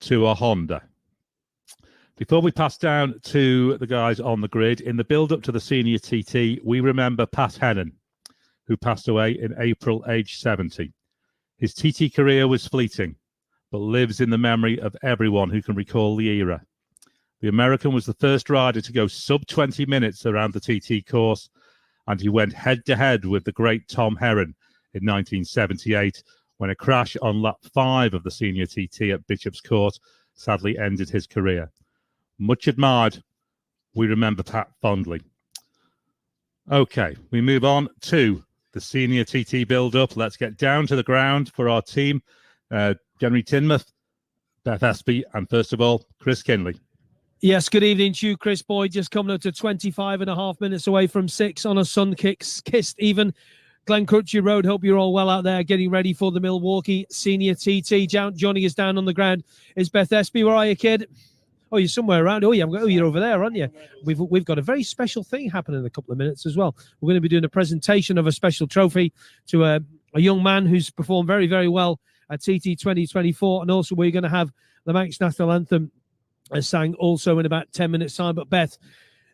to a Honda. Before we pass down to the guys on the grid, in the build-up to the senior TT, we remember Pat Hennen, who passed away in April, age 70. His TT career was fleeting, but lives in the memory of everyone who can recall the era. The American was the first rider to go sub 20 minutes around the TT course, and he went head-to-head with the great Tom Herron in 1978, when a crash on lap 5 of the senior TT at Bishop's Court sadly ended his career. Much admired, we remember Pat fondly. Okay, we move on to the senior TT build-up. Let's get down to the ground for our team. Henry Tinmouth, Beth Espy, and first of all, Chris Kinley. Yes, good evening to you, Chris Boyd. Just coming up to 25 and a half minutes away from 6 on a sun-kissed even Glencrutchy Road. Hope you're all well out there getting ready for the Milwaukee Senior TT. Johnny is down on the ground. Is Beth Espy. Where are you, kid? Oh, you're somewhere around. Oh, yeah. Oh, you're over there, aren't you? We've got a very special thing happening in a couple of minutes as well. We're going to be doing a presentation of a special trophy to a young man who's performed very, very well at TT 2024. And also we're going to have the Manx National Anthem sang also in about 10 minutes' time. But Beth,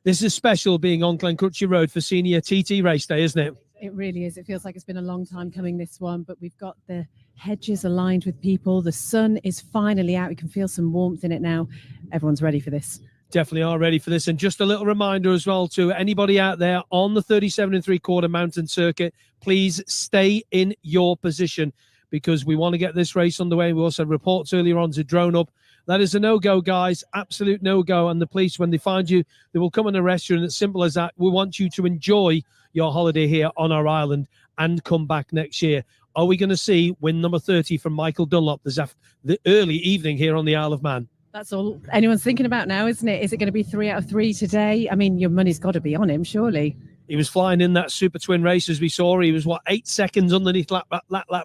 this is special being on Glencrutchy Road for Senior TT Race Day, isn't it? It really is. It feels like it's been a long time coming, this one, but we've got the hedges aligned with people. The sun is finally out. You can feel some warmth in it now. Everyone's ready for this. Definitely are ready for this. And just a little reminder as well to anybody out there on the 37 3/4 mountain circuit, please stay in your position because we want to get this race underway. We also had reports earlier on to drone up. That is a no-go, guys. Absolute no-go. And the police, when they find you, they will come and arrest you. And it's simple as that. We want you to enjoy your holiday here on our island and come back next year. Are we going to see win number 30 from Michael Dunlop this the early evening here on the Isle of Man? That's all anyone's thinking about now, isn't it? Is it going to be 3 out of 3 today? I mean, your money's got to be on him, surely. He was flying in that Super Twin race, as we saw. He was, 8 seconds underneath lap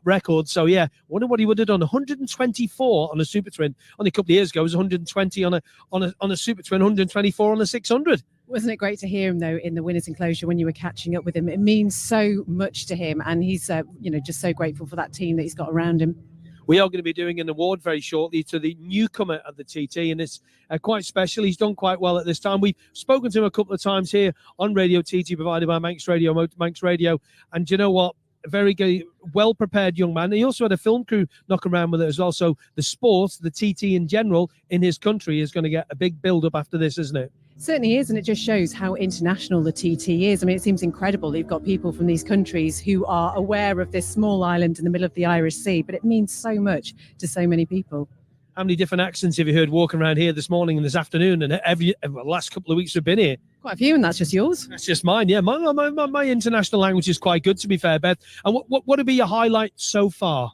record. So, yeah, wonder what he would have done. 124 on a Super Twin. Only a couple of years ago, it was 120 on a Super Twin, 124 on a 600. Wasn't it great to hear him, though, in the winner's enclosure when you were catching up with him? It means so much to him, and he's, just so grateful for that team that he's got around him. We are going to be doing an award very shortly to the newcomer at the TT, and it's quite special. He's done quite well at this time. We've spoken to him a couple of times here on Radio TT, provided by Manx Radio, and you know what? A very good, well-prepared young man. He also had a film crew knocking around with it as well. So the sport, the TT in general, in his country is going to get a big build-up after this, isn't it? Certainly is, and it just shows how international the TT is. I mean, it seems incredible that you've got people from these countries who are aware of this small island in the middle of the Irish Sea, but it means so much to so many people. How many different accents have you heard walking around here this morning and this afternoon and the last couple of weeks we've been here? Quite a few, and that's just yours? That's just mine, yeah. My international language is quite good, to be fair, Beth. And what would be your highlight so far?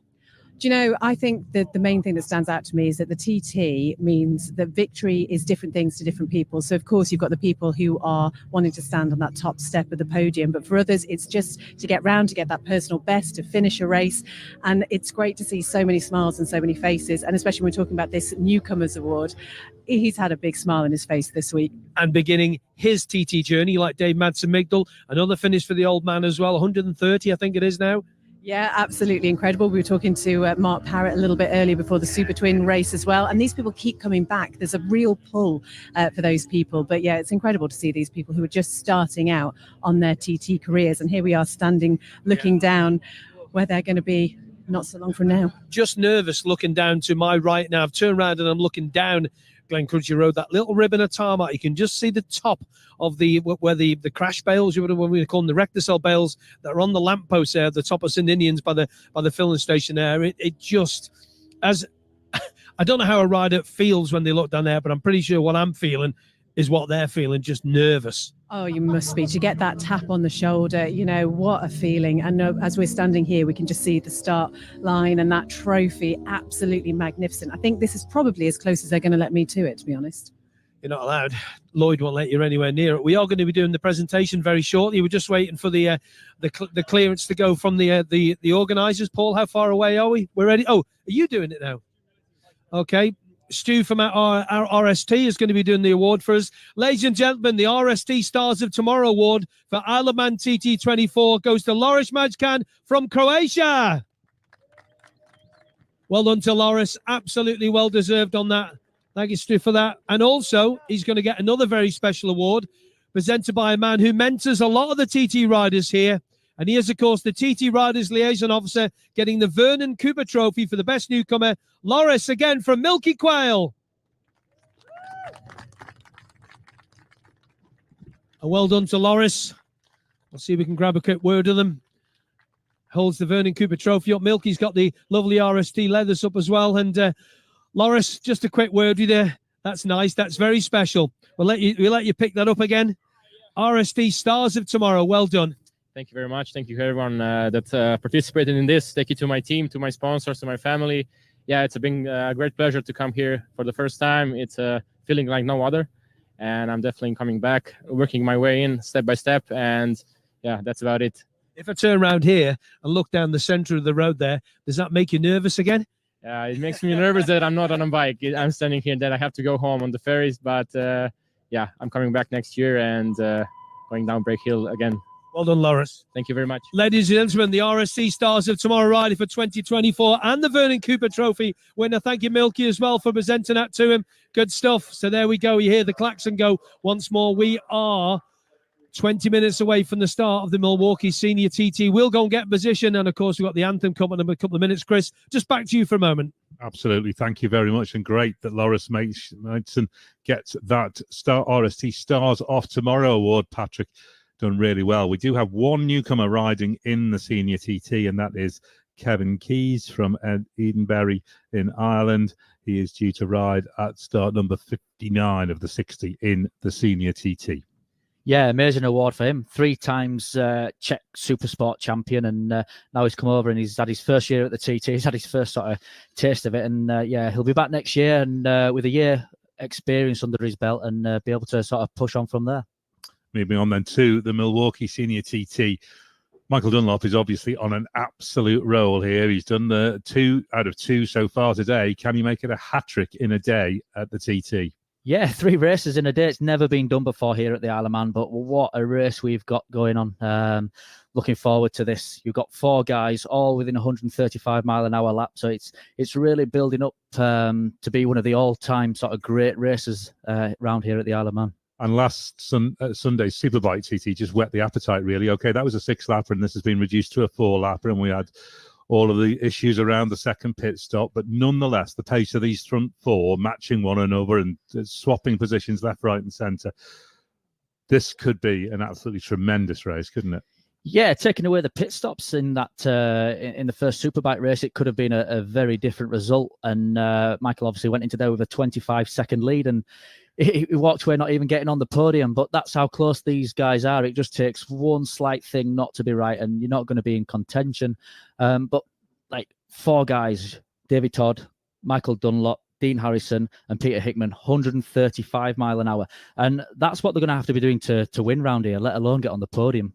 Do you know, I think that the main thing that stands out to me is that the TT means that victory is different things to different people. So, of course, you've got the people who are wanting to stand on that top step of the podium. But for others, it's just to get round, to get that personal best, to finish a race. And it's great to see so many smiles and so many faces. And especially when we're talking about this Newcomers Award, he's had a big smile on his face this week. And beginning his TT journey, like Dave Madsen-Migdal, another finish for the old man as well, 130, I think it is now. Yeah, absolutely incredible. We were talking to Mark Parrott a little bit earlier before the Super Twin race as well. And these people keep coming back. There's a real pull for those people. But yeah, it's incredible to see these people who are just starting out on their TT careers. And here we are standing, looking down where they're going to be not so long from now. Just nervous looking down to my right now. I've turned around and I'm looking down Glencrutchy Road, that little ribbon of tarmac. You can just see the top of where the crash bales, when we call them the rector bales, that are on the lamppost there, the top of St. Indians by the filling station there. It just, as I don't know how a rider feels when they look down there, but I'm pretty sure what I'm feeling is what they're feeling, just nervous. Oh, you must be. To get that tap on the shoulder, what a feeling. And as we're standing here, we can just see the start line and that trophy, absolutely magnificent. I think this is probably as close as they're going to let me to it, to be honest. You're not allowed. Lloyd won't let you anywhere near it. We are going to be doing the presentation very shortly. We're just waiting for the clearance to go from the organisers. Paul, how far away are we? We're ready. Oh, are you doing it now? Okay. Stu from our RST is going to be doing the award for us. Ladies and gentlemen, the RST Stars of Tomorrow Award for Isle of Man TT24 goes to Lorish Majkan from Croatia. Well done to Loris. Absolutely well deserved on that. Thank you, Stu, for that. And also, he's going to get another very special award presented by a man who mentors a lot of the TT riders here. And he is, of course, the TT Riders Liaison Officer, getting the Vernon Cooper Trophy for the best newcomer. Loris, again, from Milky Quail. And well done to Loris. We'll see if we can grab a quick word of them. Holds the Vernon Cooper Trophy up. Milky's got the lovely RST leathers up as well. And Loris, just a quick word with you. That's nice. That's very special. We'll let you pick that up again. RST Stars of Tomorrow. Well done. Thank you very much. Thank you everyone that participated in this. Thank you to my team, to my sponsors, to my family. Yeah, it's been a great pleasure to come here for the first time. It's feeling like no other. And I'm definitely coming back, working my way in step by step. And yeah, that's about it. If I turn around here and look down the center of the road there, does that make you nervous again? It makes me nervous that I'm not on a bike. I'm standing here, that I have to go home on the ferries. But yeah, I'm coming back next year and going down Break Hill again. Well done, Loris. Thank you very much. Ladies and gentlemen, the RSC Stars of Tomorrow Rider for 2024 and the Vernon Cooper Trophy winner. Thank you, Milky, as well, for presenting that to him. Good stuff. So there we go. You hear the klaxon go once more. We are 20 minutes away from the start of the Milwaukee Senior TT. We'll go and get position. And, of course, we've got the anthem coming in a couple of minutes. Chris, just back to you for a moment. Absolutely. Thank you very much. And great that Loris Mason gets that RST Stars of Tomorrow award, Patrick. Done really well. We do have one newcomer riding in the Senior TT, and that is Kevin Keys from Edenbury in Ireland. He is due to ride at start number 59 of the 60 in the Senior TT. Yeah, amazing award for him. 3 times Czech Supersport champion, and now he's come over and he's had his first year at the TT. He's had his first sort of taste of it, and yeah, he'll be back next year and with a year experience under his belt and be able to sort of push on from there. Moving on then to the Milwaukee Senior TT. Michael Dunlop is obviously on an absolute roll here. He's done the 2 out of 2 so far today. Can you make it a hat-trick in a day at the TT? Yeah, 3 races in a day. It's never been done before here at the Isle of Man, but what a race we've got going on. Looking forward to this. You've got 4 guys all within 135 mile an hour lap, so it's really building up to be one of the all-time sort of great races around here at the Isle of Man. And last Sunday's Superbike TT just whet the appetite, really. Okay, that was a 6-lapper, and this has been reduced to a 4-lapper, and we had all of the issues around the second pit stop. But nonetheless, the pace of these front 4 matching one another and swapping positions left, right, and centre. This could be an absolutely tremendous race, couldn't it? Yeah, taking away the pit stops in that in the first Superbike race, it could have been a very different result. And Michael obviously went into there with a 25-second lead, and he walked away not even getting on the podium. But that's how close these guys are. It just takes one slight thing not to be right, and you're not going to be in contention. But like 4 guys, David Todd, Michael Dunlop, Dean Harrison and Peter Hickman, 135 mile an hour. And that's what they're going to have to be doing to win round here, let alone get on the podium.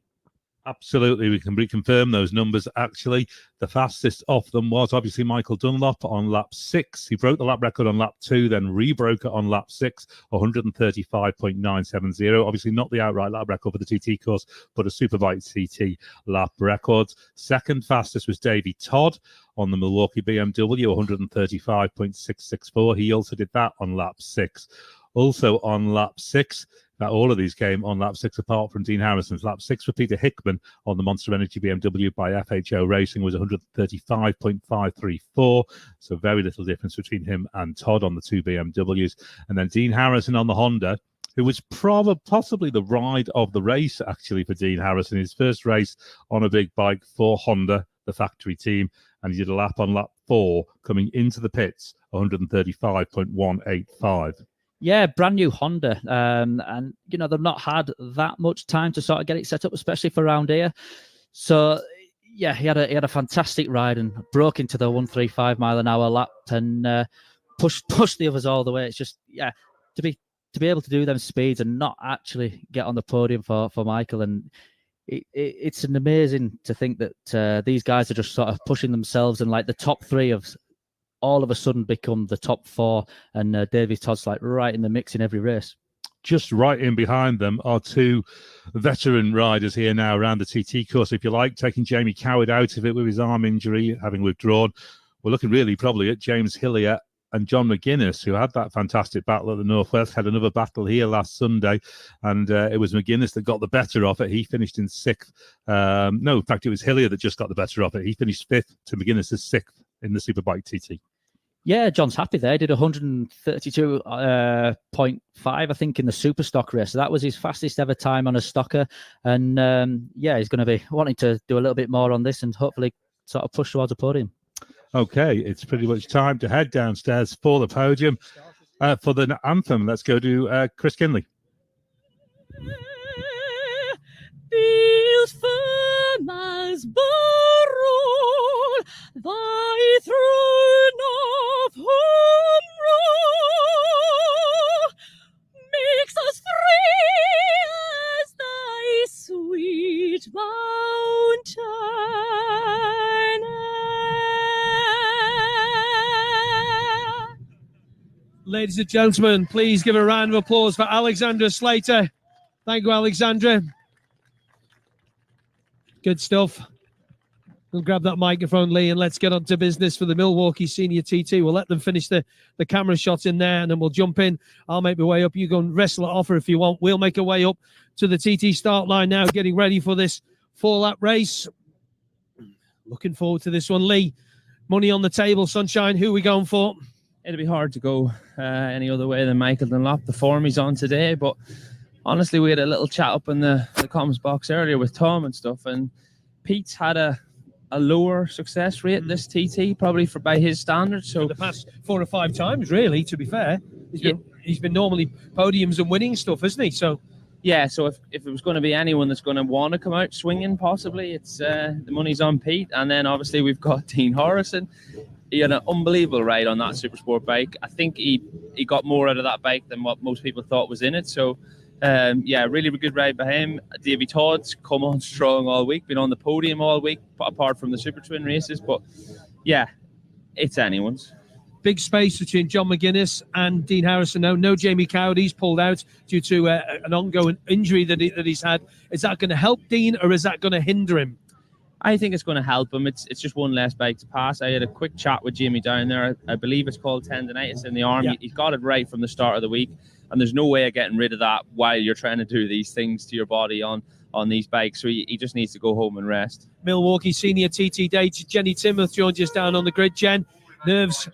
Absolutely, we can reconfirm those numbers. Actually, the fastest of them was obviously Michael Dunlop on lap 6. He broke the lap record on lap 2, then re-broke it on lap 6, 135.970. Obviously not the outright lap record for the TT course, but a Superbike TT lap record. Second fastest was Davey Todd on the Milwaukee BMW, 135.664. He also did that on lap 6. Also on lap 6, now, all of these came on lap 6 apart from Dean Harrison's. Lap 6 for Peter Hickman on the Monster Energy BMW by FHO Racing was 135.534. So very little difference between him and Todd on the 2 BMWs. And then Dean Harrison on the Honda, who was possibly the ride of the race, actually, for Dean Harrison. His first race on a big bike for Honda, the factory team. And he did a lap on lap 4 coming into the pits, 135.185. Yeah, brand new Honda. And, you know, they've not had that much time to sort of get it set up, especially for around here. So, yeah, he had a fantastic ride and broke into the 135 mile an hour lap and pushed the others all the way. It's just, yeah, to be able to do them speeds and not actually get on the podium for Michael. And it's an amazing to think that these guys are just sort of pushing themselves, and like the top 3 of all of a sudden become the top 4, and David Todd's like right in the mix in every race. Just right in behind them are 2 veteran riders here now around the TT course, if you like, taking Jamie Coward out of it with his arm injury, having withdrawn. we're looking really probably at James Hillier and John McGuinness, who had that fantastic battle at the Northwest, had another battle here last Sunday, and it was McGuinness that got the better of it. He finished in 6th. No, in fact, it was Hillier that just got the better of it. He finished 5th to McGuinness's 6th in the Superbike TT. Yeah, John's happy there. He did 132.5, I think, in the super stock race. So that was his fastest ever time on a stocker. And yeah, he's going to be wanting to do a little bit more on this and hopefully sort of push towards a podium. Okay, it's pretty much time to head downstairs for the podium. For the anthem, let's go to Chris Kinley. Feels firm as barrel, thy throne of home rule makes us free as thy sweet mountain air. Ladies and gentlemen, please give a round of applause for Alexandra Slater. Thank you, Alexandra. Good stuff. We'll grab that microphone, Lee, and let's get on to business for the Milwaukee Senior TT. We'll let them finish the camera shots in there, and then we'll jump in. I'll make my way up. You go and wrestle it off her if you want. We'll make our way up to the TT start line now, getting ready for this 4-lap race. Looking forward to this one, Lee. Money on the table, Sunshine. Who are we going for? It'll be hard to go any other way than Michael Dunlop, the form he's on today. But honestly, we had a little chat up in the comms box earlier with Tom and stuff, and Pete's had a lower success rate this TT, probably by his standards. So for the past 4 or 5 times, really, to be fair. He's been normally podiums and winning stuff, hasn't he? So yeah, so if it was going to be anyone that's going to want to come out swinging, possibly, it's the money's on Pete. And then obviously we've got Dean Horrison. He had an unbelievable ride on that Supersport bike. I think he got more out of that bike than what most people thought was in it. So yeah, really good ride by him. Davey Todd's come on strong all week, been on the podium all week, apart from the Super Twin races. But yeah, it's anyone's. Big space between John McGuinness and Dean Harrison. No Jamie Coward. He's pulled out due to an ongoing injury that he's had. Is that going to help Dean, or is that going to hinder him? I think it's going to help him. It's just one less bike to pass. I had a quick chat with Jamie down there. I believe it's called tendonitis in the arm. Yeah. He's got it right from the start of the week, and there's no way of getting rid of that while you're trying to do these things to your body on these bikes. So he just needs to go home and rest. Milwaukee Senior TT Day. Jenny Timoth joins us down on the grid. Jen, nerves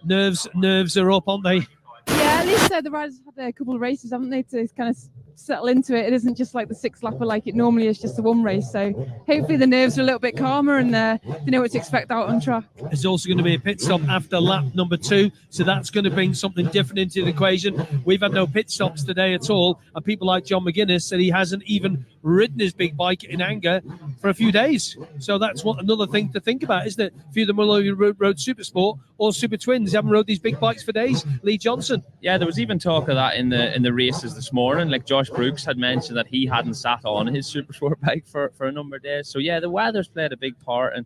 are up, aren't they? Yeah, at least the riders had a couple of races, haven't they, to kind of settle into it. It isn't just like the 6-lapper like it normally is, just the one race. So hopefully the nerves are a little bit calmer and they know what to expect out on track. There's also going to be a pit stop after lap number 2, so that's going to bring something different into the equation. We've had no pit stops today at all, and people like John McGuinness said he hasn't even ridden his big bike in anger for a few days. So that's another thing to think about, isn't it? For the Milwaukee Road Supersport or Super Twins, they haven't rode these big bikes for days. Lee Johnson. Yeah, there was even talk of that in the races this morning. Like Josh Brooks had mentioned that he hadn't sat on his Supersport bike for a number of days. So yeah, the weather's played a big part, and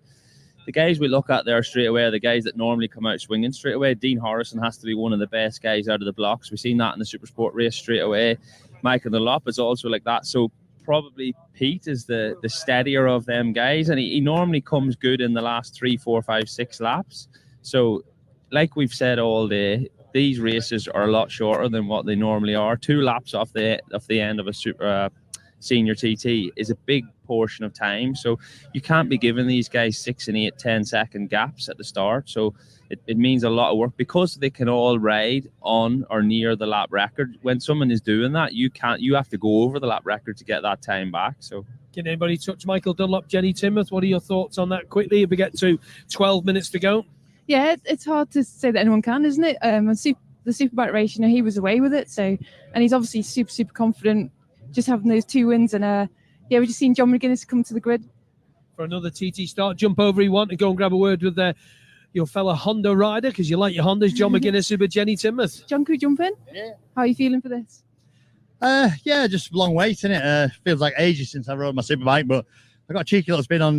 the guys we look at there straight away are the guys that normally come out swinging straight away. Dean Horrison has to be one of the best guys out of the blocks. We've seen that in the Supersport race straight away. Michael Dunlop is also like that. So probably Pete is the steadier of them guys, and he normally comes good in the last 3, 4, 5, 6 laps. So like we've said all day, these races are a lot shorter than what they normally are. 2 laps off the end of a super senior TT is a big portion of time. So you can't be giving these guys 6 and 8, 10-second gaps at the start. So it means a lot of work because they can all ride on or near the lap record. When someone is doing that, you have to go over the lap record to get that time back. So can anybody touch Michael Dunlop, Jenny Timoth? What are your thoughts on that quickly if we get to 12 minutes to go? Yeah, it's hard to say that anyone can, isn't it? The Superbike race, he was away with it. So, and he's obviously super confident just having those 2 wins. And yeah, we just seen John McGuinness come to the grid. For another TT start, jump over you want and go and grab a word with your fellow Honda rider, because you like your Hondas, John McGuinness, Super Jenny Timoth. John, could we jump in? Yeah. How are you feeling for this? Yeah, just a long wait, innit? Feels like ages since I rode my Superbike, but I got a cheeky little spin on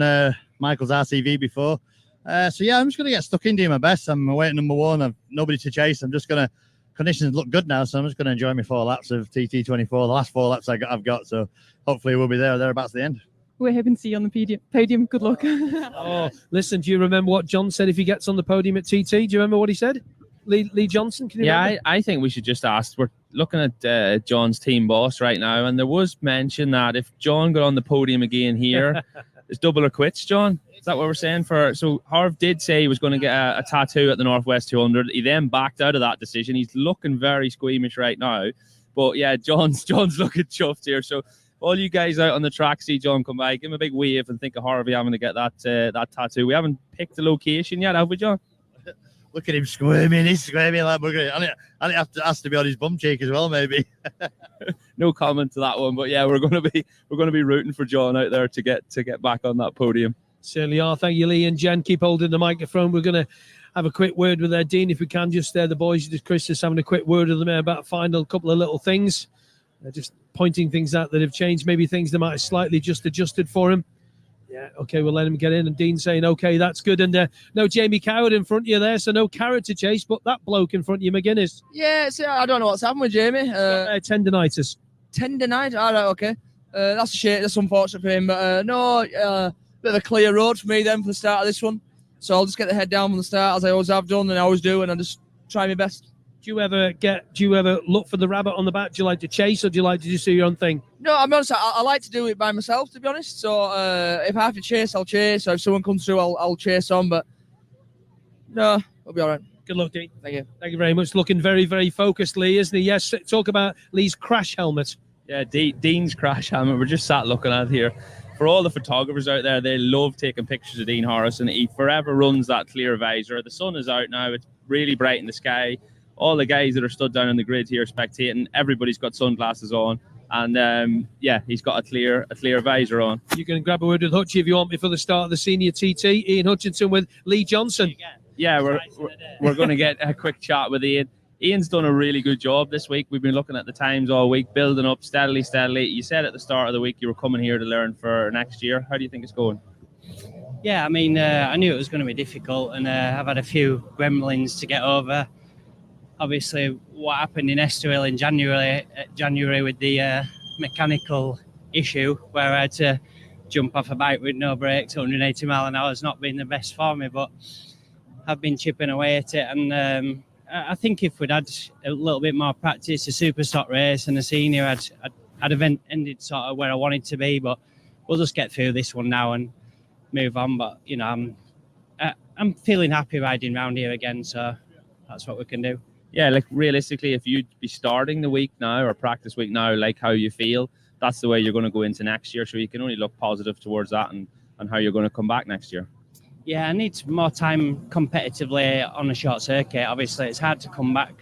Michael's RCV before. So yeah, I'm just going to get stuck in, doing my best. I'm away at number 1. I've nobody to chase. I'm just going to, conditions look good now, so I'm just going to enjoy my 4 laps of TT24, the last 4 laps I've got. So hopefully we'll be there or thereabouts at the end. we're hoping to see you on the podium. Good luck. Oh, listen, do you remember what John said if he gets on the podium at TT? Do you remember what he said? Lee Johnson? Can you remember? I think we should just ask. We're looking at John's team boss right now, and there was mention that if John got on the podium again here, it's double or quits, John. Is that what we're saying? So Harv did say he was going to get a tattoo at the Northwest 200. He then backed out of that decision. He's looking very squeamish right now. But yeah, John's looking chuffed here. So all you guys out on the track, see John come by, give him a big wave and think of Harvey having to get that tattoo. We haven't picked the location yet, have we, John? Look at him squirming. He's squirming like we're going. And it has to be on his bum cheek as well, maybe. No comment to that one, but yeah, we're going to be rooting for John out there to get back on that podium. Certainly are. Thank you, Lee and Jen. Keep holding the microphone. We're going to have a quick word with their dean, if we can. Just the boys, Chris, just having a quick word with them about final couple of little things, just pointing things out that have changed, maybe things that might have slightly just adjusted for him. Yeah, okay, we'll let him get in. And Dean saying, okay, that's good. And no Jamie Coward in front of you there, so no Carrot to chase, but that bloke in front of you, McGuinness. Yeah, see, I don't know what's happened with Jamie. Tendinitis. Tendinitis? All right, okay. That's a shame. That's unfortunate for him. But bit of a clear road for me then for the start of this one. So I'll just get the head down from the start, as I always have done and I always do, and I'll just try my best. Do you ever look for the rabbit on the back? Do you like to chase, or do you like to just do your own thing? No, I'm honest. I like to do it by myself, to be honest. So if I have to chase, I'll chase. Or if someone comes through, I'll chase on. But no, I'll be all right. Good luck, Dean. Thank you. Thank you very much. Looking very, very focused, Lee, isn't he? Yes. Talk about Lee's crash helmet. Yeah, Dean's crash helmet. We're just sat looking at it here. For all the photographers out there, they love taking pictures of Dean Harrison. He forever runs that clear visor. The sun is out now. It's really bright in the sky. All the guys that are stood down on the grid here spectating, everybody's got sunglasses on. And he's got a clear visor on. You can grab a word with Hutchie if you want before the start of the senior TT. Ian Hutchinson with Lee Johnson. Yeah, we're going to get a quick chat with Ian. Ian's done a really good job this week. We've been looking at the times all week, building up steadily. You said at the start of the week you were coming here to learn for next year. How do you think it's going? Yeah, I mean, I knew it was going to be difficult, and I've had a few gremlins to get over. Obviously, what happened in Estoril in January with the mechanical issue, where I had to jump off a bike with no brakes, 180 mile an hour, has not been the best for me, but I've been chipping away at it, and I think if we'd had a little bit more practice, a super stock race and a senior, I'd have ended sort of where I wanted to be. But we'll just get through this one now and move on. But I'm feeling happy riding around here again, so that's what we can do. Yeah, like realistically, if you'd be starting the week now or practice week now, like how you feel, that's the way you're going to go into next year. So you can only look positive towards that and how you're going to come back next year. Yeah, I need more time competitively on a short circuit. Obviously, it's hard to come back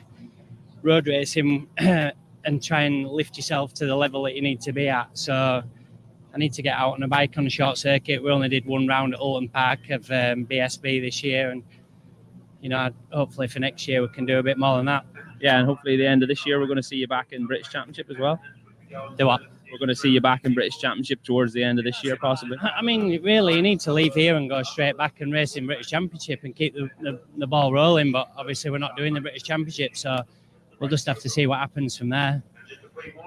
road racing and try and lift yourself to the level that you need to be at. So I need to get out on a bike on a short circuit. We only did one round at Alton Park of BSB this year. And, hopefully for next year we can do a bit more than that. Yeah, and hopefully at the end of this year we're going to see you back in British Championship as well. Do what? We're going to see you back in British Championship towards the end of this year, possibly. I mean, really, you need to leave here and go straight back and race in British Championship and keep the ball rolling. But obviously, we're not doing the British Championship, so we'll just have to see what happens from there.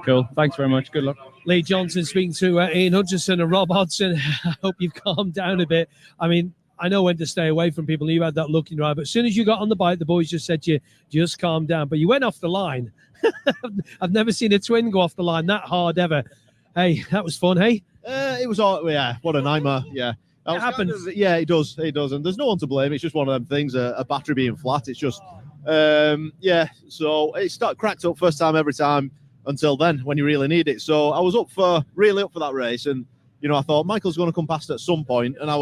Cool. Thanks very much. Good luck. Lee Johnson speaking to Ian Hutchinson and Rob Hodgson. I hope you've calmed down a bit. I mean, I know when to stay away from people. You had that look in your eye, but as soon as you got on the bike, the boys just said to you, just calm down. But you went off the line. I've never seen a twin go off the line that hard ever. Hey, that was fun, hey? It was all, yeah, what a nightmare, yeah. It happens. Yeah, it does, and there's no one to blame. It's just one of them things, a battery being flat. It's just, so it cracked up first time every time until then when you really need it. So I was really up for that race, and, I thought Michael's going to come past at some point, and I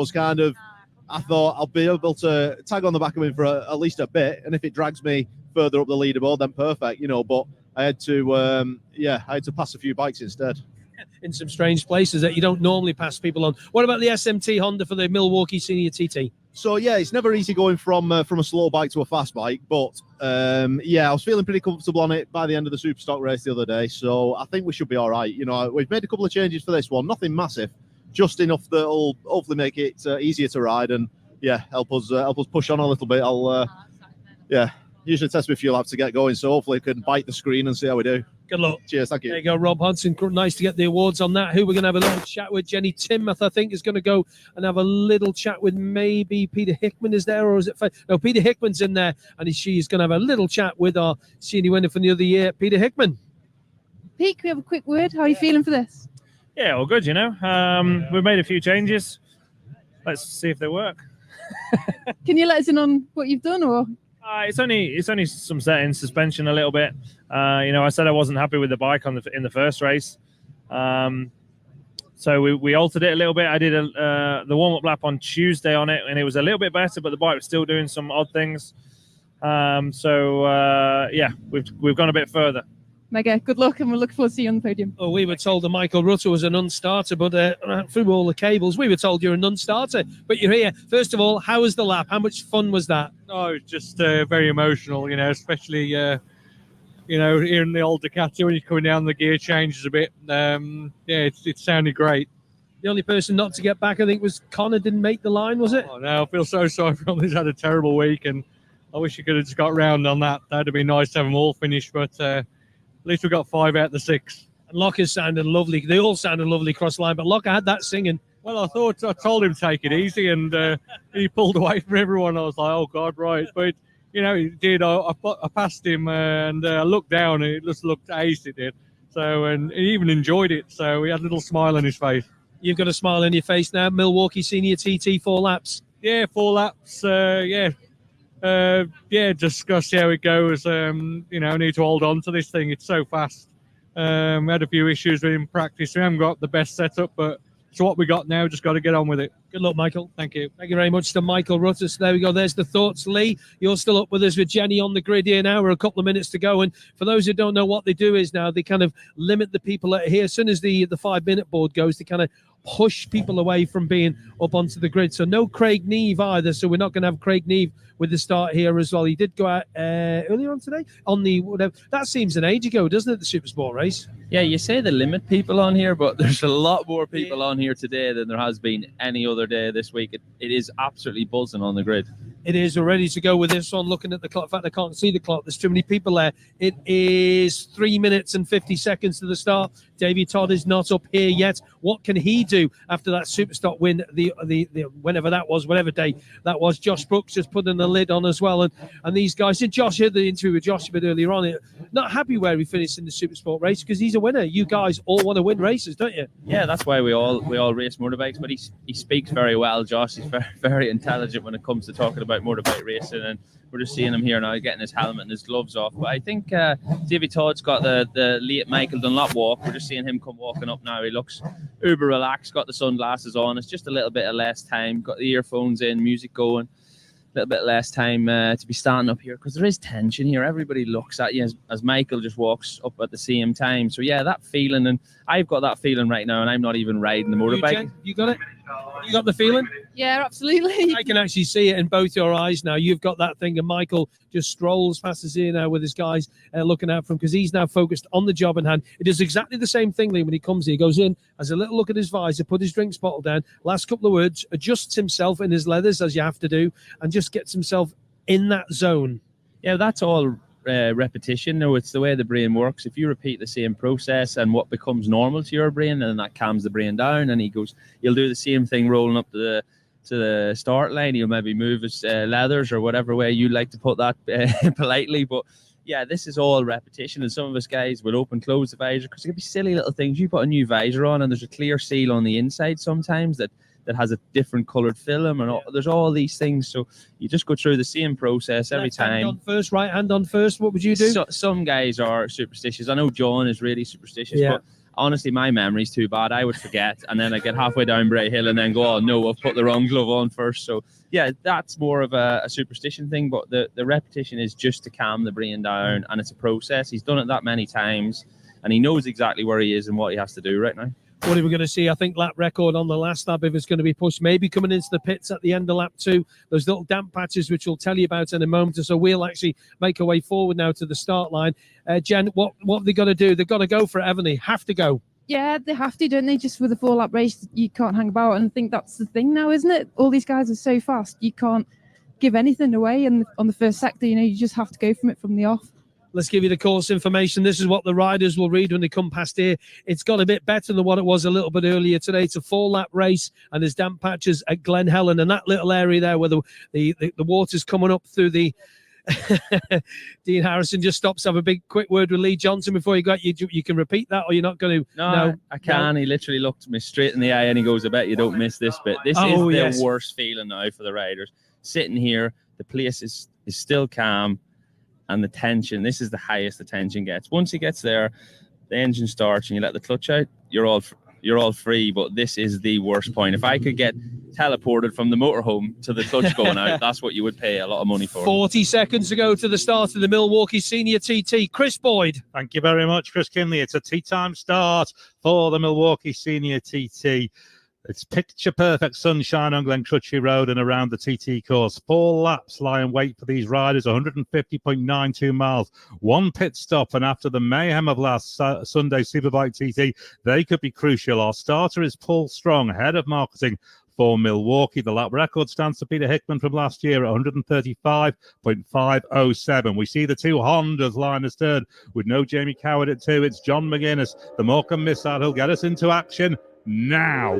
thought I'll be able to tag on the back of him for at least a bit, and if it drags me further up the leaderboard, then perfect, but I had to pass a few bikes instead. In some strange places that you don't normally pass people on. What about the SMT Honda for the Milwaukee Senior TT? So yeah, it's never easy going from a slow bike to a fast bike, but I was feeling pretty comfortable on it by the end of the super stock race the other day, so I think we should be all right. We've made a couple of changes for this one, nothing massive, just enough that'll hopefully make it easier to ride and help us push on a little bit. Usually test with fuel out to get going, so hopefully I can bite the screen and see how we do. Good luck. Cheers, thank you. There you go, Rob Hudson. Nice to get the awards on that. Who we're going to have a little chat with? Jenny Timoth, I think, is going to go and have a little chat with maybe Peter Hickman is there, or is it? No, Peter Hickman's in there, and she's going to have a little chat with our senior winner from the other year, Peter Hickman. Pete, can we have a quick word? How are you feeling for this? Yeah, all good, you know. We've made a few changes. Let's see if they work. Can you let us in on what you've done, or? It's only some settings, suspension a little bit. I said I wasn't happy with the bike in the first race, so we altered it a little bit. I did the warm-up lap on Tuesday on it, and it was a little bit better, but the bike was still doing some odd things. We've gone a bit further. Mega, good luck, and we'll look forward to seeing you on the podium. Oh, we were told that Michael Rutter was a non-starter, but through all the cables, we were told you're a non-starter. But you're here. First of all, how was the lap? How much fun was that? Oh, it's just very emotional, especially, here in the old Ducati when you're coming down, the gear changes a bit. It sounded great. The only person not to get back, I think, was Connor. Didn't make the line, was it? Oh, no, I feel so sorry for him. He's had a terrible week, and I wish he could have just got round on that. That'd have been nice to have them all finished, but at least we got 5 out of the 6. And Locker's sounded lovely. They all sounded lovely cross line, but Locker had that singing. Well, I told him to take it easy, and he pulled away from everyone. I was like, oh, God, right. But, he did. I passed him, and I looked down, and it just looked ace, it did. So, and he even enjoyed it. So he had a little smile on his face. You've got a smile on your face now. Milwaukee Senior TT, 4 laps. Yeah, 4 laps. Just got to see how it goes. I need to hold on to this thing. It's so fast. We had a few issues with in practice. We haven't got the best setup, but it's what we got now. Just got to get on with it. Good luck, Michael. Thank you. Thank you very much to Michael Rutter. So there we go. There's the thoughts. Lee, you're still up with us with Jenny on the grid here now. We're a couple of minutes to go. And for those who don't know what they do is now, they kind of limit the people that are here. As soon as the 5-minute board goes, they kind of push people away from being up onto the grid. So no Craig Neve either. So we're not going to have Craig Neve with the start here as well. He did go out earlier on today on the whatever. That seems an age ago, doesn't it? The Super Sport race. Yeah, you say they limit people on here, but there's a lot more people on here today than there has been any other day this week. It is absolutely buzzing on the grid. It is. We're ready to go with this one. Looking at the clock. In fact, I can't see the clock. There's too many people there. It is 3 minutes and 50 seconds to the start. Davey Todd is not up here yet. What can he do after that Superstock win? The whenever that was, whatever day that was. Josh Brooks just putting the lid on as well. And these guys. Did Josh hear the interview with Josh a bit earlier on? Not happy where he finished in the Supersport race because he's a winner. You guys all want to win races, don't you? Yeah, that's why we all race motorbikes. But he speaks very well, Josh. He's very, very intelligent when it comes to talking about motorbike racing, and we're just seeing him here now getting his helmet and his gloves off. But I think Davey Todd's got the late Michael Dunlop walk. We're just seeing him come walking up now. He looks uber relaxed, got the sunglasses on. It's just a little bit of less time, got the earphones in, music going, a little bit less time to be standing up here because there is tension here. Everybody looks at you as Michael just walks up at the same time. So yeah, that feeling, and I've got that feeling right now, and I'm not even riding the motorbike. You got it? You got the feeling? Yeah, absolutely. I can actually see it in both your eyes now. You've got that thing, and Michael just strolls past us here now with his guys looking out for him because he's now focused on the job in hand. It does exactly the same thing, Lee, when he comes here. He goes in, has a little look at his visor, put his drinks bottle down, last couple of words, adjusts himself in his leathers, as you have to do, and just gets himself in that zone. Yeah, that's all repetition. No, it's the way the brain works. If you repeat the same process and what becomes normal to your brain, then that calms the brain down, and he'll do the same thing rolling up to the start line. He'll maybe move his leathers or whatever way you like to put that politely, but yeah, this is all repetition. And some of us guys will open close the visor because it could be silly little things. You put a new visor on and there's a clear seal on the inside sometimes that has a different colored film, and there's all these things. So you just go through the same process every time. Hand on first, right hand on first. What would you do? Some guys are superstitious. I know John is really superstitious, but honestly, my memory's too bad. I would forget, and then I get halfway down Bray Hill and then go, oh no, I've put the wrong glove on first. So yeah, that's more of a superstition thing, but the repetition is just to calm the brain down, and it's a process. He's done it that many times, and he knows exactly where he is and what he has to do right now. What are we going to see? I think lap record on the last lap if it's going to be pushed. Maybe coming into the pits at the end of lap 2. Those little damp patches, which we'll tell you about in a moment or so. We'll actually make our way forward now to the start line. Jen, what have they got to do? They've got to go for it, haven't they? Have to go. Yeah, they have to, don't they? Just with a 4-lap race, you can't hang about. And I think that's the thing now, isn't it? All these guys are so fast. You can't give anything away. And on the first sector, you just have to go from the off. Let's give you the course information. This is what the riders will read when they come past here. It's got a bit better than what it was a little bit earlier today. It's a 4-lap race, and there's damp patches at Glen Helen, and that little area there where the water's coming up through the Dean Harrison just stops to have a big quick word with Lee Johnson before you can repeat that, or you're not going to? No, I can. No. He literally looked me straight in the eye and he goes, I bet you don't miss this bit. This is the worst feeling now for the riders. Sitting here, the place is still calm, and the tension, this is the highest the tension gets. Once it gets there, the engine starts and you let the clutch out, you're all free, but this is the worst point. If I could get teleported from the motorhome to the clutch going out, that's what you would pay a lot of money for. 40 seconds to go to the start of the Milwaukee Senior TT. Chris Boyd. Thank you very much, Chris Kinley. It's a tea time start for the Milwaukee Senior TT. It's picture perfect sunshine on Glen Crutchley Road and around the TT course. 4 laps lie in wait for these riders, 150.92 miles. 1 pit stop, and after the mayhem of last Sunday Superbike TT, they could be crucial. Our starter is Paul Strong, head of marketing for Milwaukee. The lap record stands to Peter Hickman from last year at 135.507. We see the 2 Hondas line astern with no Jamie Coward at 2. It's John McGuinness, the Morecambe missile, who'll get us into action now.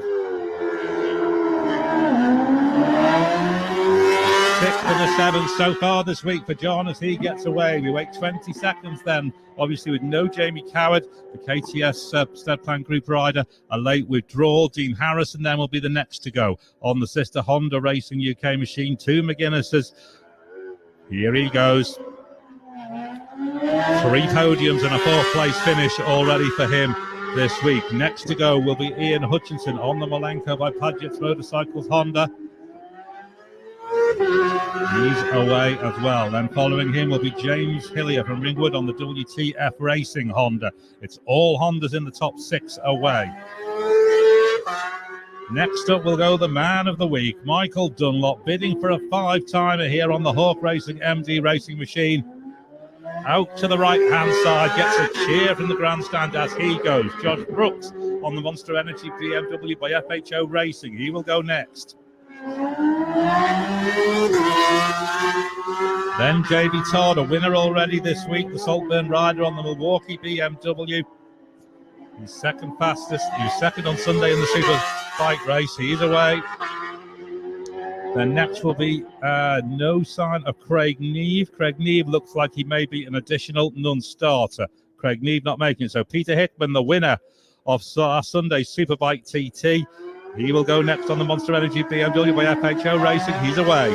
6th of the 7th so far this week for John as he gets away. We wait 20 seconds then, obviously with no Jamie Coward, the KTS Stead Plan Group rider, a late withdrawal. Dean Harrison then will be the next to go on the sister Honda Racing UK machine. 2 McGuinnesses. Here he goes. 3 podiums and a 4th place finish already for him this week. Next to go will be Ian Hutchinson on the Malenko by Padgett's Motorcycles Honda. He's away as well. Then following him will be James Hillier from Ringwood on the WTF Racing Honda. It's all Hondas in the top 6 away. Next up will go the man of the week, Michael Dunlop, bidding for a 5-timer here on the Hawk Racing MD Racing machine. Out to the right-hand side, gets a cheer from the grandstand as he goes. Josh Brooks on the Monster Energy BMW by FHO Racing. He will go next. Then JB Todd, a winner already this week, the Saltburn rider on the Milwaukee BMW. He's second fastest. He was second on Sunday in the Superbike race. He's away. Then next will be no sign of Craig Neve. Craig Neve looks like he may be an additional non-starter. Craig Neve not making it. So Peter Hickman, the winner of Sunday's Superbike TT. He will go next on the Monster Energy BMW by FHO Racing. He's away.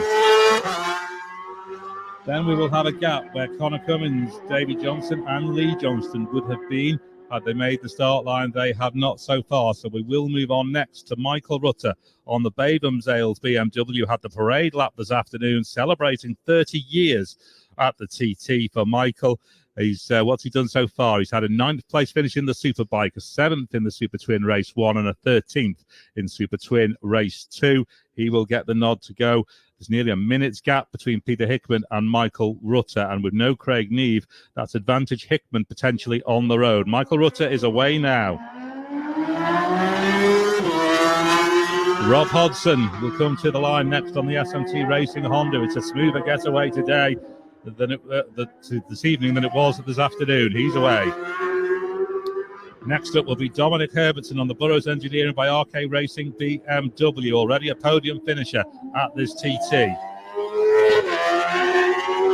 Then we will have a gap where Connor Cummins, Davy Johnson and Lee Johnston would have been had they made the start line. They have not so far. So we will move on next to Michael Rutter on the Babham's Ales BMW. Had the parade lap this afternoon, celebrating 30 years at the TT for Michael. He's what's he done so far? He's had a 9th place finish in the Superbike, a 7th in the Super Twin Race 1, and a 13th in Super Twin Race 2. He will get the nod to go. There's nearly a minute's gap between Peter Hickman and Michael Rutter, and with no Craig Neve, that's advantage Hickman potentially on the road. Michael Rutter is away now. Rob Hodson will come to the line next on the SMT Racing Honda. It's a smoother getaway today than this evening than it was this afternoon. He's away. Next up will be Dominic Herbertson on the Burrows Engineering by RK Racing BMW, already a podium finisher at this TT.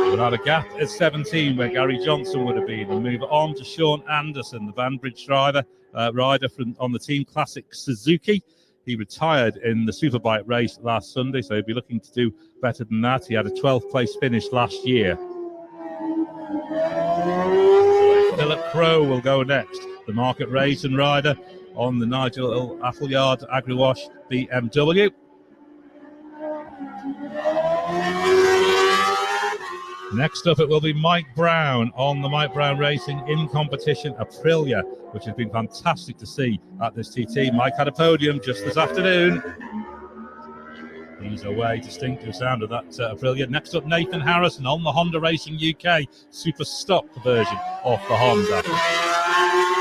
Without a gap at 17 where Gary Johnson would have been. And move on to Sean Anderson, the Banbridge rider on the Team Classic Suzuki. He retired in the Superbike race last Sunday, so he'll be looking to do better than that. He had a 12th place finish last year. Philip Crow will go next, the Market Racing rider on the Nigel Appleyard Agriwash BMW. Next up, it will be Mike Brown on the Mike Brown Racing in competition Aprilia, which has been fantastic to see at this TT. Mike had a podium just this afternoon. He's away, distinctive sound of that Aprilia. Next up, Nathan Harrison on the Honda Racing UK super stock version of the Honda.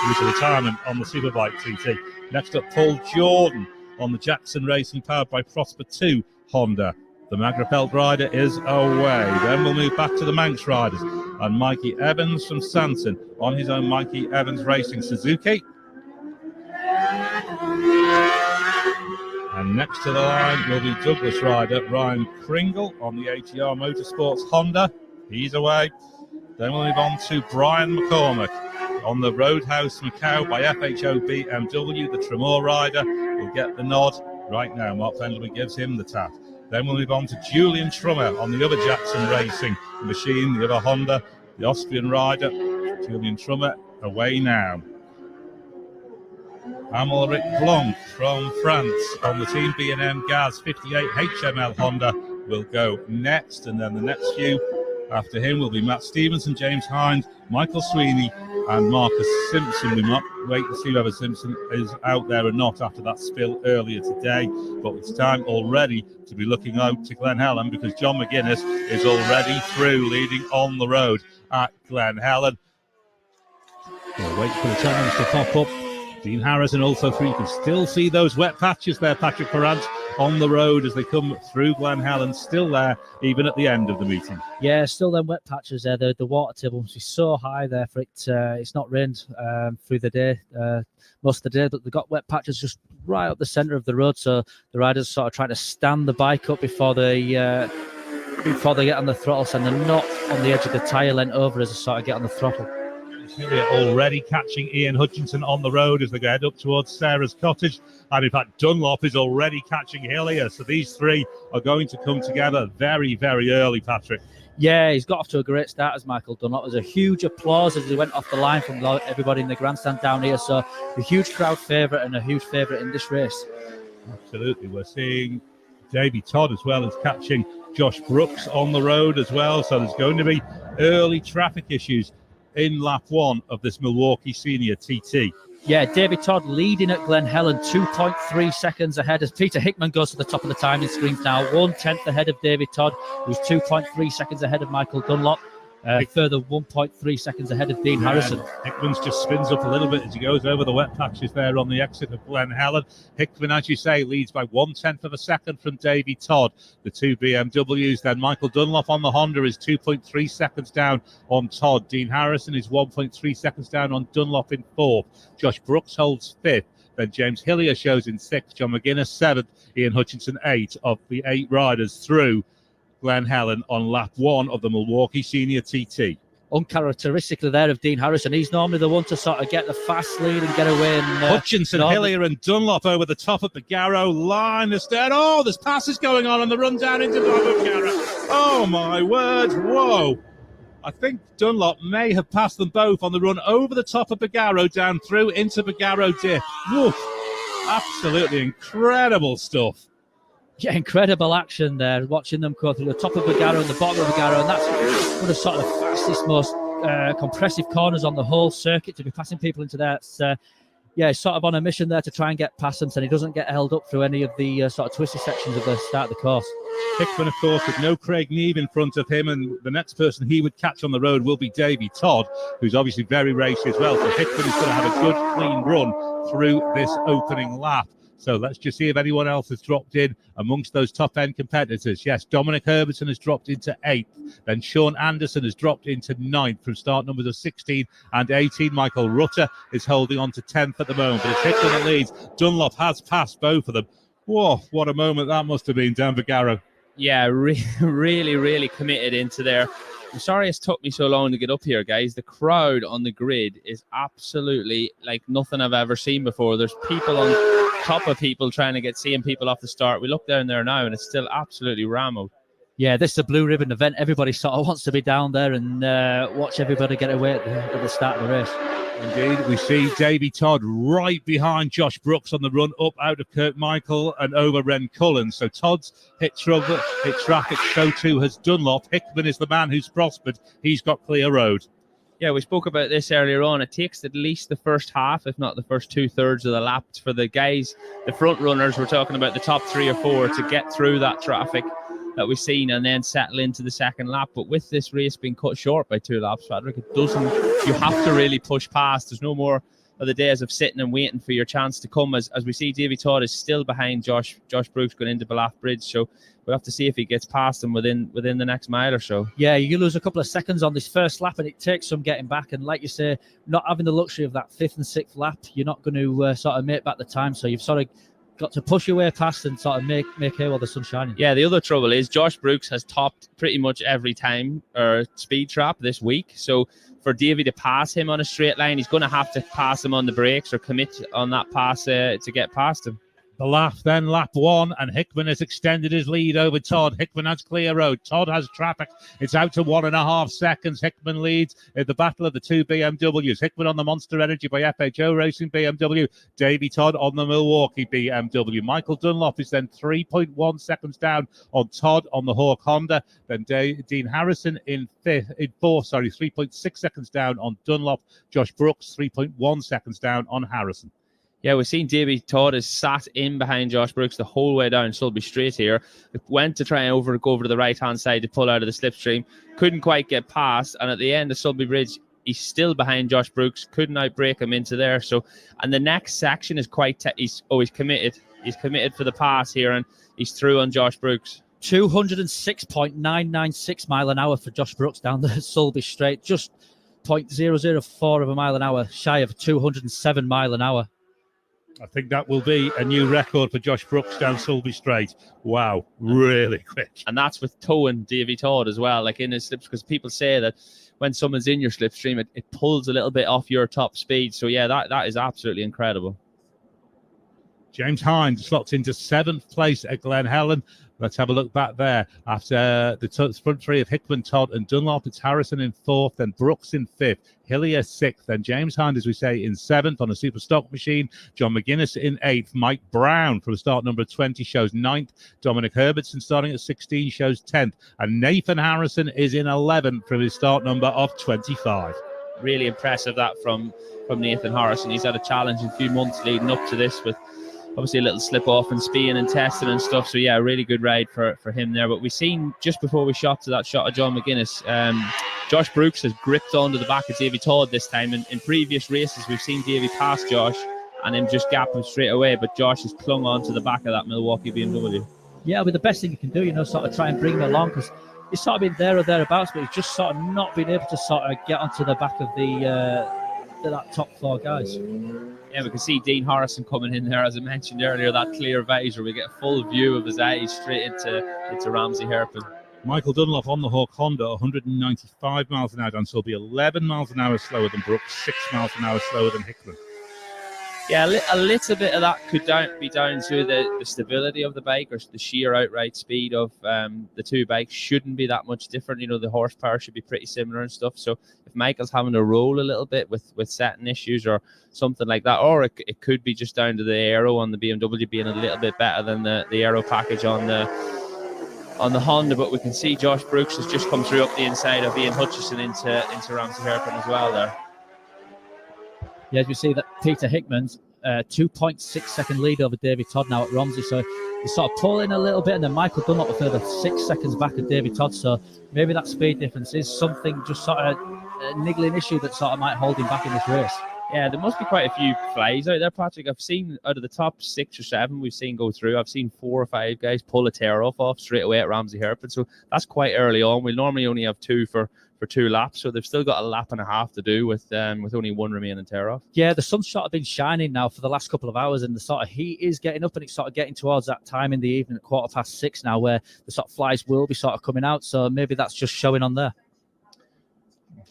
He's a retirement on the Superbike TT. Next up, Paul Jordan on the Jackson Racing powered by Prosper 2 Honda. The Magrapelt rider is away. Then we'll move back to the Manx riders. and Mikey Evans from Santon on his own Mikey Evans Racing Suzuki. And next to the line will be Douglas rider Ryan Kringle on the ATR Motorsports Honda. He's away. Then we'll move on to Brian McCormack on the Roadhouse Macau by FHO BMW. The Tremor rider will get the nod right now. Mark Pendlebury gives him the tap. Then we'll move on to Julian Trummer on the other Jackson Racing machine, the other Honda, the Austrian rider. Julian Trummer away now. Amalric Blanc from France on the Team B&M Gaz 58 HML Honda will go next, and then the next few after him will be Matt Stevenson, James Hines, Michael Sweeney and Marcus Simpson. We might wait to see whether Simpson is out there or not after that spill earlier today, but it's time already to be looking out to Glen Helen because John McGuinness is already through, leading on the road at Glen Helen. We'll wait for the times to pop up. Dean Harrison also through. You can still see those wet patches there, Patrick Perrant, on the road as they come through Glen Helen, still there even at the end of the meeting. Yeah, still them wet patches there. The water table must be so high there for it. It's not rained through the day, most of the day, but they've got wet patches just right up the centre of the road. So the riders sort of trying to stand the bike up before they get on the throttle, so they're not on the edge of the tyre length over as they sort of get on the throttle. Hillier already catching Ian Hutchinson on the road as they head up towards Sarah's Cottage. And in fact, Dunlop is already catching Hillier. So these three are going to come together very, very early, Patrick. Yeah, he's got off to a great start as Michael Dunlop. There's a huge applause as he went off the line from everybody in the grandstand down here. So a huge crowd favourite and a huge favourite in this race. Absolutely. We're seeing Davey Todd as well as catching Josh Brooks on the road as well. So there's going to be early traffic issues in lap one of this Milwaukee Senior TT. Yeah, David Todd leading at Glen Helen, 2.3 seconds ahead as Peter Hickman goes to the top of the timing screens now, 1/10 ahead of David Todd, who's 2.3 seconds ahead of Michael Dunlop. Further 1.3 seconds ahead of Dean Harrison. Hickman's just spins up a little bit as he goes over the wet patches there on the exit of Glen Helen. Hickman, as you say, leads by 1/10 of a second from Davey Todd. The two BMWs, then Michael Dunlop on the Honda is 2.3 seconds down on Todd. Dean Harrison is 1.3 seconds down on Dunlop in fourth. Josh Brooks holds fifth. Then James Hillier shows in sixth. John McGuinness seventh. Ian Hutchinson eighth of the 8 riders through Glen Helen on lap one of the Milwaukee Senior TT. Uncharacteristically there of Dean Harrison. He's normally the one to sort of get the fast lead and get away. And Hutchinson, Hillier and Dunlop over the top of the Garrow line. Instead, there's passes going on the run down into the Garrow. Oh my word, whoa. I think Dunlop may have passed them both on the run over the top of Bagaro down through into Bagaro dip. Woof. Absolutely incredible stuff. Yeah, incredible action there, watching them go through the top of Bagaro and the bottom of Bagaro, and that's one of the sort of fastest, most compressive corners on the whole circuit to be passing people into there. It's, he's sort of on a mission there to try and get past them so he doesn't get held up through any of the sort of twisty sections of the start of the course. Hickman, of course, with no Craig Neve in front of him, and the next person he would catch on the road will be Davey Todd, who's obviously very racy as well. So Hickman is going to have a good, clean run through this opening lap. So let's just see if anyone else has dropped in amongst those top-end competitors. Yes, Dominic Herbertson has dropped into 8th. Then Sean Anderson has dropped into 9th from start numbers of 16 and 18. Michael Rutter is holding on to 10th at the moment. But it's Hickman that leads. Dunlop has passed both of them. Whoa, what a moment that must have been down Bagaro. Yeah, really, really committed into there. I'm sorry it's took me so long to get up here, guys. The crowd on the grid is absolutely like nothing I've ever seen before. There's people on top of people trying to seeing people off the start. We look down there now and it's still absolutely rammed. Yeah, this is a blue ribbon event. Everybody sort of wants to be down there and watch everybody get away at the start of the race. Indeed, we see Davey Todd right behind Josh Brooks on the run up out of Kurt Michael and over Ren Cullen. So Todd's hit trouble, hit traffic, so too has Dunlop. Hickman is the man who's prospered. He's got clear road. Yeah, we spoke about this earlier on. It takes at least the first half, if not the first 2/3 of the lap for the guys, the front runners, we're talking about the top 3 or 4, to get through that traffic that we've seen and then settle into the second lap. But with this race being cut short by 2 laps, Patrick, it doesn't, you have to really push past. There's no more the days of sitting and waiting for your chance to come. As we see, Davy Todd is still behind Josh Brooks going into Ballaugh Bridge, so we'll have to see if he gets past him within the next mile or so. Yeah, you lose a couple of seconds on this first lap, and it takes some getting back. And like you say, not having the luxury of that 5th and 6th lap, you're not going to sort of make back the time. So you've sort of got to push your way past and sort of make hay while the sun's shining. Yeah, the other trouble is Josh Brooks has topped pretty much every time or speed trap this week. So for Davy to pass him on a straight line, he's going to have to pass him on the brakes or commit on that pass to get past him. The lap, then lap 1, and Hickman has extended his lead over Todd. Hickman has clear road. Todd has traffic. It's out to 1.5 seconds. Hickman leads in the battle of the 2 BMWs. Hickman on the Monster Energy by FHO Racing BMW. Davy Todd on the Milwaukee BMW. Michael Dunlop is then 3.1 seconds down on Todd on the Hawk Honda. Then Dean Harrison in 4th, 3.6 seconds down on Dunlop. Josh Brooks, 3.1 seconds down on Harrison. Yeah, we've seen Davy Todd is sat in behind Josh Brooks the whole way down Sulby Straight here. It went to try and go over to the right-hand side to pull out of the slipstream. Couldn't quite get past. And at the end of Sulby Bridge, he's still behind Josh Brooks. Couldn't outbrake him into there. So, and the next section is quite... he's committed. He's committed for the pass here, and he's through on Josh Brooks. 206.996 mile an hour for Josh Brooks down the Sulby Straight. Just 0.004 of a mile an hour, shy of 207 mile an hour. I think that will be a new record for Josh Brooks down Sulby Straight. Wow, really quick. And that's with towing Davy Todd as well, like in his slips, because people say that when someone's in your slipstream, it pulls a little bit off your top speed. So yeah, that is absolutely incredible. James Hines slots into 7th place at Glen Helen. Let's have a look back there. After the front three of Hickman, Todd and Dunlop, it's Harrison in 4th, then Brooks in 5th, Hillier 6th, then James Hind, as we say, in 7th on a super stock machine. John McGuinness in 8th. Mike Brown from start number 20 shows 9th. Dominic Herbertson starting at 16 shows 10th. And Nathan Harrison is in 11th from his start number of 25. Really impressive that from Nathan Harrison. He's had a challenging few months leading up to this with obviously a little slip off and speeing and testing and stuff. So yeah, a really good ride for him there. But we've seen just before we shot to that shot of John McGuinness, Josh Brooks has gripped onto the back of Davy Todd this time. In previous races, we've seen Davy pass Josh and him just gap him straight away. But Josh has clung onto the back of that Milwaukee BMW. Yeah, but the best thing you can do, sort of try and bring him along, because he's sort of been there or thereabouts, but he's just sort of not been able to sort of get onto the back of that top 4 guys. Yeah, we can see Dean Harrison coming in there, as I mentioned earlier, that clear visor. We get a full view of his eyes straight into Ramsey Herpin. Michael Dunlop on the Hawk Honda, 195 miles an hour down, so he'll be 11 miles an hour slower than Brooks, 6 miles an hour slower than Hickman. Yeah, a little bit of that could be down to the stability of the bike, or the sheer outright speed of the two bikes shouldn't be that much different. The horsepower should be pretty similar and stuff. So if Michael's having to roll a little bit with setting issues or something like that, or it could be just down to the aero on the BMW being a little bit better than the aero package on the Honda. But we can see Josh Brooks has just come through up the inside of Ian Hutchison into Ramsey Herpin as well there. Yeah, as we see that Peter Hickman's 2.6 second lead over Davy Todd now at Romsey. So he's sort of pulling a little bit, and then Michael Dunlop a further 6 seconds back at Davy Todd. So maybe that speed difference is something, just sort of a niggling issue that sort of might hold him back in this race. Yeah, there must be quite a few flies out there, Patrick. I've seen out of the top 6 or 7 we've seen go through, I've seen 4 or 5 guys pull a tear off straight away at Ramsey Herpin. So that's quite early on. We normally only have 2 for 2 laps, so they've still got a lap and a half to do with only 1 remaining tear off. Yeah, the sun's sort of been shining now for the last couple of hours, and the sort of heat is getting up, and it's sort of getting towards that time in the evening at 6:15 now, where the sort of flies will be sort of coming out. So maybe that's just showing on there.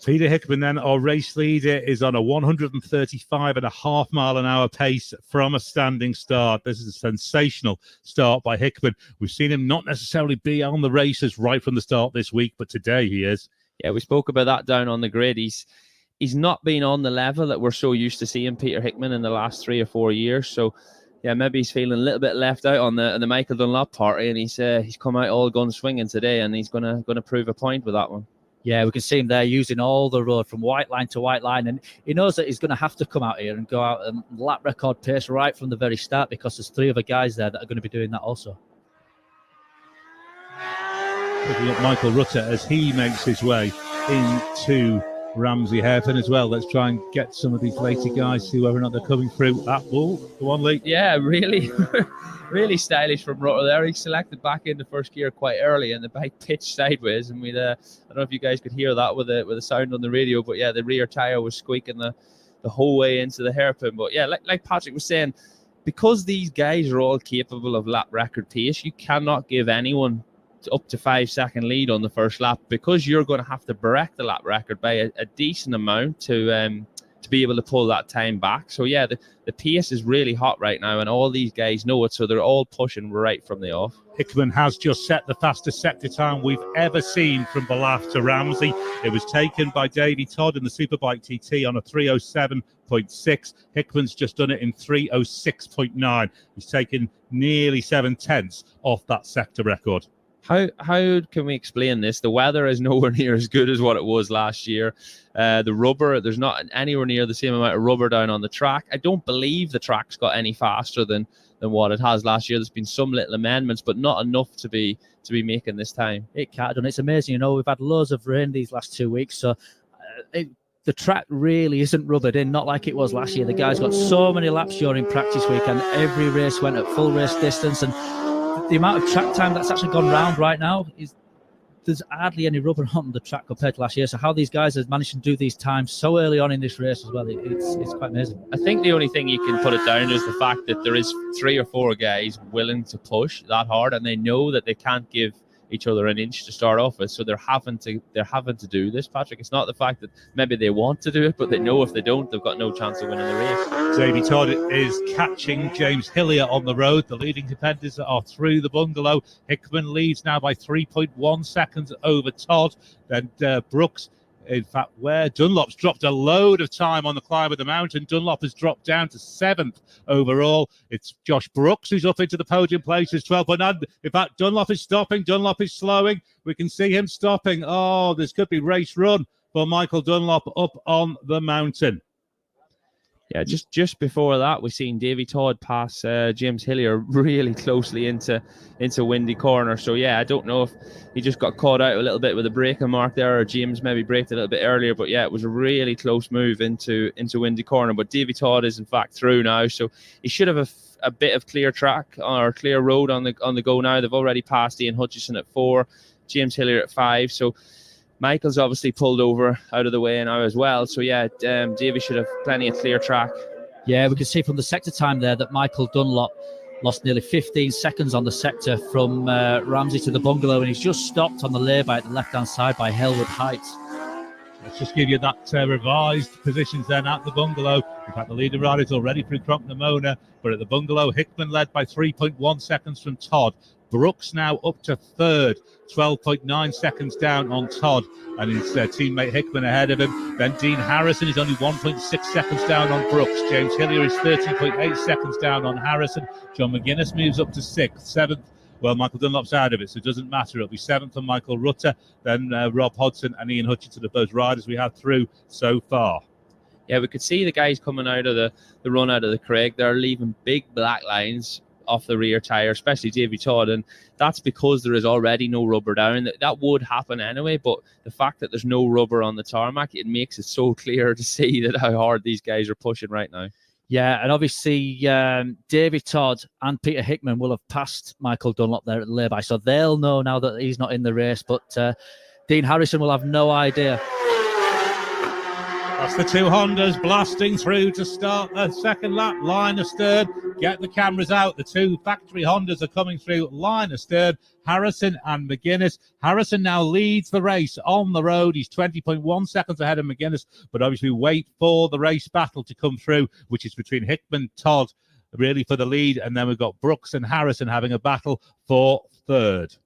Peter Hickman, then, our race leader, is on a 135.5 mile an hour pace from a standing start. This is a sensational start by Hickman. We've seen him not necessarily be on the races right from the start this week, but today he is. Yeah, we spoke about that down on the grid. He's not been on the level that we're so used to seeing Peter Hickman in the last 3 or 4 years. So, yeah, maybe he's feeling a little bit left out on the Michael Dunlop party, and he's come out all guns swinging today, and he's gonna prove a point with that one. Yeah, we can see him there using all the road from white line to white line, and he knows that he's going to have to come out here and go out and lap record pace right from the very start, because there's 3 other guys there that are going to be doing that also. Looking at Michael Rutter as he makes his way into Ramsey hairpin as well. Let's try and get some of these later guys, see whether or not they're coming through that ball. Go on, Lee. Yeah, really, really stylish from Rutter there. He selected back into first gear quite early, and the bike pitched sideways. And I don't know if you guys could hear that with the sound on the radio, but yeah, the rear tire was squeaking the whole way into the hairpin. But yeah, like Patrick was saying, because these guys are all capable of lap record pace, you cannot give anyone up to 5 second lead on the first lap, because you're going to have to break the lap record by a decent amount to be able to pull that time back. So yeah, the pace is really hot right now, and all these guys know it, so they're all pushing right from the off. Hickman has just set the fastest sector time we've ever seen from Balaf to Ramsey. It was taken by Davey Todd in the Superbike TT on a 3:07.6. Hickman's just done it in 3:06.9. He's taken nearly 7/10 off that sector record. How can we explain this? The weather is nowhere near as good as what it was last year. The rubber, there's not anywhere near the same amount of rubber down on the track. I don't believe the track's got any faster than what it has last year. There's been some little amendments, but not enough to be making this time. It can't done. It's amazing. You know, we've had loads of rain these last 2 weeks, so the track really isn't rubbered in, not like it was last year. The guys got so many laps during practice week, and every race went at full race distance, and the amount of track time that's actually gone round right now is there's hardly any rubber on the track compared to last year. So how these guys have managed to do these times so early on in this race as well, it's quite amazing. I think the only thing you can put it down is the fact that there is 3 or 4 guys willing to push that hard, and they know that they can't give each other an inch to start off with, so they're having to do this, Patrick. It's not the fact that maybe they want to do it, but they know if they don't, they've got no chance of winning the race. Davey Todd is catching James Hillier on the road. The leading contenders are through the bungalow. Hickman leads now by 3.1 seconds over Todd. Then Brooks, in fact, where Dunlop's dropped a load of time on the climb of the mountain. Dunlop has dropped down to 7th overall. It's Josh Brooks who's up into the podium places, 12.9. In fact, Dunlop is stopping. Dunlop is slowing. We can see him stopping. Oh, this could be race run for Michael Dunlop up on the mountain. Yeah, just before that, we've seen Davey Todd pass James Hillier really closely into Windy Corner. So yeah, I don't know if he just got caught out a little bit with a braking mark there, or James maybe braked a little bit earlier. But yeah, it was a really close move into Windy Corner. But Davey Todd is in fact through now, so he should have a bit of clear track or clear road on the go now. They've already passed Ian Hutchison at 4, James Hillier at 5. So Michael's obviously pulled over out of the way now as well. So yeah, Davey should have plenty of clear track. Yeah, we can see from the sector time there that Michael Dunlop lost nearly 15 seconds on the sector from Ramsey to the bungalow, and he's just stopped on the lay-by at the left-hand side by Hellwood Heights. Let's just give you that revised positions then at the bungalow. In fact, the leader rider is already through Cronknamona, but at the bungalow, Hickman led by 3.1 seconds from Todd. Brooks now up to 3rd, 12.9 seconds down on Todd, and his teammate Hickman ahead of him. Then Dean Harrison is only 1.6 seconds down on Brooks. James Hillier is 13.8 seconds down on Harrison. John McGuinness moves up to 6th, 7th. Well, Michael Dunlop's out of it, so it doesn't matter. It'll be 7th for Michael Rutter, then Rob Hodson and Ian Hutchinson of those riders we have through so far. Yeah, we could see the guys coming out of the run out of the Craig. They're leaving big black lines off the rear tire, especially Davey Todd, and that's because there is already no rubber down. That would happen anyway, but the fact that there's no rubber on the tarmac, it makes it so clear to see that how hard these guys are pushing right now. Yeah, and obviously Davey Todd and Peter Hickman will have passed Michael Dunlop there at the lay-by, so they'll know now that he's not in the race, but Dean Harrison will have no idea. That's the 2 Hondas blasting through to start the second lap. Line astern, get the cameras out. The 2 factory Hondas are coming through line astern. Harrison and McGuinness. Harrison now leads the race on the road. He's 20.1 seconds ahead of McGuinness, but obviously wait for the race battle to come through, which is between Hickman, Todd, really for the lead, and then we've got Brooks and Harrison having a battle for 3rd.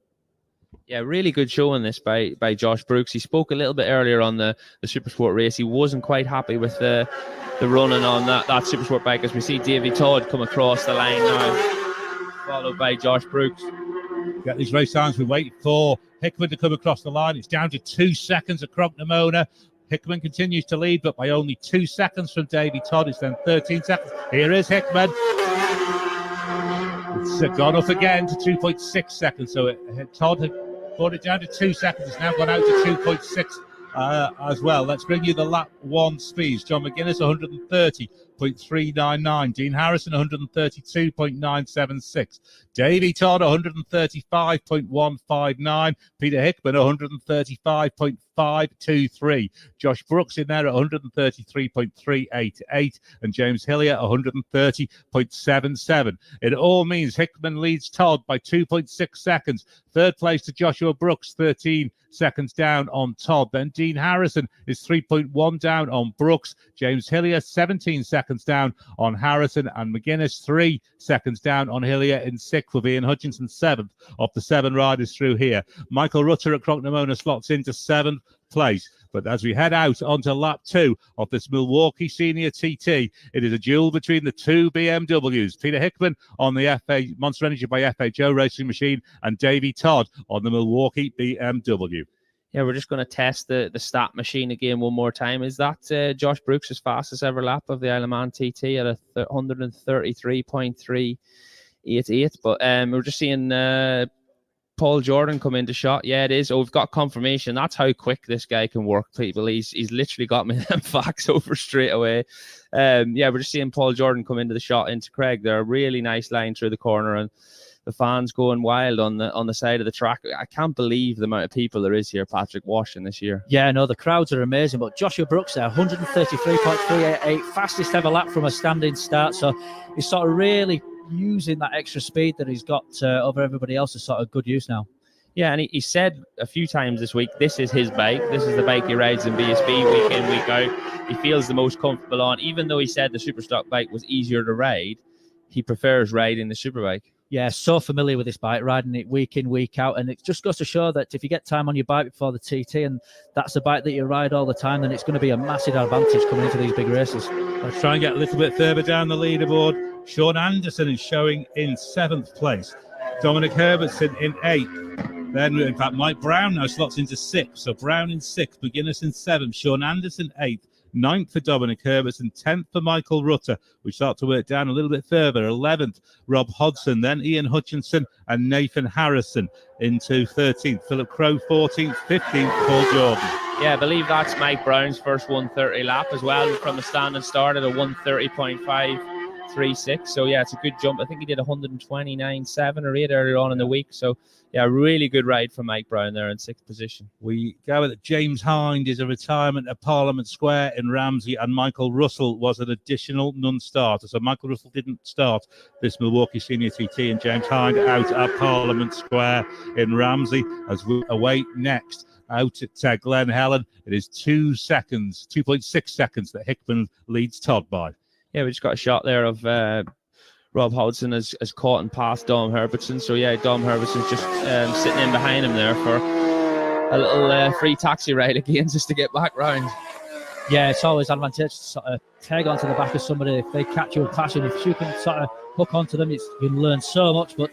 Yeah, really good showing this by Josh Brooks. He spoke a little bit earlier on the Supersport race. He wasn't quite happy with the running on that Supersport bike, as we see Davey Todd come across the line now, followed by Josh Brooks. Get these race times. We wait for Hickman to come across the line. It's down to 2 seconds at Cronknamona. Hickman continues to lead, but by only 2 seconds from Davey Todd. It's then 13 seconds. Here is Hickman. It's gone up again to 2.6 seconds. So Todd had brought it down to 2 seconds. It's now gone out to 2.6. as well. Let's bring you the lap 1 speeds. John McGuinness 130.399, Dean Harrison 132.976, Davey Todd 135.159, Peter Hickman 135.523, Josh Brooks in there at 133.388, and James Hillier 130.77. It all means Hickman leads Todd by 2.6 seconds. Third place to Joshua Brooks, 13 seconds down on Todd. Then Dean Harrison is 3.1 down on Brooks. James Hillier 17 seconds down on Harrison, and McGuinness 3 seconds down on Hillier in 6th, with Ian Hutchinson 7th of the 7 riders through here. Michael Rutter at Crocknamona slots into 7th place. But as we head out onto lap 2 of this Milwaukee Senior TT, it is a duel between the 2 BMWs. Peter Hickman on the Monster Energy by FHO racing machine, and Davey Todd on the Milwaukee BMW. Yeah, we're just going to test the stat machine again one more time. Is that Josh Brooks' fastest ever lap of the Isle of Man TT at a 133.388? But we're just seeing Paul Jordan come into shot. Yeah, it is. Oh, we've got confirmation. That's how quick this guy can work, people. He's literally got me them facts over straight away. Yeah, we're just seeing Paul Jordan come into the shot into Craig. They're a really nice line through the corner, and the fans going wild on the side of the track. I can't believe the amount of people there is here, Patrick, watching this year. Yeah, no, the crowds are amazing. But Joshua Brooks there, 133.388, fastest ever lap from a standing start. So he's sort of really using that extra speed that he's got over everybody else is sort of good use now. Yeah, and he said a few times this week, this is his bike. This is the bike he rides in BSB week in, week out. He feels the most comfortable on. Even though he said the Superstock bike was easier to ride, he prefers riding the Superbike. Yeah, so familiar with this bike, riding it week in, week out. And it just goes to show that if you get time on your bike before the TT, and that's a bike that you ride all the time, then it's going to be a massive advantage coming into these big races. Let's try and get a little bit further down the leaderboard. Sean Anderson is showing in 7th place. Dominic Herbertson in 8th. Then, in fact, Mike Brown now slots into 6th. So Brown in 6th, McGuinness in 7th, Sean Anderson 8th, 9th for Dominic Herbertson, 10th for Michael Rutter. We start to work down a little bit further. 11th, Rob Hodson, then Ian Hutchinson and Nathan Harrison into 13th. Philip Crow 14th, 15th, Paul Jordan. Yeah, I believe that's Mike Brown's first 130 lap as well, from the standing start at a 130.536. So yeah, it's a good jump. I think he did 129.7 or 8 earlier on in the week. So yeah, really good ride from Mike Brown there in 6th position. We go that James Hind is a retirement at Parliament Square in Ramsey, and Michael Russell was an additional non-starter. So Michael Russell didn't start this Milwaukee Senior TT, and James Hind out at Parliament Square in Ramsey. As we await next out at Glen Helen, it is 2.6 seconds that Hickman leads Todd by. Yeah, we just got a shot there of Rob Hodgson has caught and passed Dom Herbertson. So yeah, Dom Herbertson's just sitting in behind him there for a little free taxi ride again, just to get back round. Yeah, it's always advantageous to sort of tag onto the back of somebody if they catch you with passion. If you can sort of hook onto them, you can learn so much. But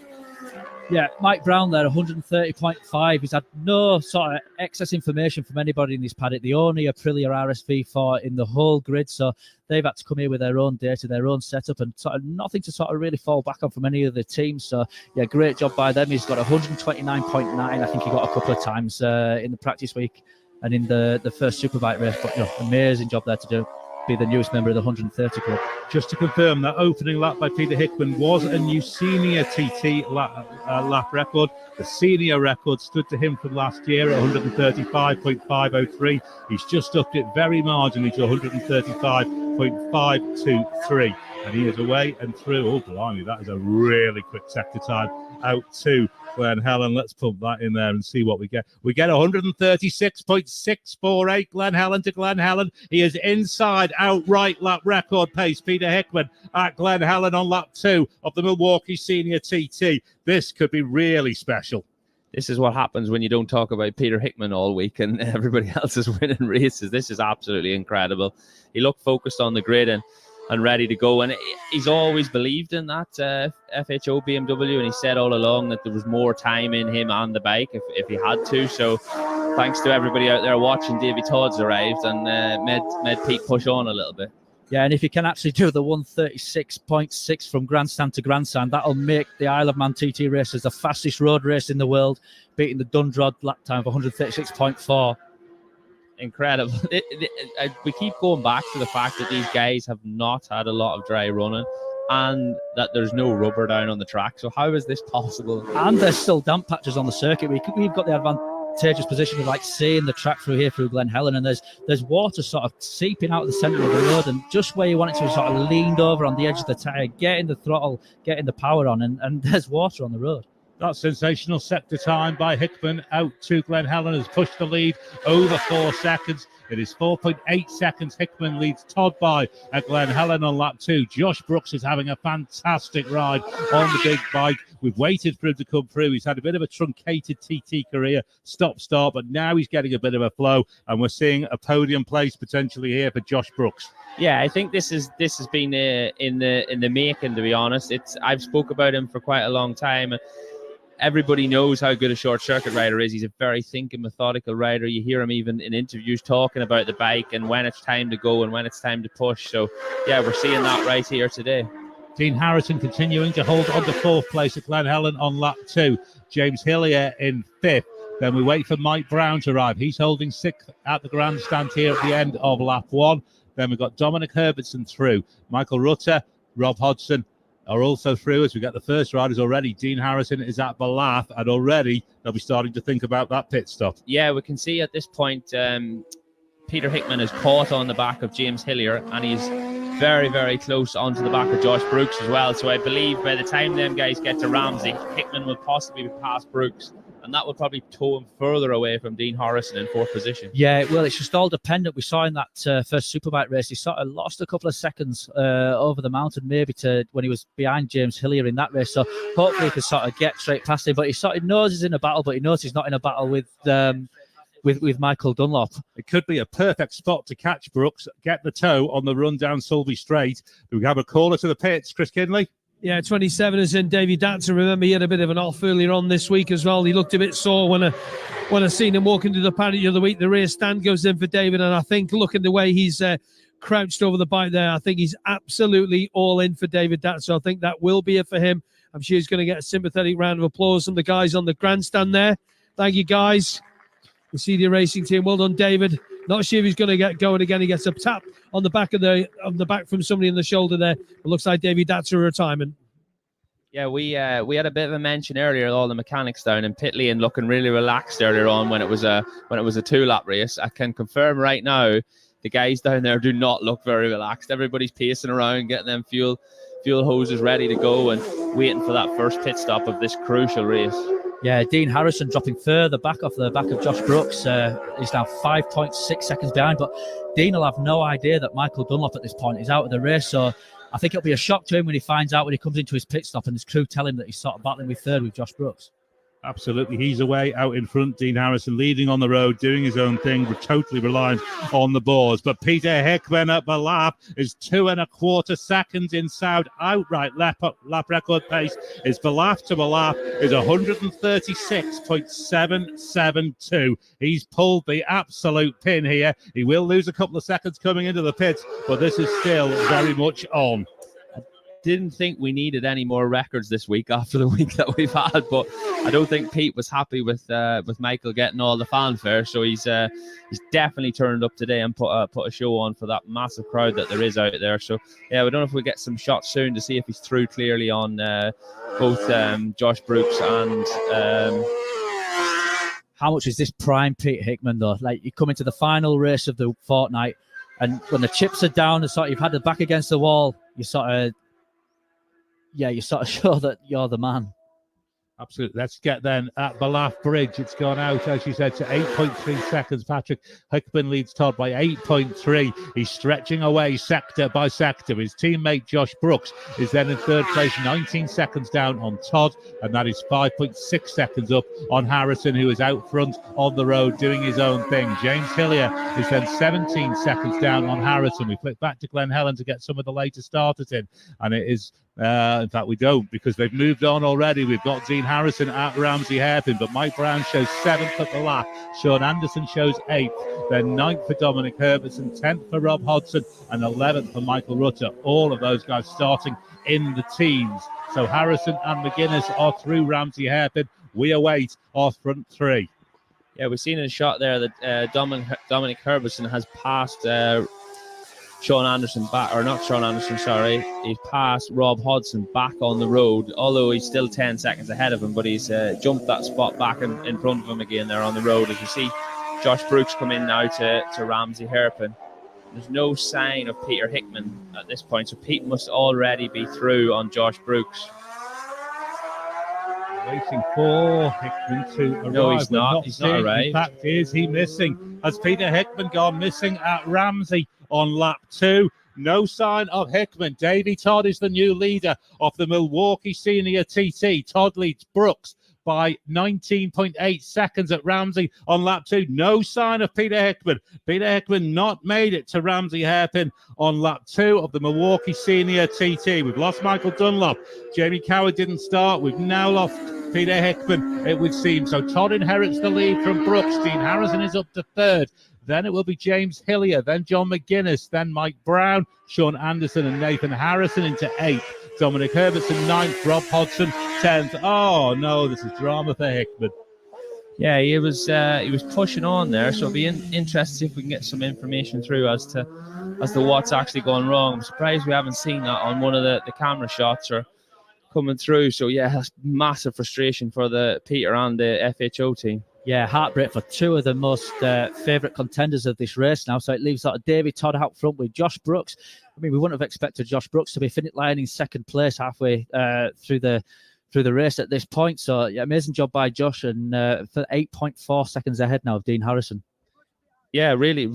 yeah, Mike Brown there, 130.5. He's had no sort of excess information from anybody in this paddock. The only Aprilia RSV4 in the whole grid, so they've had to come here with their own data, their own setup, and sort of nothing to sort of really fall back on from any of the teams. So yeah, great job by them. He's got 129.9. I think he got a couple of times in the practice week and in the first Superbike race. But amazing job there to do. Be the newest member of the 130 club. Just to confirm, that opening lap by Peter Hickman was a new senior TT lap record. The senior record stood to him from last year at 135.503. He's just upped it very marginally to 135.523. And he is away and through. Oh, blimey, that is a really quick sector time out to Glen Helen. Let's pump that in there and see what we get. We get 136.648 Glen Helen to Glen Helen. He is inside outright lap record pace. Peter Hickman at Glen Helen on lap 2 of the Milwaukee Senior TT. This could be really special. This is what happens when you don't talk about Peter Hickman all week and everybody else is winning races. This is absolutely incredible. He looked focused on the grid and ready to go. And he's always believed in that FHO BMW, and he said all along that there was more time in him on the bike if he had to. So thanks to everybody out there watching, Davey Todd's arrived and made Pete push on a little bit. Yeah, and if you can actually do the 136.6 from grandstand to grandstand, that'll make the Isle of Man TT races the fastest road race in the world, beating the Dundrod lap time of 136.4. incredible. We keep going back to the fact that these guys have not had a lot of dry running and that there's no rubber down on the track. So how is this possible? And there's still damp patches on the circuit. We've got the advantageous position of like seeing the track through here through Glen Helen, and there's water sort of seeping out of the centre of the road, and just where you want it to, sort of leaned over on the edge of the tyre, getting the throttle, getting the power on, and there's water on the road. That sensational sector time by Hickman out to Glen Helen has pushed the lead over 4 seconds. It is 4.8 seconds. Hickman leads Todd by at Glen Helen on lap 2. Josh Brooks is having a fantastic ride on the big bike. We've waited for him to come through. He's had a bit of a truncated TT career, stop-start, but now he's getting a bit of a flow, and we're seeing a podium place potentially here for Josh Brooks. Yeah, I think this has been in the making, to be honest. I've spoke about him for quite a long time. Everybody knows how good a short circuit rider is. He's a very thinking, methodical rider. You hear him even in interviews talking about the bike and when it's time to go and when it's time to push. So, yeah, we're seeing that right here today. Dean Harrison continuing to hold on to 4th place at Glen Helen on lap 2. James Hillier in 5th. Then we wait for Mike Brown to arrive. He's holding 6th at the grandstand here at the end of lap 1. Then we've got Dominic Herbertson through. Michael Rutter, Rob Hodgson are also through as we get the first riders already. Dean Harrison is at Ballath, and already they'll be starting to think about that pit stop. Yeah, we can see at this point Peter Hickman is caught on the back of James Hillier, and he's very, very close onto the back of Josh Brooks as well. So I believe by the time them guys get to Ramsey, Hickman will possibly be past Brooks, and that would probably tow him further away from Dean Harrison in 4th position. Yeah, well, it's just all dependent. We saw in that first Superbike race, he sort of lost a couple of seconds over the mountain, maybe to when he was behind James Hillier in that race. So hopefully he can sort of get straight past him. But he sort of knows he's in a battle, but he knows he's not in a battle with Michael Dunlop. It could be a perfect spot to catch Brooks, get the tow on the run down Sulby Straight. Do we have a caller to the pits, Chris Kinley? Yeah, 27 is in Davy Datzer. Remember, he had a bit of an off earlier on this week as well. He looked a bit sore when I seen him walking to the paddock the other week. The rear stand goes in for David, and I think looking the way he's crouched over the bike there, I think he's absolutely all in for David Datzer. I think that will be it for him. I'm sure he's going to get a sympathetic round of applause from the guys on the grandstand there. Thank you, guys. The CD Racing team. Well done, David. Not sure if he's going to get going again. He gets a tap on the back from somebody in the shoulder there. It looks like Davy Datzer retirement. Yeah, we had a bit of a mention earlier. All the mechanics down in pit lane looking really relaxed earlier on when it was a 2-lap race. I can confirm right now the guys down there do not look very relaxed. Everybody's pacing around, getting them fuel hoses ready to go and waiting for that first pit stop of this crucial race. Yeah, Dean Harrison dropping further back off the back of Josh Brooks. He's now 5.6 seconds behind, but Dean will have no idea that Michael Dunlop at this point is out of the race. So I think it'll be a shock to him when he finds out when he comes into his pit stop and his crew tell him that he's sort of battling with third with Josh Brooks. Absolutely. He's away out in front. Dean Harrison leading on the road, doing his own thing. We're totally reliant on the boards. But Peter Hickman at Ballath is 2.25 seconds inside. Outright lap record pace is Ballath to Ballath is 136.772. He's pulled the absolute pin here. He will lose a couple of seconds coming into the pits, but this is still very much on. Didn't think we needed any more records this week after the week that we've had, but I don't think Pete was happy with Michael getting all the fanfare, so he's definitely turned up today and put a show on for that massive crowd that there is out there. So yeah, we don't know if we get some shots soon to see if he's through clearly on both Josh Brooks and how much is this prime Pete Hickman though? Like, you come into the final race of the fortnight, and when the chips are down and sort of you've had the back against the wall, you sort of show that you're the man. Absolutely. Let's get then at Ballath Bridge. It's gone out, as you said, to 8.3 seconds. Patrick Hickman leads Todd by 8.3. He's stretching away sector by sector. His teammate Josh Brooks is then in third place, 19 seconds down on Todd, and that is 5.6 seconds up on Harrison, who is out front on the road doing his own thing. James Hillier is then 17 seconds down on Harrison. We flick back to Glen Helen to get some of the later starters in, and it is in fact, we don't, because they've moved on already. We've got Dean Harrison at Ramsey Hairpin, but Mike Brown shows 7th at the lap. Sean Anderson shows 8th, then 9th for Dominic Herbertson, 10th for Rob Hodgson, and 11th for Michael Rutter. All of those guys starting in the teens. So Harrison and McGuinness are through Ramsey Hairpin. We await our front three. Yeah, we've seen in a shot there that Dominic Herbertson has passed Sean Anderson back, or not Sean Anderson, sorry. He's passed Rob Hodgson back on the road, although he's still 10 seconds ahead of him, but he's jumped that spot back in front of him again there on the road. As you see, Josh Brooks come in now to Ramsey Hairpin. There's no sign of Peter Hickman at this point, so Pete must already be through on Josh Brooks. Waiting for Hickman to arrive. No, he's not. He's not arrived. In fact, is he missing? Has Peter Hickman gone missing at Ramsey on lap 2? No sign of Hickman. Davey Todd is the new leader of the Milwaukee Senior TT. Todd leads Brooks by 19.8 seconds at Ramsey on lap 2. No sign of Peter Hickman. Peter Hickman not made it to Ramsey Hairpin on lap 2 of the Milwaukee Senior TT. We've lost Michael Dunlop. Jamie Coward didn't start. We've now lost Peter Hickman, it would seem. So Todd inherits the lead from Brooks. Dean Harrison is up to 3rd. Then it will be James Hillier, then John McGuinness, then Mike Brown, Sean Anderson and Nathan Harrison into 8th. Dominic Herbertson 9th, Rob Hodgson 10th. Oh no, this is drama for Hickman. Yeah, he was pushing on there, so it'll be interesting if we can get some information through as to what's actually going wrong. I'm surprised we haven't seen that on one of the camera shots or coming through. So yeah, that's massive frustration for the Peter and the FHO team. Yeah, heartbreak for two of the most favourite contenders of this race now. So it leaves sort of Davey Todd out front with Josh Brooks. I mean, we wouldn't have expected Josh Brooks to be finish line in 2nd place halfway through the race at this point. So yeah, amazing job by Josh, and for 8.4 seconds ahead now of Dean Harrison. Yeah, really,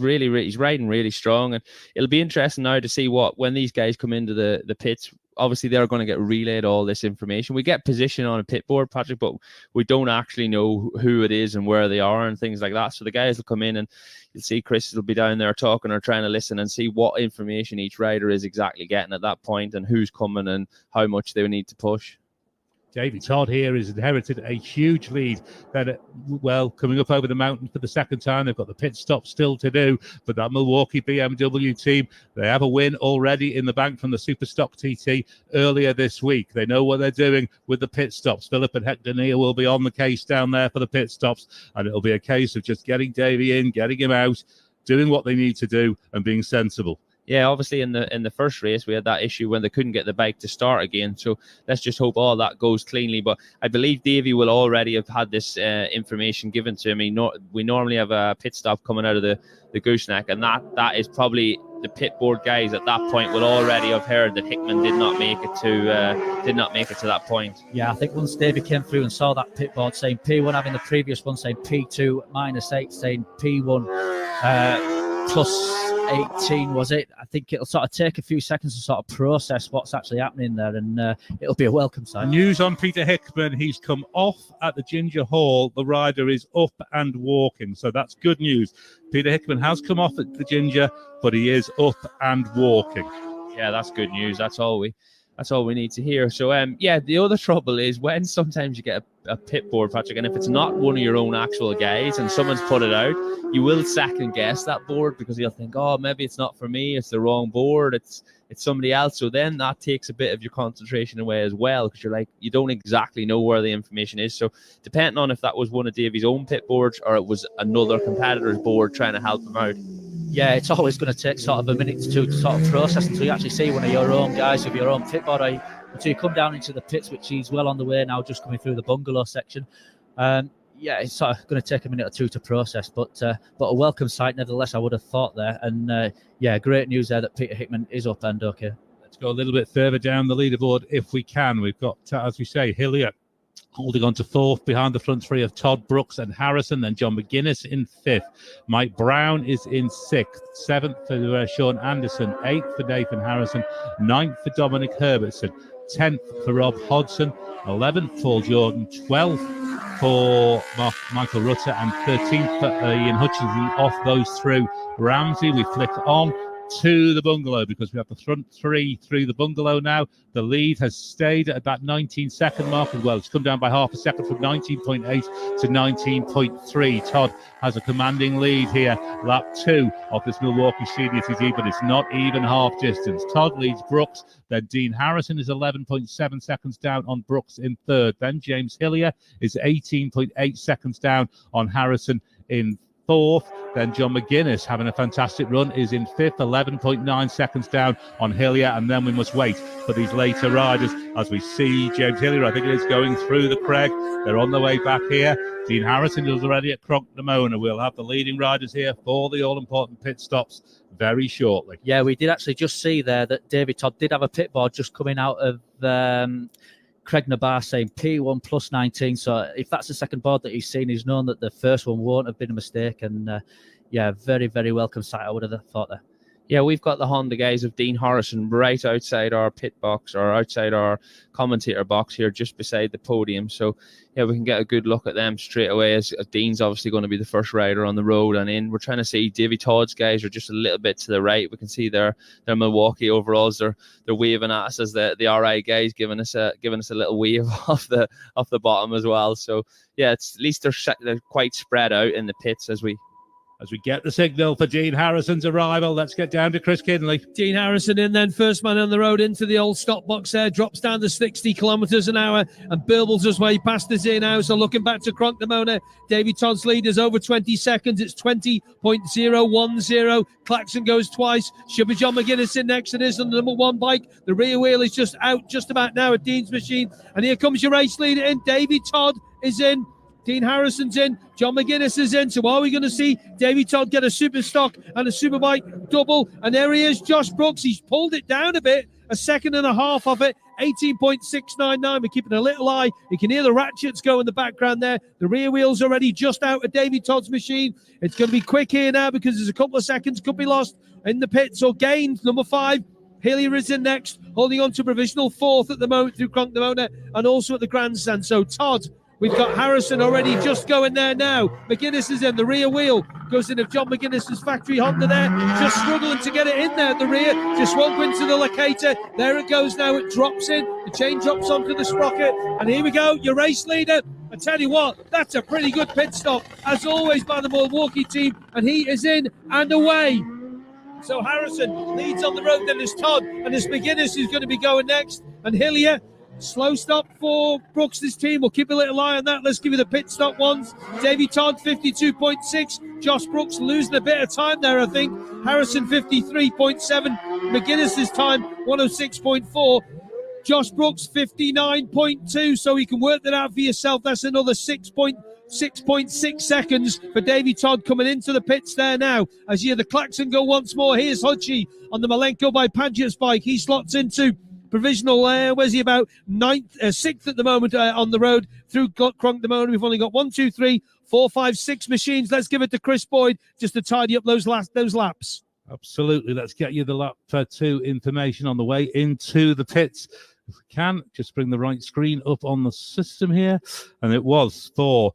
he's riding really strong, and it'll be interesting now to see when these guys come into the pits. Obviously, they're going to get relayed all this information. We get position on a pit board, Patrick, but we don't actually know who it is and where they are and things like that. So the guys will come in, and you'll see Chris will be down there talking or trying to listen and see what information each rider is exactly getting at that point and who's coming and how much they need to push. Davey Todd here has inherited a huge lead. Then, coming up over the mountain for the 2nd time, they've got the pit stop still to do. But that Milwaukee BMW team, they have a win already in the bank from the Superstock TT earlier this week. They know what they're doing with the pit stops. Philip and Hector Neal will be on the case down there for the pit stops, and it'll be a case of just getting Davey in, getting him out, doing what they need to do, and being sensible. Yeah, obviously in the first race we had that issue when they couldn't get the bike to start again. So let's just hope all that goes cleanly. But I believe Davey will already have had this information given to him. We normally have a pit stop coming out of the gooseneck, and that is probably the pit board guys at that point will already have heard that Hickman did not make it to that point. Yeah, I think once Davey came through and saw that pit board saying P1, having the previous one saying P2 -8, saying P1 plus 18 was it? I think it'll sort of take a few seconds to sort of process what's actually happening there, and it'll be a welcome sign. News on Peter Hickman: he's come off at the Ginger Hall. The rider is up and walking, so that's good news. Peter Hickman has come off at the Ginger, but he is up and walking. Yeah, that's good news. That's all we need to hear. So the other trouble is when sometimes you get a pit board, Patrick, and if it's not one of your own actual guys and someone's put it out, you will second guess that board because you'll think, oh, maybe it's not for me, it's the wrong board, it's somebody else. So then that takes a bit of your concentration away as well, because you're like, you don't exactly know where the information is. So depending on if that was one of Davey's own pit boards or it was another competitor's board trying to help him out. Yeah, it's always going to take sort of a minute or two to sort of process until you actually see one of your own guys with your own pit board, until you come down into the pits, which he's well on the way now, just coming through the bungalow section. It's sort of going to take a minute or two to process, but a welcome sight nevertheless, I would have thought there. And great news there that Peter Hickman is up and okay. Let's go a little bit further down the leaderboard if we can. We've got, as we say, Hillier holding on to 4th behind the front 3 of Todd, Brooks and Harrison. Then John McGuinness in 5th. Mike Brown is in 6th. 7th for Sean Anderson. 8th for Nathan Harrison. 9th for Dominic Herbertson. 10th for Rob Hodgson. 11th Paul Jordan. 12th for Michael Rutter. And 13th for Ian Hutchinson. Off those through Ramsey. We flick on to the bungalow because we have the front 3 through the bungalow now. The lead has stayed at that 19-second mark as well. It's come down by half a second from 19.8 to 19.3. Todd has a commanding lead here. Lap 2 of this Milwaukee Senior TT, but it's not even half distance. Todd leads Brooks. Then Dean Harrison is 11.7 seconds down on Brooks in 3rd. Then James Hillier is 18.8 seconds down on Harrison in fourth. Then John McGuinness, having a fantastic run, is in fifth, 11.9 seconds down on Hillier. And then we must wait for these later riders as we see James Hillier, I think it is, going through the Craig. They're on their way back here. Dean Harrison is already at Cronknamona. We'll have the leading riders here for the all-important pit stops very shortly. Yeah, we did actually just see there that David Todd did have a pit board just coming out of Craig Nabar saying P1 plus 19. So if that's the second board that he's seen, he's known that the first one won't have been a mistake. And yeah, very, very welcome sight, I would have thought there. Yeah, we've got the Honda guys of Dean Harrison right outside our pit box, or outside our commentator box here, just beside the podium. So yeah, we can get a good look at them straight away, as Dean's obviously going to be the first rider on the road. And in, we're trying to see Davy Todd's guys are just a little bit to the right. We can see their Milwaukee overalls. They're waving at us as the RI guys, giving us a little wave off the bottom as well. So yeah, it's, at least they're quite spread out in the pits as we get the signal for Dean Harrison's arrival. Let's get down to Chris Kinley. Dean Harrison in then, first man on the road into the old stop box there, drops down to 60 kilometres an hour and burbles his way past us here now. So looking back to Cronknamona, Davy Todd's lead is over 20 seconds. It's 20.010. Claxon goes twice. Should be John McGuinness in next. It is on the number one bike. The rear wheel is just out just about now at Dean's machine. And here comes your race leader in. Davy Todd is in. Dean Harrison's in, John McGuinness is in. So are we going to see Davy Todd get a super stock and a superbike double? And there he is, Josh Brooks. He's pulled it down a bit, a second and a half of it, 18.699. We're keeping a little eye. You can hear the ratchets go in the background there. The rear wheel's already just out of Davy Todd's machine. It's going to be quick here now because there's a couple of seconds could be lost in the pits or gained. Number 5, Hillier is in next, holding on to provisional fourth at the moment through Cronknamona and also at the grandstand. So Todd, we've got Harrison already just going there now. McGuinness is in. The rear wheel goes in of John McGuinness's factory Honda there. Just struggling to get it in there at the rear. Just won't go into the locator. There it goes now. It drops in. The chain drops onto the sprocket. And here we go. Your race leader. I tell you what, that's a pretty good pit stop, as always, by the Milwaukee team. And he is in and away. So Harrison leads on the road. Then there's Todd. And there's McGuinness who's going to be going next. And Hillier. Slow stop for Brooks' team. We'll keep a little eye on that. Let's give you the pit stop ones. Davy Todd, 52.6. Josh Brooks losing a bit of time there, I think. Harrison, 53.7. McGuinness' time, 106.4. Josh Brooks, 59.2. So you can work that out for yourself. That's another 6.6 seconds for Davy Todd coming into the pits there now. As you hear the klaxon go once more, here's Hodgie on the Malenko by Padgett's bike. He slots into provisional, where's he about? 6th at the moment on the road through Cronknamona. We've only got 1, 2, 3, 4, 5, 6 machines. Let's give it to Chris Boyd just to tidy up those laps. Absolutely. Let's get you the lap 2 information on the way into the pits. If we can, just bring the right screen up on the system here. And it was for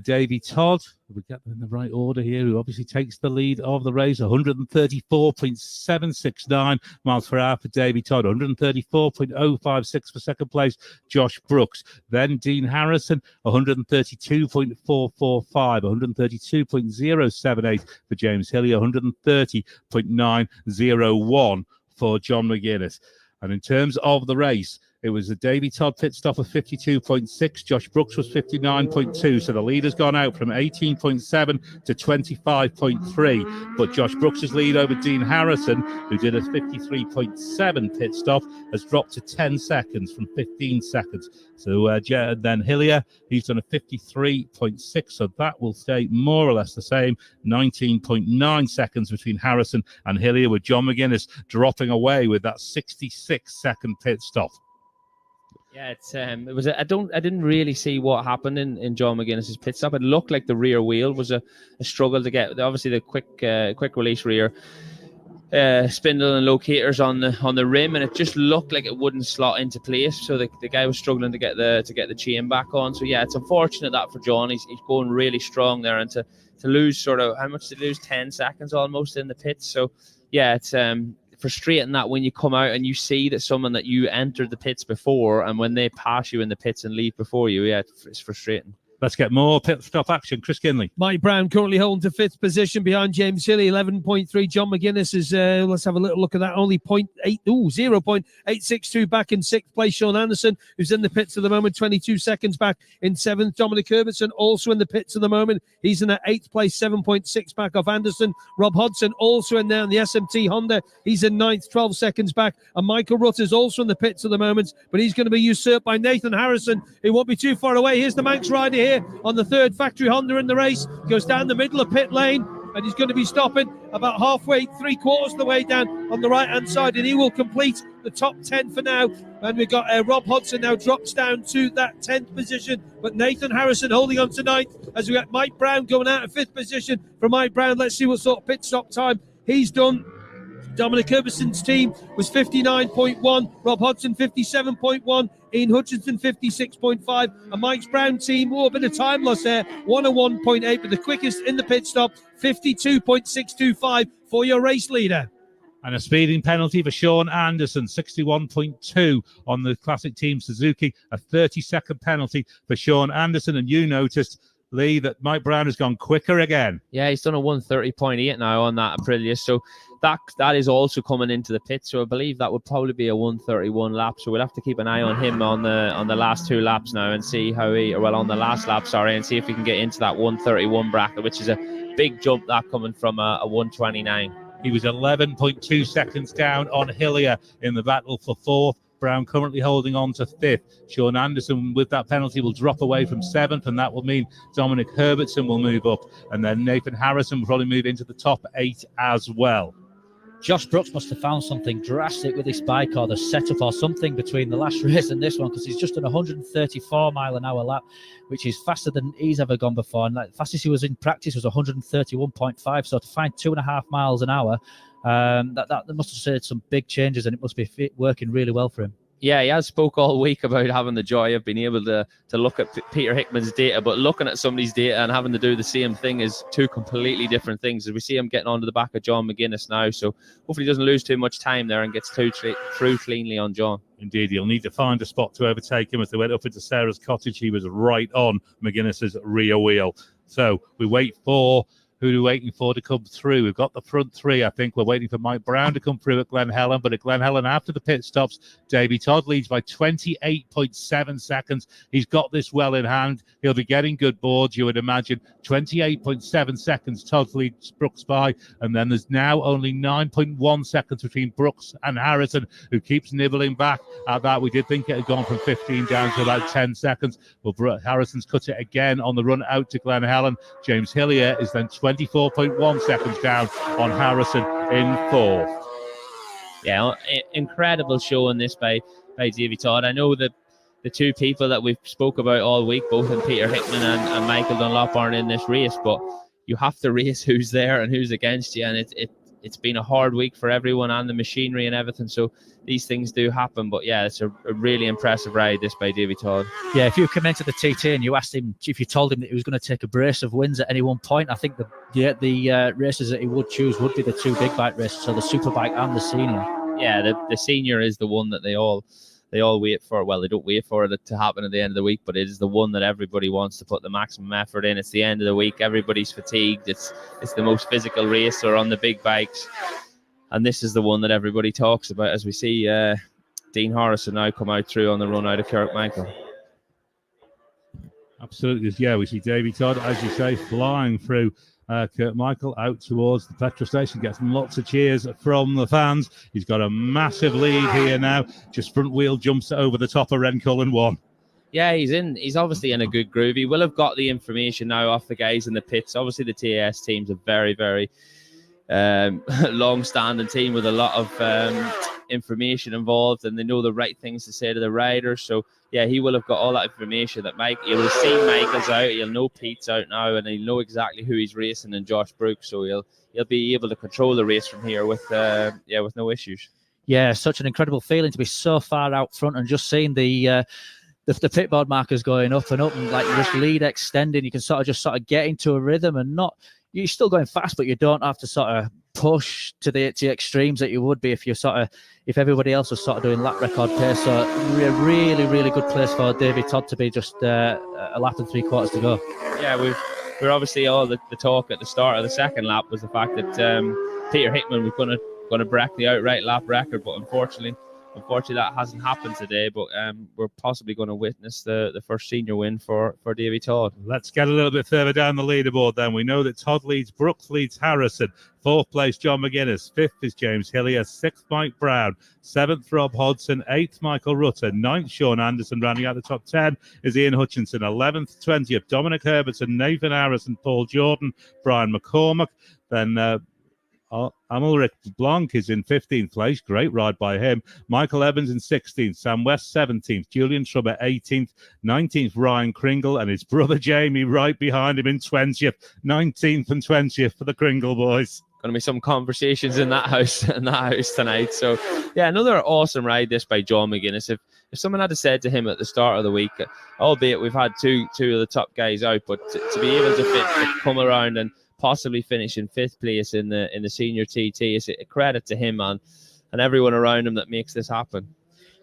Davy Todd. We get them in the right order here, who obviously takes the lead of the race. 134.769 miles per hour for Davy Todd. 134.056 for second place, Josh Brooks. Then Dean Harrison, 132.445. 132.078 for James Hillier. 130.901 for John McGuinness. And in terms of the race, it was a Davy Todd pit stop of 52.6. Josh Brooks was 59.2. So the leader's gone out from 18.7 to 25.3. But Josh Brooks' lead over Dean Harrison, who did a 53.7 pit stop, has dropped to 10 seconds from 15 seconds. So then Hillier, he's done a 53.6. So that will stay more or less the same. 19.9 seconds between Harrison and Hillier, with John McGuinness dropping away with that 66-second pit stop. Yeah, it was. I didn't really see what happened in John McGuinness's pit stop. It looked like the rear wheel was a struggle to get. Obviously, the quick release rear spindle and locators on the rim, and it just looked like it wouldn't slot into place. So the guy was struggling to get the chain back on. So yeah, it's unfortunate that for John, he's going really strong there, and to lose sort of how much did he lose? 10 seconds almost in the pits. So yeah, it's frustrating that when you come out and you see that someone that you entered the pits before, and when they pass you in the pits and leave before you, yeah, it's frustrating. Let's get more pit stop action. Chris Kinley. Mike Brown currently holding to 5th position behind James Hilly, 11.3. John McGuinness is, let's have a little look at that, only 0.862 back in 6th place. Sean Anderson, who's in the pits at the moment, 22 seconds back in 7th. Dominic Herbertson also in the pits at the moment. He's in at 8th place, 7.6 back off Anderson. Rob Hodson also in there in the SMT Honda. He's in 9th, 12 seconds back. And Michael Rutt is also in the pits at the moment, but he's going to be usurped by Nathan Harrison, who won't be too far away. Here's the Manx rider here on the 3rd factory Honda in the race. Goes down the middle of pit lane, and he's going to be stopping about halfway, 3/4 of the way down on the right-hand side, and he will complete the top 10 for now. And we've got Rob Hodson now drops down to that 10th position, but Nathan Harrison holding on to 9th as we got Mike Brown going out of 5th position. For Mike Brown, let's see what sort of pit stop time he's done. Dominic Herbertson's team was 59.1, Rob Hodson 57.1, Ian Hutchinson 56.5, and Mike's Brown team, a bit of time loss there, 101.8, but the quickest in the pit stop, 52.625 for your race leader. And a speeding penalty for Sean Anderson, 61.2 on the Classic Team Suzuki, a 30-second penalty for Sean Anderson. And you noticed, Lee, that Mike Brown has gone quicker again. Yeah, he's done a 1:30.8 now on that Aprilia. So that is also coming into the pit. So I believe that would probably be a 1:31 lap. So we'll have to keep an eye on him on the last 2 laps now and see how on the last lap, and see if we can get into that 1:31 bracket, which is a big jump that coming from a 1:29. He was 11.2 seconds down on Hillier in the battle for 4th. Brown currently holding on to 5th. Sean Anderson, with that penalty, will drop away from 7th, and that will mean Dominic Herbertson will move up, and then Nathan Harrison will probably move into the top 8 as well. Josh Brooks must have found something drastic with this bike, or the setup or something between the last race and this one, because he's just done 134 mile an hour lap, which is faster than he's ever gone before. And the fastest he was in practice was 131.5. So to find 2.5 miles an hour, that must have said some big changes, and it must be working really well for him. Yeah, he has spoke all week about having the joy of being able to look at Peter Hickman's data, but looking at somebody's data and having to do the same thing is 2 completely different things. As we see him getting onto the back of John McGuinness now, so hopefully he doesn't lose too much time there and gets through cleanly on John. Indeed, he'll need to find a spot to overtake him. As they went up into Sarah's cottage, he was right on McGuinness's rear wheel. So we wait for... Who are we waiting for to come through? We've got the front 3, I think. We're waiting for Mike Brown to come through at Glen Helen, but at Glen Helen, after the pit stops, Davey Todd leads by 28.7 seconds. He's got this well in hand. He'll be getting good boards, you would imagine. 28.7 seconds, Todd leads Brooks by, and then there's now only 9.1 seconds between Brooks and Harrison, who keeps nibbling back at that. We did think it had gone from 15 down to about 10 seconds. Well, Harrison's cut it again on the run out to Glen Helen. James Hillier is then 24.1 seconds down on Harrison in 4th. Yeah, incredible show in this by Davey Todd. I know that the 2 people that we've spoke about all week, both in Peter Hickman and Michael Dunlop, aren't in this race, but you have to race who's there and who's against you, and it's been a hard week for everyone and the machinery and everything, so these things do happen. But yeah, it's a really impressive ride this by Davey Todd. Yeah, if you come into the TT and you asked him, if you told him that he was going to take a brace of wins at any one point, I think the races that he would choose would be the 2 big bike races, so the Superbike and the Senior. Yeah, the Senior is the one that they all wait for. Well, they don't wait for it to happen at the end of the week, but it is the one that everybody wants to put the maximum effort in. It's the end of the week. Everybody's fatigued. It's the most physical race or on the big bikes. And this is the one that everybody talks about, as we see Dean Harrison now come out through on the run out of Kirkmichael. Absolutely, yeah. We see Davey Todd, as you say, flying through Kirkmichael out towards the petrol station, gets lots of cheers from the fans. He's got a massive lead here now. Just front wheel jumps over the top of Rencullen 1. Yeah, he's obviously in a good groove. He will have got the information now off the guys in the pits. Obviously, the TAS team's a very, very long-standing team with a lot of information involved, and they know the right things to say to the riders. So yeah, he will have got all that information. That he'll have seen Michael's out, he'll know Pete's out now, and he'll know exactly who he's racing and Josh Brooks. So he'll be able to control the race from here with no issues. Yeah, such an incredible feeling to be so far out front and just seeing the pit board markers going up and like this lead extending. You can sort of get into a rhythm and not. You're still going fast, but you don't have to sort of push to the extremes that you would be if everybody else was sort of doing lap record pace. So a really, really good place for David Todd to be just a lap and 3/4 to go. Yeah, we're obviously all the talk at the start of the second lap was the fact that Peter Hickman was going to break the outright lap record, but unfortunately that hasn't happened today. But we're possibly going to witness the first senior win for Davy Todd. Let's get a little bit further down the leaderboard then. We know that Todd leads, Brooks leads Harrison. 4th place, John McGuinness. 5th is James Hillier. 6th, Mike Brown. 7th, Rob Hodson. 8th, Michael Rutter. 9th, Sean Anderson. Rounding out the top 10 is Ian Hutchinson. 11th, 20th, Dominic Herbertson, Nathan Harrison, Paul Jordan, Brian McCormack. Then Amalric Blanc is in 15th place. Great ride by him. Michael Evans in 16th. Sam West 17th. Julian Trubber 18th. 19th, Ryan Kringle. And his brother Jamie right behind him in 20th. 19th and 20th for the Kringle boys. Going to be some conversations in that house tonight. So, yeah, another awesome ride this by John McGuinness. If someone had said to him at the start of the week, albeit we've had two of the top guys out, but to be able to come around and possibly finish in 5th place in the senior TT, is a credit to him and everyone around him that makes this happen.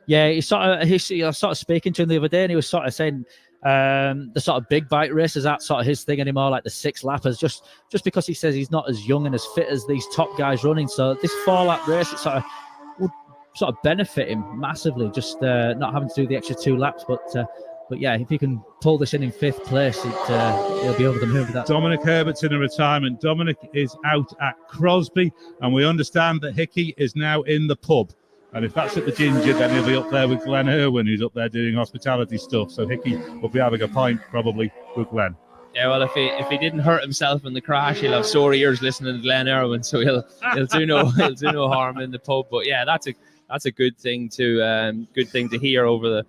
Yeah, I was sort of speaking to him the other day, and he was sort of saying the sort of big bike races aren't sort of his thing anymore, like the 6 lappers, just because he says he's not as young and as fit as these top guys running. So this 4-lap race, it would sort of benefit him massively, just not having to do the extra 2 laps. But yeah, if you can pull this in 5th place, he'll be over the moon with that. Dominic Herbert's in a retirement. Dominic is out at Crosby, and we understand that Hickey is now in the pub. And if that's at the Ginger, then he'll be up there with Glenn Irwin, who's up there doing hospitality stuff. So Hickey will be having a pint probably with Glenn. Yeah, well, if he didn't hurt himself in the crash, he'll have sore ears listening to Glenn Irwin, so he'll do no harm in the pub. But yeah, that's a good thing to hear over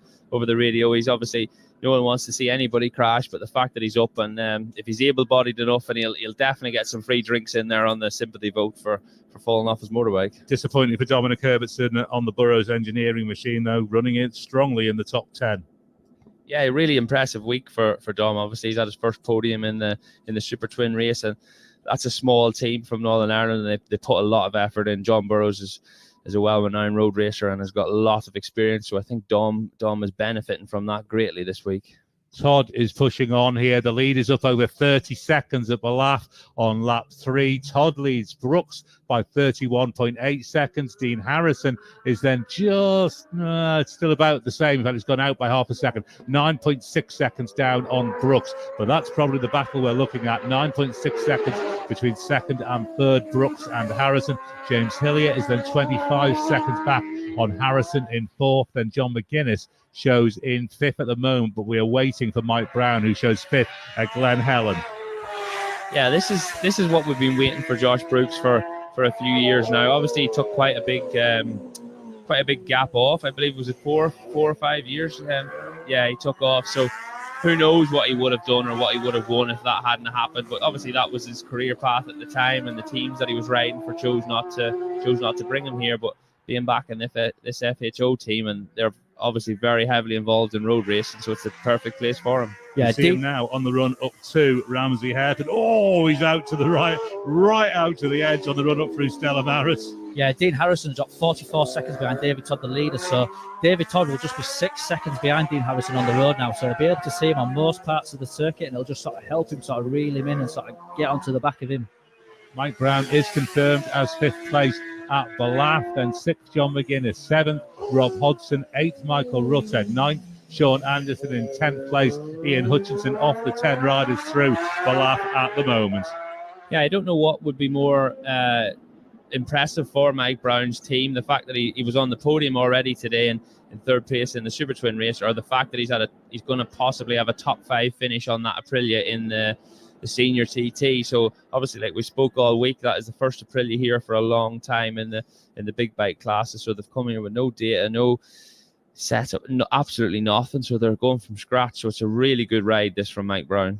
the radio. He's obviously, no one wants to see anybody crash, but the fact that he's up and if he's able-bodied enough, and he'll definitely get some free drinks in there on the sympathy vote for falling off his motorbike. Disappointing for Dominic Herbertson on the Burrows engineering machine, though, running it strongly in the top 10. Yeah, a really impressive week for Dom. Obviously, he's had his first podium in the Super Twin race, and that's a small team from Northern Ireland, and they put a lot of effort in. John Burrows is a well-renowned road racer and has got a lot of experience, so I think Dom is benefiting from that greatly this week. Todd is pushing on here. The lead is up over 30 seconds at Balaf on lap 3. Todd leads Brooks by 31.8 seconds. Dean Harrison is then just, it's still about the same. In fact, it's gone out by half a second. 9.6 seconds down on Brooks. But that's probably the battle we're looking at. 9.6 seconds between second and third, Brooks and Harrison. James Hillier is then 25 seconds back on Harrison in 4th. Then John McGuinness shows in 5th at the moment, but we are waiting for Mike Brown, who shows 5th at Glen Helen. Yeah, this is what we've been waiting for Josh Brooks for a few years now. Obviously, he took quite a big gap off. I believe it was 4 or 5 years. Yeah, he took off. So who knows what he would have done or what he would have won if that hadn't happened. But obviously, that was his career path at the time, and the teams that he was riding for chose not to bring him here. But being back in this FHO team, and they're obviously very heavily involved in road racing, so it's a perfect place for him. Yeah, you see him now on the run up to Ramsey Hareton. Oh, he's out to the right out to the edge on the run up through Stella Maris. Yeah, Dean Harrison's got 44 seconds behind David Todd, the leader. So David Todd will just be 6 seconds behind Dean Harrison on the road now. So he'll be able to see him on most parts of the circuit, and it'll just sort of help him sort of reel him in and sort of get onto the back of him. Mike Brown is confirmed as 5th place at Balaf. Then 6th, John McGuinness. 7th, Rob Hodson. 8th, Michael Rutter. 9th, Sean Anderson. In 10th place, Ian Hutchinson off the 10 riders through Balaf at the moment. Yeah, I don't know what would be more impressive for Mike Brown's team. The fact that he was on the podium already today and in 3rd place in the Super Twin race, or the fact that he's going to possibly have a top 5 finish on that Aprilia in the senior TT. So obviously, like we spoke all week, that is the first Aprilia here for a long time in the big bike classes. So they've come here with no data, no setup, absolutely nothing. So they're going from scratch. So it's a really good ride, this from Mike Brown.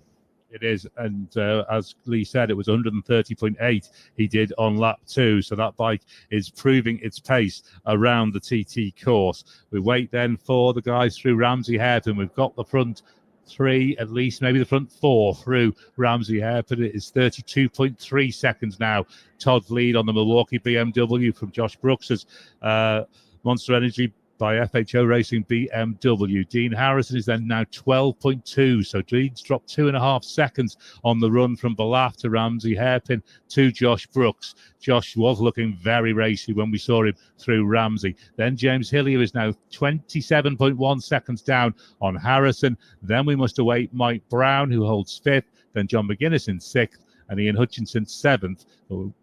It is, and as Lee said, it was 130.8 he did on lap 2, so that bike is proving its pace around the TT course. We wait then for the guys through Ramsey Hareton. We've got the front three at least, maybe the front four through Ramsey Hairpin. It is 32.3 seconds now. Todd's lead on the Milwaukee BMW from Josh Brooks's Monster Energy by FHO Racing BMW. Dean Harrison is then now 12.2. So Dean's dropped 2.5 seconds on the run from Balaf to Ramsey Hairpin to Josh Brooks. Josh was looking very racy when we saw him through Ramsey. Then James Hillier is now 27.1 seconds down on Harrison. Then we must await Mike Brown, who holds fifth. Then John McGuinness in sixth. And Ian Hutchinson seventh of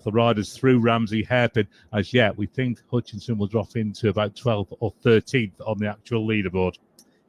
the riders through Ramsey Hairpin. As yet, we think Hutchinson will drop into about 12th or 13th on the actual leaderboard.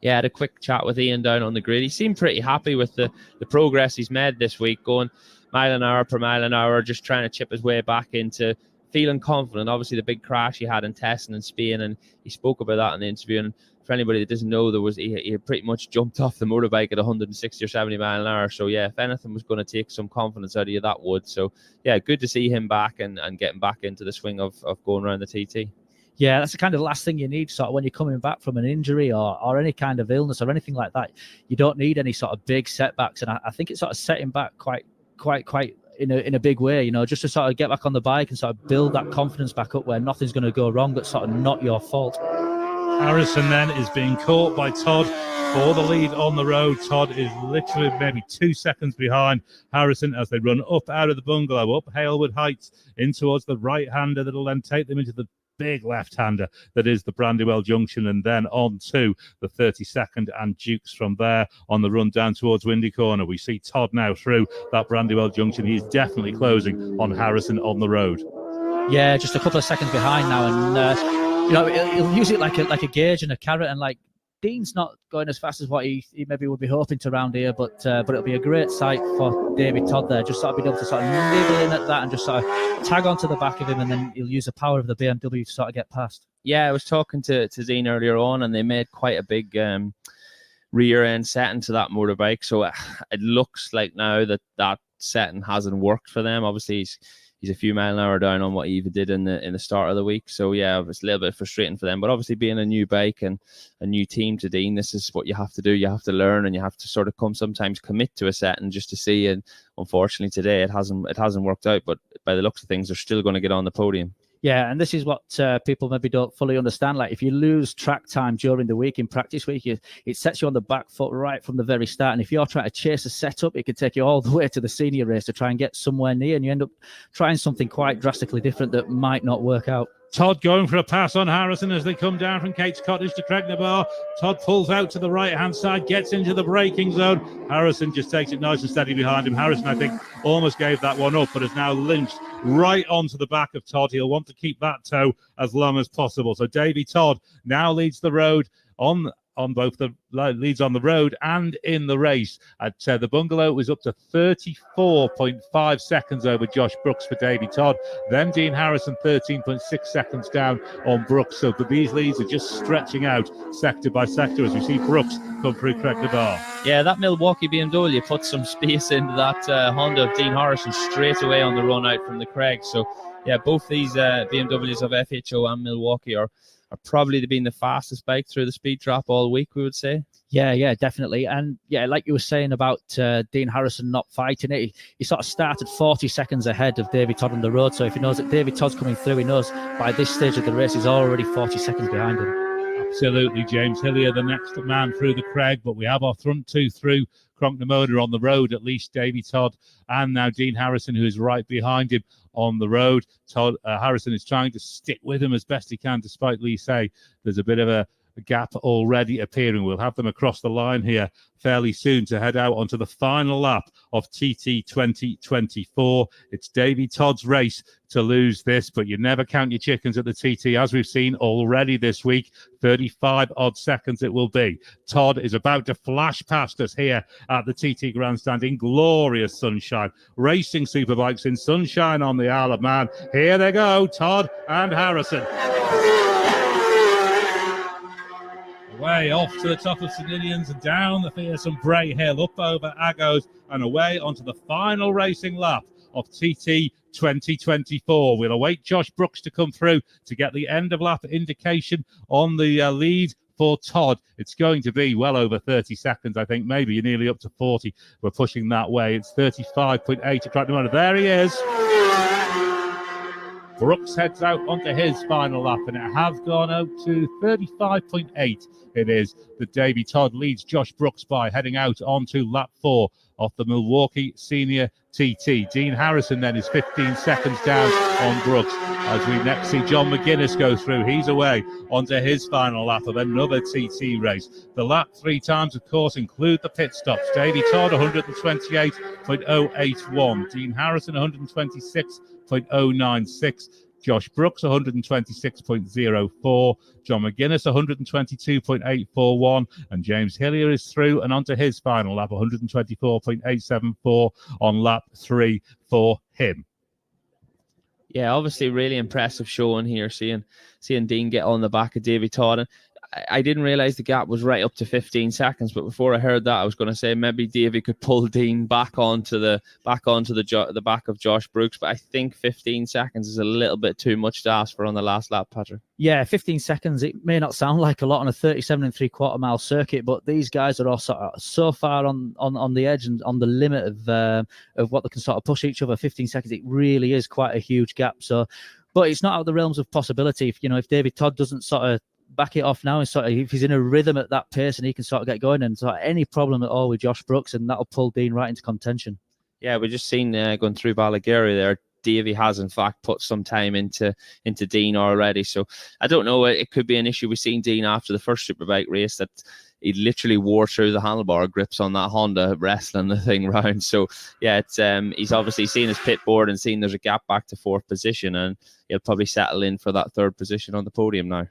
Yeah, I had a quick chat with Ian down on the grid. He seemed pretty happy with the progress he's made this week, going mile an hour per mile an hour, just trying to chip his way back into feeling confident. Obviously, the big crash he had in testing in Spain, and he spoke about that in the interview. And for anybody that doesn't know, he had pretty much jumped off the motorbike at 160 or 70 mile an hour. So yeah, if anything was going to take some confidence out of you, that would. So yeah, good to see him back and getting back into the swing of going around the TT. Yeah, that's the kind of last thing you need, sort of when you're coming back from an injury or any kind of illness or anything like that. You don't need any sort of big setbacks, and I think it's sort of setting back quite in a big way, just to sort of get back on the bike and sort of build that confidence back up where nothing's going to go wrong. That's sort of not your fault. Harrison then is being caught by Todd for the lead on the road. Todd is literally maybe 2 seconds behind Harrison as they run up out of the bungalow, up Halewood Heights in towards the right-hander that'll then take them into the big left-hander that is the Brandywell Junction, and then on to the 32nd and Dukes from there on the run down towards Windy Corner. We see Todd now through that Brandywell Junction. He's definitely closing on Harrison on the road. Yeah, just a couple of seconds behind now, and he'll use it like a gauge and a carrot, and like Dean's not going as fast as what he maybe would be hoping to round here, but it'll be a great sight for David Todd there, just sort of being able to sort of nibble in at that and just sort of tag onto the back of him, and then he'll use the power of the BMW to sort of get past. Yeah, I was talking to Dean earlier on, and they made quite a big rear end setting to that motorbike, so it looks like now that setting hasn't worked for them. Obviously he's a few mile an hour down on what he even did in the start of the week. So yeah, it's a little bit frustrating for them. But obviously being a new bike and a new team to Dean, this is what you have to do. You have to learn, and you have to sort of sometimes commit to a setting just to see. And unfortunately today it hasn't worked out. But by the looks of things, they're still going to get on the podium. Yeah, and this is what people maybe don't fully understand. Like, if you lose track time during the week in practice week, it sets you on the back foot right from the very start. And if you're trying to chase a setup, it could take you all the way to the senior race to try and get somewhere near, and you end up trying something quite drastically different that might not work out. Todd going for a pass on Harrison as they come down from Kate's Cottage to Craignabar. Todd pulls out to the right-hand side, gets into the braking zone. Harrison just takes it nice and steady behind him. Harrison, I think, almost gave that one up, but has now lynched right onto the back of Todd. He'll want to keep that toe as long as possible. So Davey Todd now leads the road on both the leads on the road and in the race. At the bungalow was up to 34.5 seconds over Josh Brooks for Davey Todd. Then Dean Harrison 13.6 seconds down on Brooks. So but these leads are just stretching out sector by sector as we see Brooks come through Craignabar. Yeah, that Milwaukee BMW put some space into that Honda of Dean Harrison straight away on the run out from the Craig. So yeah, both these BMWs of FHO and Milwaukee are probably been the fastest bike through the speed drop all week, we would say. Yeah, definitely. And yeah, like you were saying about Dean Harrison not fighting it, he sort of started 40 seconds ahead of David Todd on the road. So if he knows that David Todd's coming through, he knows by this stage of the race he's already 40 seconds behind him. Absolutely, James Hillier, the next man through the Craig, but we have our front two through Cronknamoda on the road, at least Davey Todd and now Dean Harrison, who is right behind him on the road. Harrison is trying to stick with him as best he can, despite Lee say there's a bit of a gap already appearing. We'll have them across the line here fairly soon to head out onto the final lap of TT 2024. It's Davey Todd's race to lose this, but you never count your chickens at the TT, as we've seen already this week. 35 odd seconds it will be. Todd is about to flash past us here at the TT Grandstand in glorious sunshine. Racing Superbikes in sunshine on the Isle of Man. Here they go, Todd and Harrison. Away off to the top of St Ninians and down the fearsome Bray Hill, up over Agos and away onto the final racing lap of TT 2024. We'll await Josh Brooks to come through to get the end of lap indication on the lead for Todd. It's going to be well over 30 seconds, I think. Maybe you're nearly up to 40. We're pushing that way. It's 35.8 across the moment. There he is. Brooks heads out onto his final lap, and it has gone out to 35.8. It is that Davy Todd leads Josh Brooks by, heading out onto lap 4 off the Milwaukee Senior TT. Dean Harrison then is 15 seconds down on Brooks as we next see John McGuinness go through. He's away onto his final lap of another TT race. The lap 3 times, of course, include the pit stops. Davy Todd 128.081. Dean Harrison 126.096. Josh Brooks 126.04, John McGuinness 122.841, and James Hillier is through and onto his final lap 124.874 on lap 3 for him. Yeah, obviously really impressive showing here, seeing Dean get on the back of Davy Todd. And I didn't realize the gap was right up to 15 seconds, but before I heard that, I was going to say maybe Davy could pull Dean back onto the back of Josh Brooks, but I think 15 seconds is a little bit too much to ask for on the last lap, Patrick. Yeah, 15 seconds. It may not sound like a lot on a 37.75 mile circuit, but these guys are all so far on the edge and on the limit of what they can sort of push each other. 15 seconds, it really is quite a huge gap. So, but it's not out of the realms of possibility. If David Todd doesn't sort of back it off now and if he's in a rhythm at that pace and he can sort of get going, and any problem at all with Josh Brooks, and that'll pull Dean right into contention. Yeah, we just seen going through Ballagary there, Davy has in fact put some time into Dean already. So I don't know, it could be an issue. We've seen Dean after the first Superbike race that he literally wore through the handlebar grips on that Honda, wrestling the thing round. So yeah, it's he's obviously seen his pit board and seen there's a gap back to 4th position, and he'll probably settle in for that 3rd position on the podium now.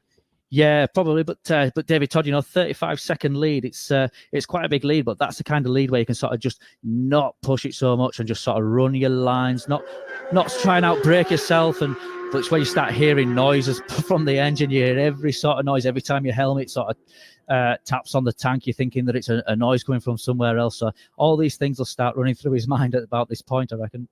Yeah, probably, but David Todd, 35-second lead. It's quite a big lead, but that's the kind of lead where you can sort of just not push it so much and just sort of run your lines, not try and outbrake yourself. But it's where you start hearing noises from the engine. You hear every sort of noise every time your helmet sort of taps on the tank. You're thinking that it's a noise coming from somewhere else. So all these things will start running through his mind at about this point, I reckon.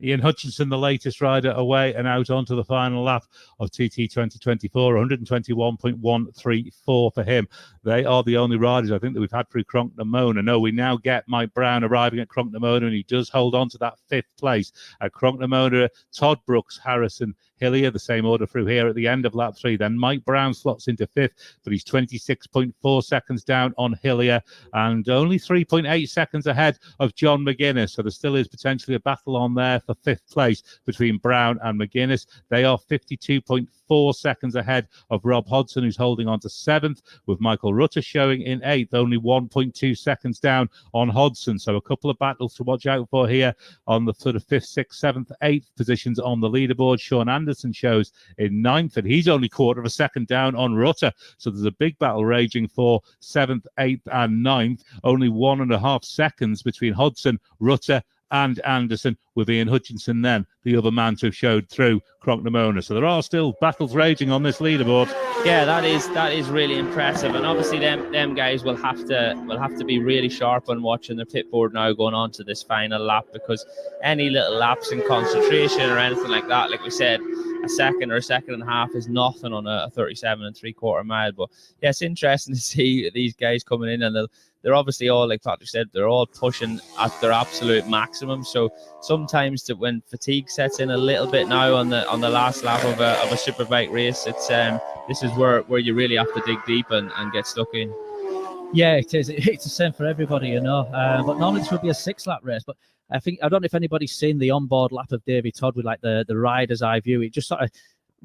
Ian Hutchinson, the latest rider, away and out onto the final lap of TT 2024, 121.134 for him. They are the only riders, I think, that we've had through Cronknamona. No, we now get Mike Brown arriving at Cronknamona, and he does hold on to that 5th place. At Cronknamona, Todd Brooks, Harrison, Hillier, the same order through here at the end of lap 3. Then Mike Brown slots into 5th, but he's 26.4 seconds down on Hillier and only 3.8 seconds ahead of John McGuinness. So there still is potentially a battle on there for 5th place between Brown and McGuinness. They are 52.4 seconds ahead of Rob Hodson, who's holding on to 7th, with Michael Rutter showing in 8th, only 1.2 seconds down on Hodson. So a couple of battles to watch out for here on the sort of 5th, 6th, 7th, 8th positions on the leaderboard. Sean Anderson shows in 9th, and he's only 1/4 of a second down on Rutter. So there's a big battle raging for 7th, 8th, and 9th. Only 1.5 seconds between Hodson, Rutter, and Anderson, with Ian Hutchinson then the other man to have showed through Cronknamona. So there are still battles raging on this leaderboard. Yeah, that is really impressive, and obviously them guys will have to be really sharp on watching their pit board now going on to this final lap, because any little lapse in concentration or anything like that, like we said, a second or a second and a half is nothing on a 37.75 mile. But yeah, it's interesting to see these guys coming in, and they're obviously all, like Patrick said, they're all pushing at their absolute maximum. So sometimes when fatigue sets in a little bit now on the last lap of a Superbike race, it's this is where you really have to dig deep and get stuck in. Yeah, it is. It's the same for everybody, but normally this would be a 6-lap race. But I don't know if anybody's seen the onboard lap of Davy Todd with like the rider's eye view. It just sort of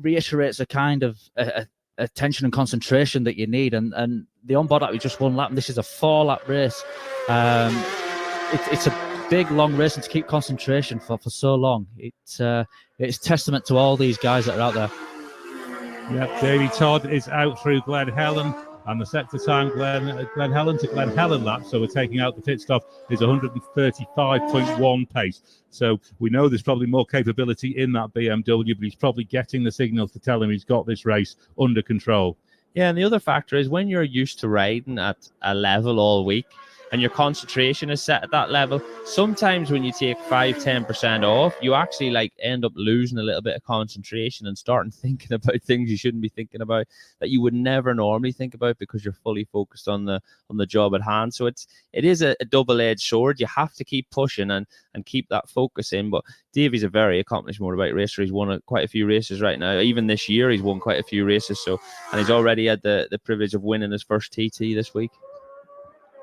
reiterates a kind of attention and concentration that you need. And the onboard lap is just 1 lap, and this is a 4-lap race. It's a big, long race, and to keep concentration for so long, it's testament to all these guys that are out there. Yep, Davy Todd is out through Glen Helen, and the sector time Glen Helen to Glen Helen lap, so we're taking out the pit stop, is 135.1 pace. So we know there's probably more capability in that BMW, but he's probably getting the signals to tell him he's got this race under control. Yeah, and the other factor is when you're used to riding at a level all week, and your concentration is set at that level, sometimes when you take 5-10% off, you actually like end up losing a little bit of concentration and starting thinking about things you shouldn't be thinking about, that you would never normally think about, because you're fully focused on the job at hand. So it is a double-edged sword. You have to keep pushing and keep that focus in. But Davey's a very accomplished motorbike racer. He's won quite a few races right now. Even this year, he's won quite a few races. So, and he's already had the privilege of winning his first TT this week.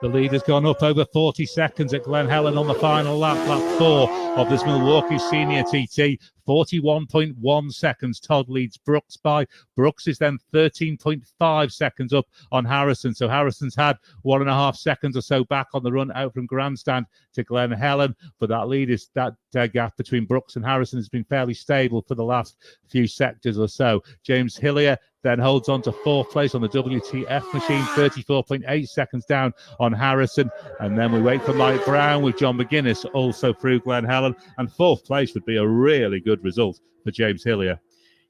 The lead has gone up over 40 seconds at Glen Helen on the final lap, lap 4 of this Milwaukee Senior TT. 41.1 seconds. Todd leads Brooks by. Brooks is then 13.5 seconds up on Harrison. So Harrison's had 1.5 seconds or so back on the run out from Grandstand to Glen Helen. But that gap between Brooks and Harrison has been fairly stable for the last few sectors or so. James Hillier then holds on to 4th place on the WTF machine, 34.8 seconds down on Harrison. And then we wait for Mike Brown with John McGuinness also through Glen Helen. And 4th place would be a really good result for James Hillier.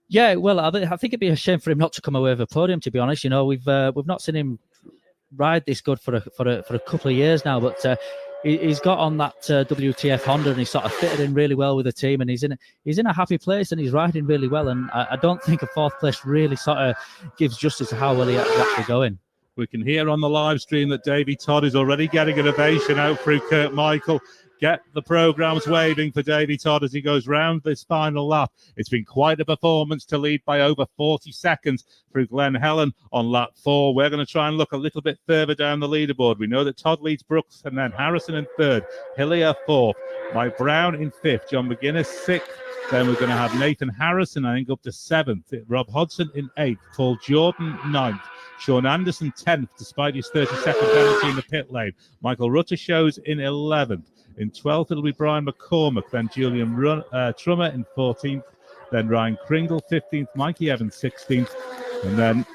Yeah, well, I think it'd be a shame for him not to come away with a podium, to be honest. You know, we've not seen him ride this good for a couple of years now, but he's got on that WTF Honda, and he's sort of fitted in really well with the team, and he's in a happy place, and he's riding really well. And I don't think a 4th place really sort of gives justice to how well he's actually going. We can hear on the live stream that Davey Todd is already getting an ovation out through Kurt Michael. Get the programmes waving for Davey Todd as he goes round this final lap. It's been quite a performance to lead by over 40 seconds through Glen Helen on lap 4. We're going to try and look a little bit further down the leaderboard. We know that Todd leads Brooks, and then Harrison in 3rd, Hillier 4th, Mike Brown in 5th, John McGuinness 6th. Then we're going to have Nathan Harrison, I think, up to 7th, Rob Hodson in 8th, Paul Jordan 9th, Sean Anderson 10th, despite his 30-second penalty in the pit lane. Michael Rutter shows in 11th. In 12th, it'll be Brian McCormick, then Julian Trummer in 14th, then Ryan Kringle 15th, Mikey Evans 16th, and then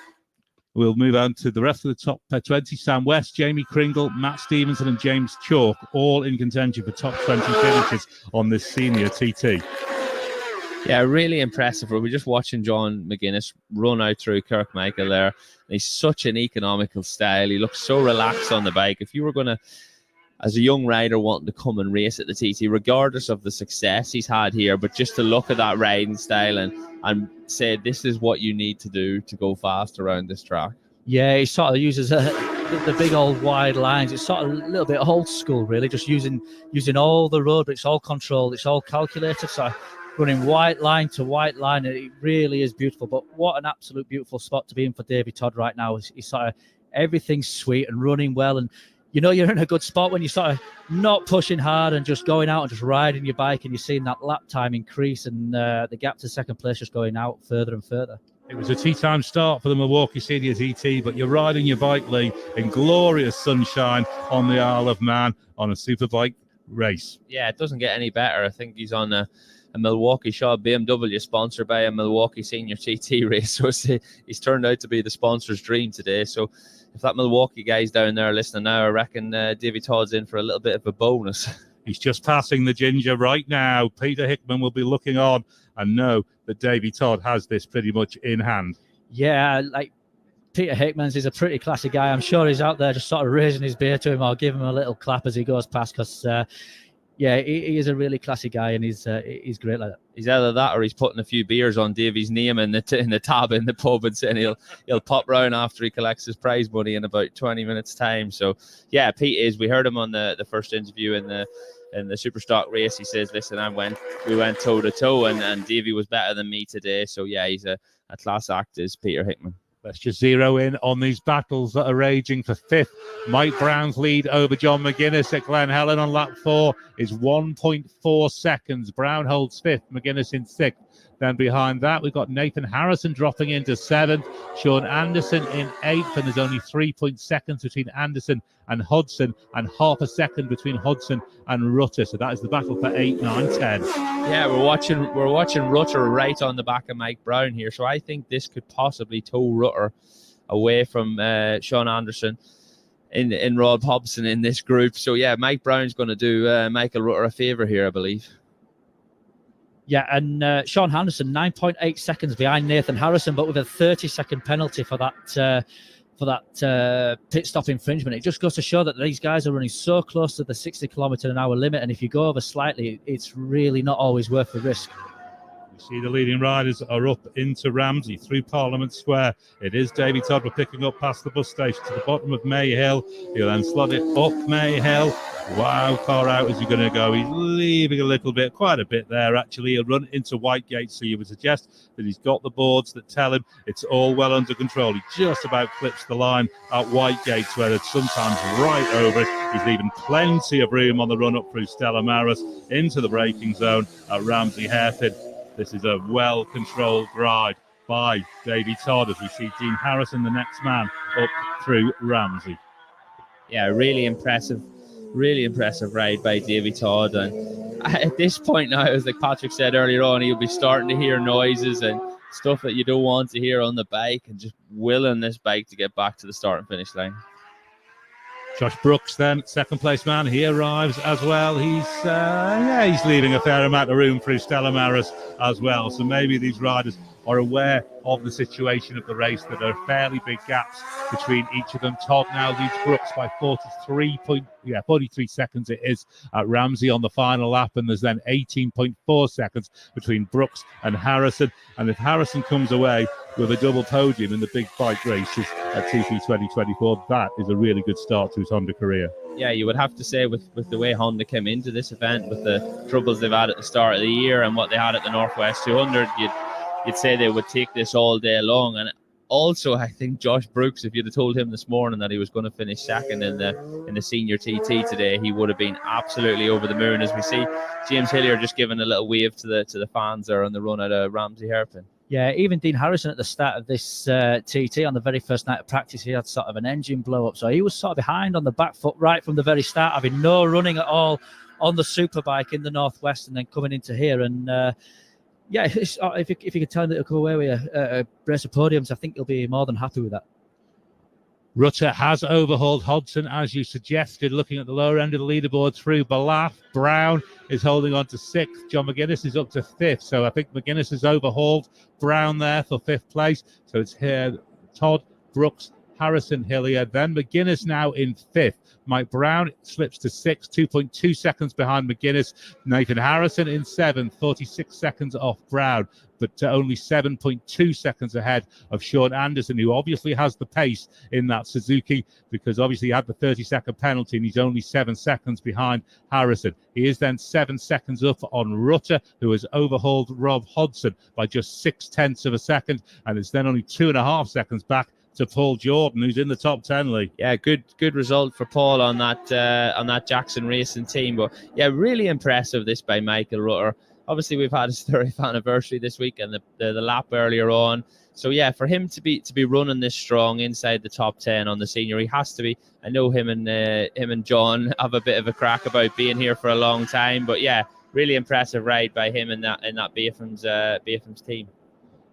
we'll move on to the rest of the top 20. Sam West, Jamie Kringle, Matt Stevenson and James Chalk, all in contention for top 20 finishes on this senior TT. Yeah, really impressive. We're just watching John McGuinness run out through Kirkmichael there. He's such an economical style. He looks so relaxed on the bike. If you were going to, as a young rider wanting to come and race at the TT, regardless of the success he's had here, but just to look at that riding style and say this is what you need to do to go fast around this track. Yeah, he sort of uses the big old wide lines. It's sort of a little bit old school, really, just using all the road, but it's all controlled, it's all calculated. So running white line to white line, it really is beautiful. But what an absolute beautiful spot to be in for Davey Todd right now. He's sort of everything's sweet and running well, and you know you're in a good spot when you're sort of not pushing hard and just going out and just riding your bike, and you're seeing that lap time increase and the gap to second place just going out further and further. It was a tea time start for the Milwaukee Senior TT, but you're riding your bike, Lee, in glorious sunshine on the Isle of Man on a Superbike race. Yeah, it doesn't get any better. I think he's on a Milwaukee Shaw BMW sponsored by a Milwaukee Senior TT race. So he's turned out to be the sponsor's dream today. So if that Milwaukee guy's down there listening now, I reckon Davey Todd's in for a little bit of a bonus. He's just passing the Ginger right now. Peter Hickman will be looking on and know that Davey Todd has this pretty much in hand. Yeah, like Peter Hickman's is a pretty classy guy. I'm sure he's out there just sort of raising his beer to him or giving him a little clap as he goes past, because yeah, he is a really classy guy, and he's great like that. He's either that or he's putting a few beers on Davey's name in the tab in the pub and saying he'll pop round after he collects his prize money in about 20 minutes time. So yeah, Pete is. We heard him on the first interview in the Superstock race. He says, listen, we went toe to toe, and Davey was better than me today. So yeah, he's a class act, is Peter Hickman. Let's just zero in on these battles that are raging for 5th. Mike Brown's lead over John McGuinness at Glen Helen on lap 4 is 1.4 seconds. Brown holds 5th, McGuinness in 6th. Then behind that, we've got Nathan Harrison dropping into 7th, Sean Anderson in 8th, and there's only 3 seconds between Anderson and Hodson, and half a second between Hodson and Rutter. So that is the battle for 8, 9, 10. Yeah, we're watching Rutter right on the back of Mike Brown here. So I think this could possibly tow Rutter away from Sean Anderson in Rob Hobson in this group. So yeah, Mike Brown's going to do Michael Rutter a favour here, I believe. Yeah, and Sean Anderson 9.8 seconds behind Nathan Harrison, but with a 30-second penalty for that pit stop infringement. It just goes to show that these guys are running so close to the 60-kilometre-an-hour limit, and if you go over slightly, it's really not always worth the risk. You see the leading riders are up into Ramsey through Parliament Square. It is Davy Todd. We're picking up past the bus station to the bottom of May Hill. He'll then slot it up May Hill. Wow, far out is he going to go? He's leaving a little bit, quite a bit there actually. He'll run into Whitegate, so you would suggest that he's got the boards that tell him it's all well under control. He just about clips the line at Whitegate, where it's sometimes right over it. He's leaving plenty of room on the run up through Stella Maris into the braking zone at Ramsey Hairpin. This is a well-controlled ride by Davy Todd as we see Dean Harrison, the next man, up through Ramsey. Yeah, really impressive ride by Davy Todd. And at this point now, as like Patrick said earlier on, he'll be starting to hear noises and stuff that you don't want to hear on the bike, and just willing this bike to get back to the start and finish line. Josh Brooks then, second place man, he arrives as well. He's leaving a fair amount of room through Stella Maris as well. So maybe these riders are aware of the situation of the race, that there are fairly big gaps between each of them. Todd now leads Brooks by 43 seconds it is at Ramsey on the final lap, and there's then 18.4 seconds between Brooks and Harrison. And if Harrison comes away with a double podium in the big bike races at TP 2024, that is a really good start to his Honda career. Yeah, you would have to say with the way Honda came into this event, with the troubles they've had at the start of the year and what they had at the Northwest 200, you'd say they would take this all day long. And also, I think Josh Brooks, if you'd have told him this morning that he was going to finish second in the senior TT today, he would have been absolutely over the moon. As we see James Hillier just giving a little wave to the fans there on the run at Ramsey Hairpin. Yeah, even Dean Harrison at the start of this TT on the very first night of practice, he had sort of an engine blow up. So he was sort of behind on the back foot right from the very start, having no running at all on the Superbike in the Northwest, and then coming into here. And if you could tell him that he'll come away with a brace of podiums, I think he'll be more than happy with that. Rutter has overhauled Hodgson, as you suggested, looking at the lower end of the leaderboard through Balaf. Brown is holding on to 6th. John McGuinness is up to 5th. So I think McGuinness has overhauled Brown there for 5th place. So it's here, Todd, Brooks, Harrison, Hillier. Then McGuinness now in 5th. Mike Brown slips to 6th, 2.2 seconds behind McGuinness. Nathan Harrison in 7th, 46 seconds off Brown, but only 7.2 seconds ahead of Sean Anderson, who obviously has the pace in that Suzuki, because obviously he had the 30-second penalty, and he's only 7 seconds behind Harrison. He is then 7 seconds up on Rutter, who has overhauled Rob Hodgson by just 0.6 of a second, and it's then only 2.5 seconds back to Paul Jordan, who's in the top 10, Lee. Yeah, good result for Paul on that Jackson Racing team. But yeah, really impressive this by Michael Rutter. Obviously, we've had his 30th anniversary this week and the lap earlier on. So yeah, for him to be running this strong inside the top 10 on the senior, he has to be. I know him and John have a bit of a crack about being here for a long time, but yeah, really impressive ride by him in that BFM's team.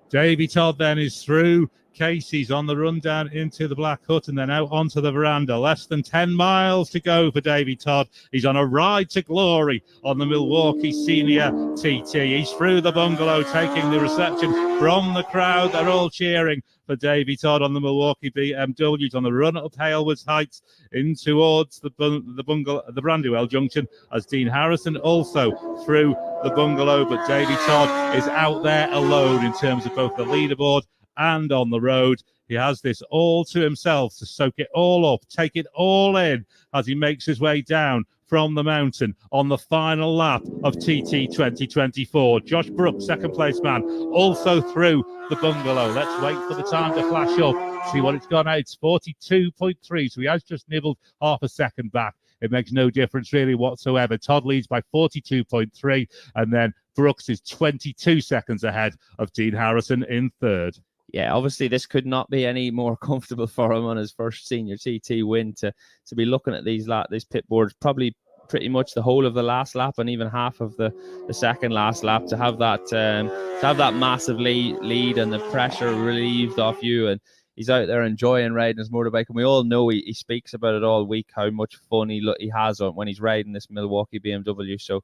Davy Todd then is through. Casey's on the run down into the Black Hut and then out onto the veranda. Less than 10 miles to go for Davy Todd. He's on a ride to glory on the Milwaukee Senior TT. He's through the bungalow, taking the reception from the crowd. They're all cheering for Davy Todd on the Milwaukee BMWs on the run up Halewoods Heights in towards the bungalow, the Brandywell Junction, as Dean Harrison also through the bungalow. But Davy Todd is out there alone in terms of both the leaderboard and on the road. He has this all to himself to soak it all up, take it all in as he makes his way down from the mountain on the final lap of TT 2024. Josh Brooks, second place man, also through the bungalow. Let's wait for the time to flash up, see what it's gone out. It's 42.3, so he has just nibbled half a second back. It makes no difference really whatsoever. Todd leads by 42.3, and then Brooks is 22 seconds ahead of Dean Harrison in 3rd. Yeah, obviously this could not be any more comfortable for him on his first senior TT win to be looking at these pit boards, probably pretty much the whole of the last lap and even half of the second last lap, to have that massive lead and the pressure relieved off you. And he's out there enjoying riding his motorbike, and we all know he speaks about it all week, how much fun he has when he's riding this Milwaukee BMW. So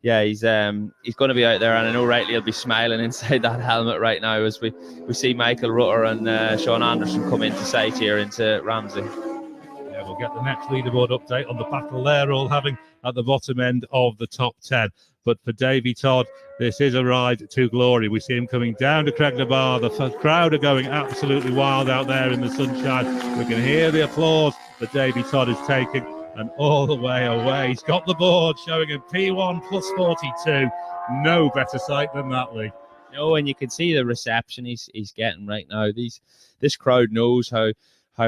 yeah, he's going to be out there, and I know rightly he'll be smiling inside that helmet right now as we see Michael Rutter and Sean Anderson come into sight here into Ramsey. Yeah, we'll get the next leaderboard update on the battle they're all having at the bottom end of the top 10. But for Davy Todd, this is a ride to glory. We see him coming down to Craignabar. The crowd are going absolutely wild out there in the sunshine. We can hear the applause that Davy Todd is taking, and all the way away. He's got the board showing him P1 plus 42. No better sight than that, Lee. No, and you can see the reception he's getting right now. This crowd knows how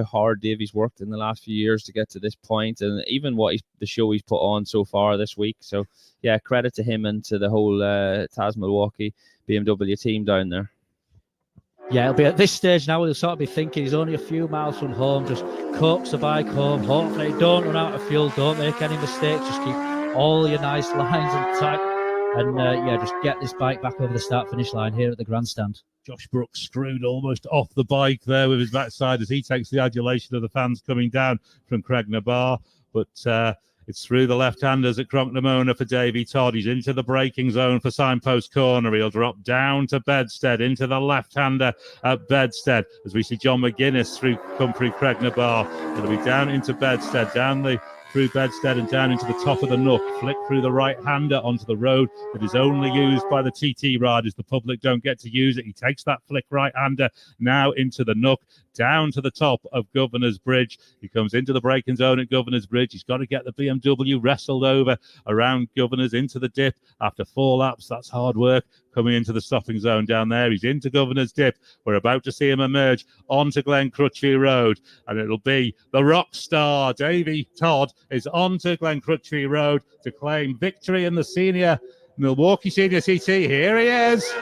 hard Davy's worked in the last few years to get to this point, and even the show he's put on so far this week. So yeah, credit to him and to the whole Taz Milwaukee BMW team down there. Yeah, it'll be at this stage now, he'll sort of be thinking he's only a few miles from home. Just coax the bike home. Hopefully don't run out of fuel, don't make any mistakes, just keep all your nice lines intact, and yeah, just get this bike back over the start-finish line here at the grandstand. Josh Brooks screwed almost off the bike there with his backside as he takes the adulation of the fans coming down from Craignabar. But it's through the left-handers at Cronknamona for Davy Todd. He's into the braking zone for Signpost Corner. He'll drop down to Bedstead, into the left-hander at Bedstead, as we see John McGuinness come through Craignabar. It'll be down into Bedstead, through Bedstead and down into the top of the Nook, flick through the right-hander onto the road that is only used by the TT riders. The public don't get to use it. He takes that flick right-hander now into the Nook, down to the top of Governor's Bridge. He comes into the braking zone at Governor's Bridge. He's got to get the BMW wrestled over around Governor's into the dip after 4 laps. That's hard work. Coming into the stopping zone down there. He's into Governor's Dip. We're about to see him emerge onto Glen Crutchley Road, and it'll be the rock star. Davy Todd is onto Glen Crutchley Road to claim victory in the Milwaukee Senior TT. Here he is.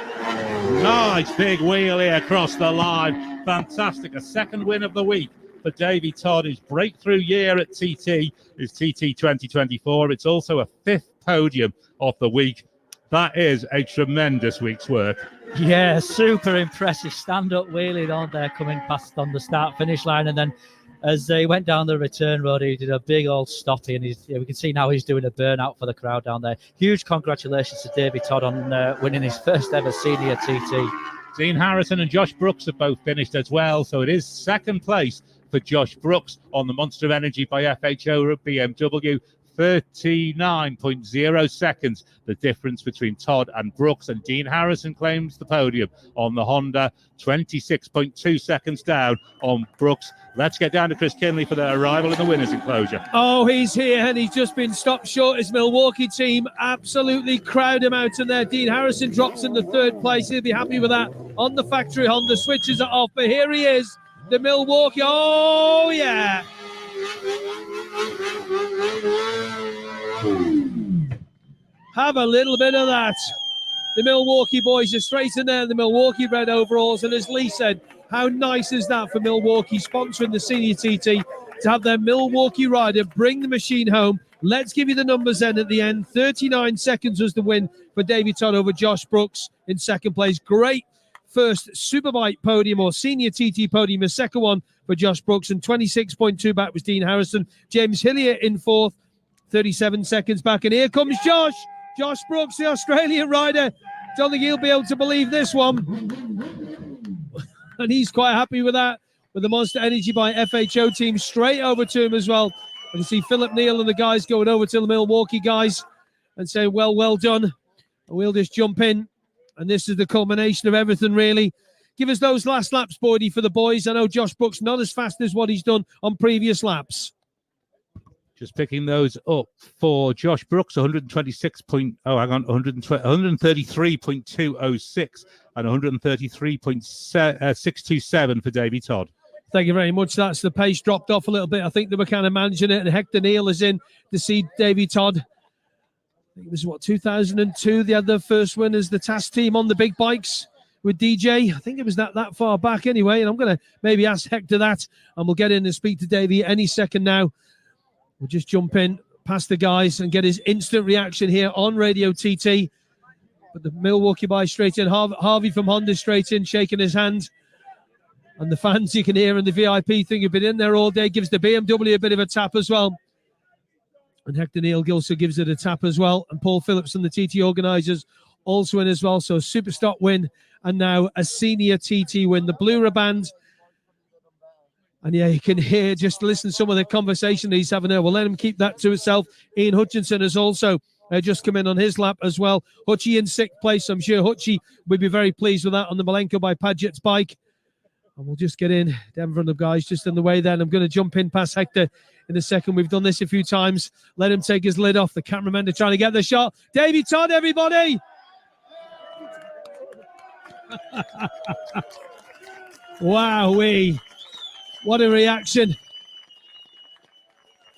Nice big wheelie across the line. Fantastic. A second win of the week for Davy Todd. His breakthrough year at TT is TT 2024. It's also a 5th podium of the week. That is a tremendous week's work. Yeah, super impressive stand-up wheelie on there, coming past on the start-finish line, and then as he went down the return road, he did a big old stoppie, and we can see now he's doing a burnout for the crowd down there. Huge congratulations to Davy Todd on winning his first ever senior TT. Dean Harrison and Josh Brooks have both finished as well, so it is second place for Josh Brooks on the Monster of Energy by FHO at BMW. 39.0 seconds, the difference between Todd and Brooks, and Dean Harrison claims the podium on the Honda, 26.2 seconds down on Brooks. Let's get down to Chris Kinley for the arrival in the winner's enclosure. Oh, he's here, and he's just been stopped short. His Milwaukee team absolutely crowd him out in there. Dean Harrison drops in the 3rd place. He'll be happy with that on the factory Honda, switches it off, but here he is, the Milwaukee. Oh yeah, have a little bit of that. The Milwaukee boys are straight in there in the Milwaukee red overalls, and as Lee said, how nice is that for Milwaukee sponsoring the senior TT to have their Milwaukee rider bring the machine home. Let's give you the numbers then at the end. 39 seconds was the win for Davy Todd over Josh Brooks in second place. Great first Superbike podium or senior TT podium, a second one for Josh Brooks, and 26.2 back was Dean Harrison. James Hillier in 4th, 37 seconds back, and here comes Josh Brooks, the Australian rider. Don't think he'll be able to believe this one, and he's quite happy with that, with the Monster Energy by FHO team straight over to him as well. And you see Philip Neal and the guys going over to the Milwaukee guys and saying, well done. And we'll just jump in, and this is the culmination of everything, really. Give us those last laps, Boydie, for the boys. I know Josh Brooks not as fast as what he's done on previous laps. Just picking those up for Josh Brooks, 133.206 and 133.627 for Davy Todd. Thank you very much. That's the pace dropped off a little bit. I think they were kind of managing it, and Hector Neal is in to see Davy Todd. I think it was, 2002? They had their first win as the TAS team on the big bikes with DJ. I think it was that far back anyway, and I'm going to maybe ask Hector that, and we'll get in and speak to Davy any second now. We'll just jump in past the guys and get his instant reaction here on Radio TT. But the Milwaukee boy straight in, Harvey from Honda straight in, shaking his hand. And the fans you can hear in the VIP thing have been in there all day, gives the BMW a bit of a tap as well. And Hector Neil Gilser gives it a tap as well. And Paul Phillips from the TT organisers also in as well. So super stock win and now a senior TT win. The blue band. And yeah, you can hear, just listen to some of the conversation he's having there. We'll let him keep that to itself. Ian Hutchinson has also just come in on his lap as well. Hutchie in 6th place. I'm sure Hutchie would be very pleased with that on the Malenko by Padgett's bike. And we'll just get in down front of guys just in the way then. I'm going to jump in past Hector in a second. We've done this a few times. Let him take his lid off. The cameramen are trying to get the shot. Davey Todd, everybody. Wowee. What a reaction.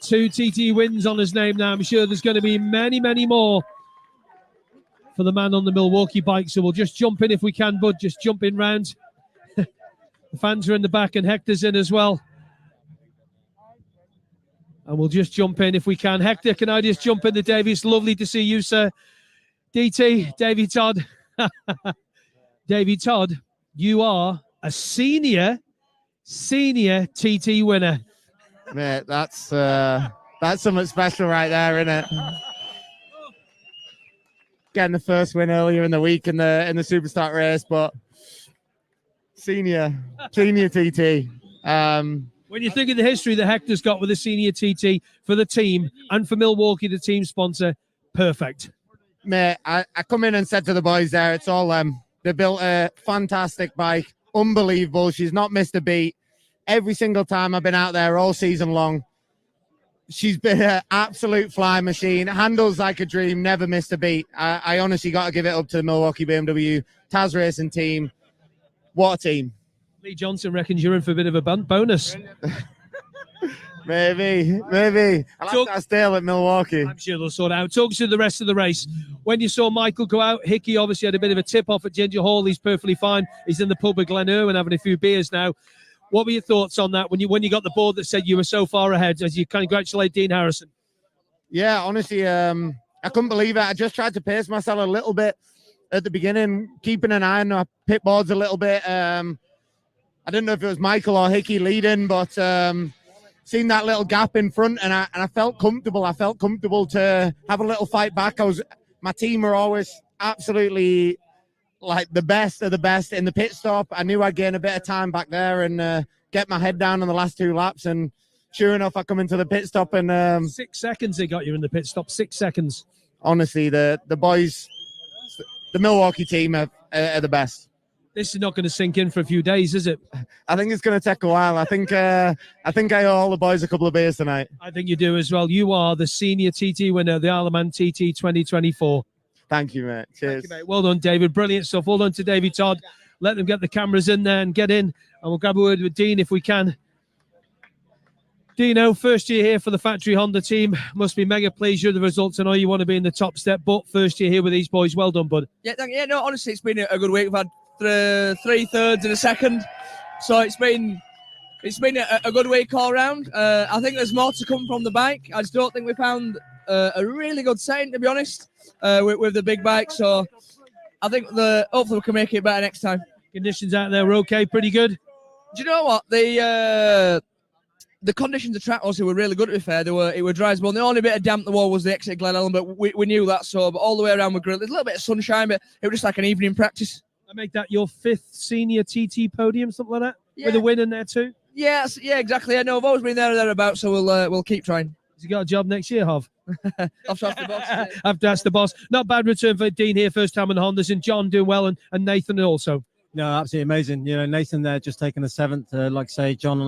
2 TT wins on his name now. I'm sure there's going to be many, many more for the man on the Milwaukee bike. So we'll just jump in if we can, bud. Just jump in round. The fans are in the back and Hector's in as well. And we'll just jump in if we can. Hector, can I just jump in the Davies? Lovely to see you, sir. DT, Davey Todd. Davey Todd, you are a senior TT winner. Mate, that's something special right there, isn't it? Getting the first win earlier in the week in the Superstock race, but senior TT. When you think of the history that Hector's got with the senior TT for the team and for Milwaukee, the team sponsor, perfect. Mate, I come in and said to the boys there, it's all them. They built a fantastic bike, unbelievable. She's not missed a beat. Every single time I've been out there all season long, she's been an absolute flying machine. Handles like a dream, never missed a beat. I honestly got to give it up to the Milwaukee BMW Taz Racing team. What a team. Lee Johnson reckons you're in for a bit of a bonus. Maybe. I'll have to ask Dale at Milwaukee. I'm sure they'll sort it out. Talk to the rest of the race. When you saw Michael go out, Hickey obviously had a bit of a tip-off at Ginger Hall. He's perfectly fine. He's in the pub with Glen Irwin having a few beers now. What were your thoughts on that when you got the board that said you were so far ahead as you congratulate Dean Harrison? Yeah, honestly, I couldn't believe it. I just tried to pace myself a little bit at the beginning, keeping an eye on our pit boards a little bit. I didn't know if it was Michael or Hickey leading, but seen that little gap in front, and I felt comfortable. I felt comfortable to have a little fight back. My team were always absolutely like the best of the best in the pit stop. I knew I'd gain a bit of time back there and get my head down on the last 2 laps. And sure enough, I come into the pit stop and 6 seconds they got you in the pit stop. 6 seconds. Honestly, the boys, the Milwaukee team are the best. This is not going to sink in for a few days, is it? I think it's going to take a while. I think I owe all the boys a couple of beers tonight. I think you do as well. You are the senior TT winner, the Isle of Man TT 2024. Thank you, mate. Cheers. Thank you, mate. Well done, David. Brilliant stuff. Well done to Davey Todd. Let them get the cameras in there and get in. And we'll grab a word with Dean if we can. Dino, first year here for the Factory Honda team. Must be mega pleased with the results. I know you want to be in the top step, but first year here with these boys. Well done, bud. Yeah, no, honestly, it's been a good week. We've had 3/3 and a second, so it's been a good week all round. I think there's more to come from the bike. I just don't think we found a really good setting, to be honest, with the big bike. So I think hopefully we can make it better next time. Conditions out there were okay, pretty good. Do you know what the conditions of track also were really good, to be fair. It were dry as well. The only bit of damp the wall was the exit Glen Ellen, but we knew that. So, but all the way around we're great. There's a little bit of sunshine, but it was just like an evening practice. I make that your 5th senior TT podium, something like that, yeah. With a win in there too. Yes, yeah, exactly. I know I've always been there or thereabouts, so we'll keep trying. Has he got a job next year, Hov? I've asked the boss. I've asked the boss. Not bad return for Dean here, first time in Hondas, and John doing well, and Nathan also. No, absolutely amazing. You know, Nathan there just taking the 7th, like I say, John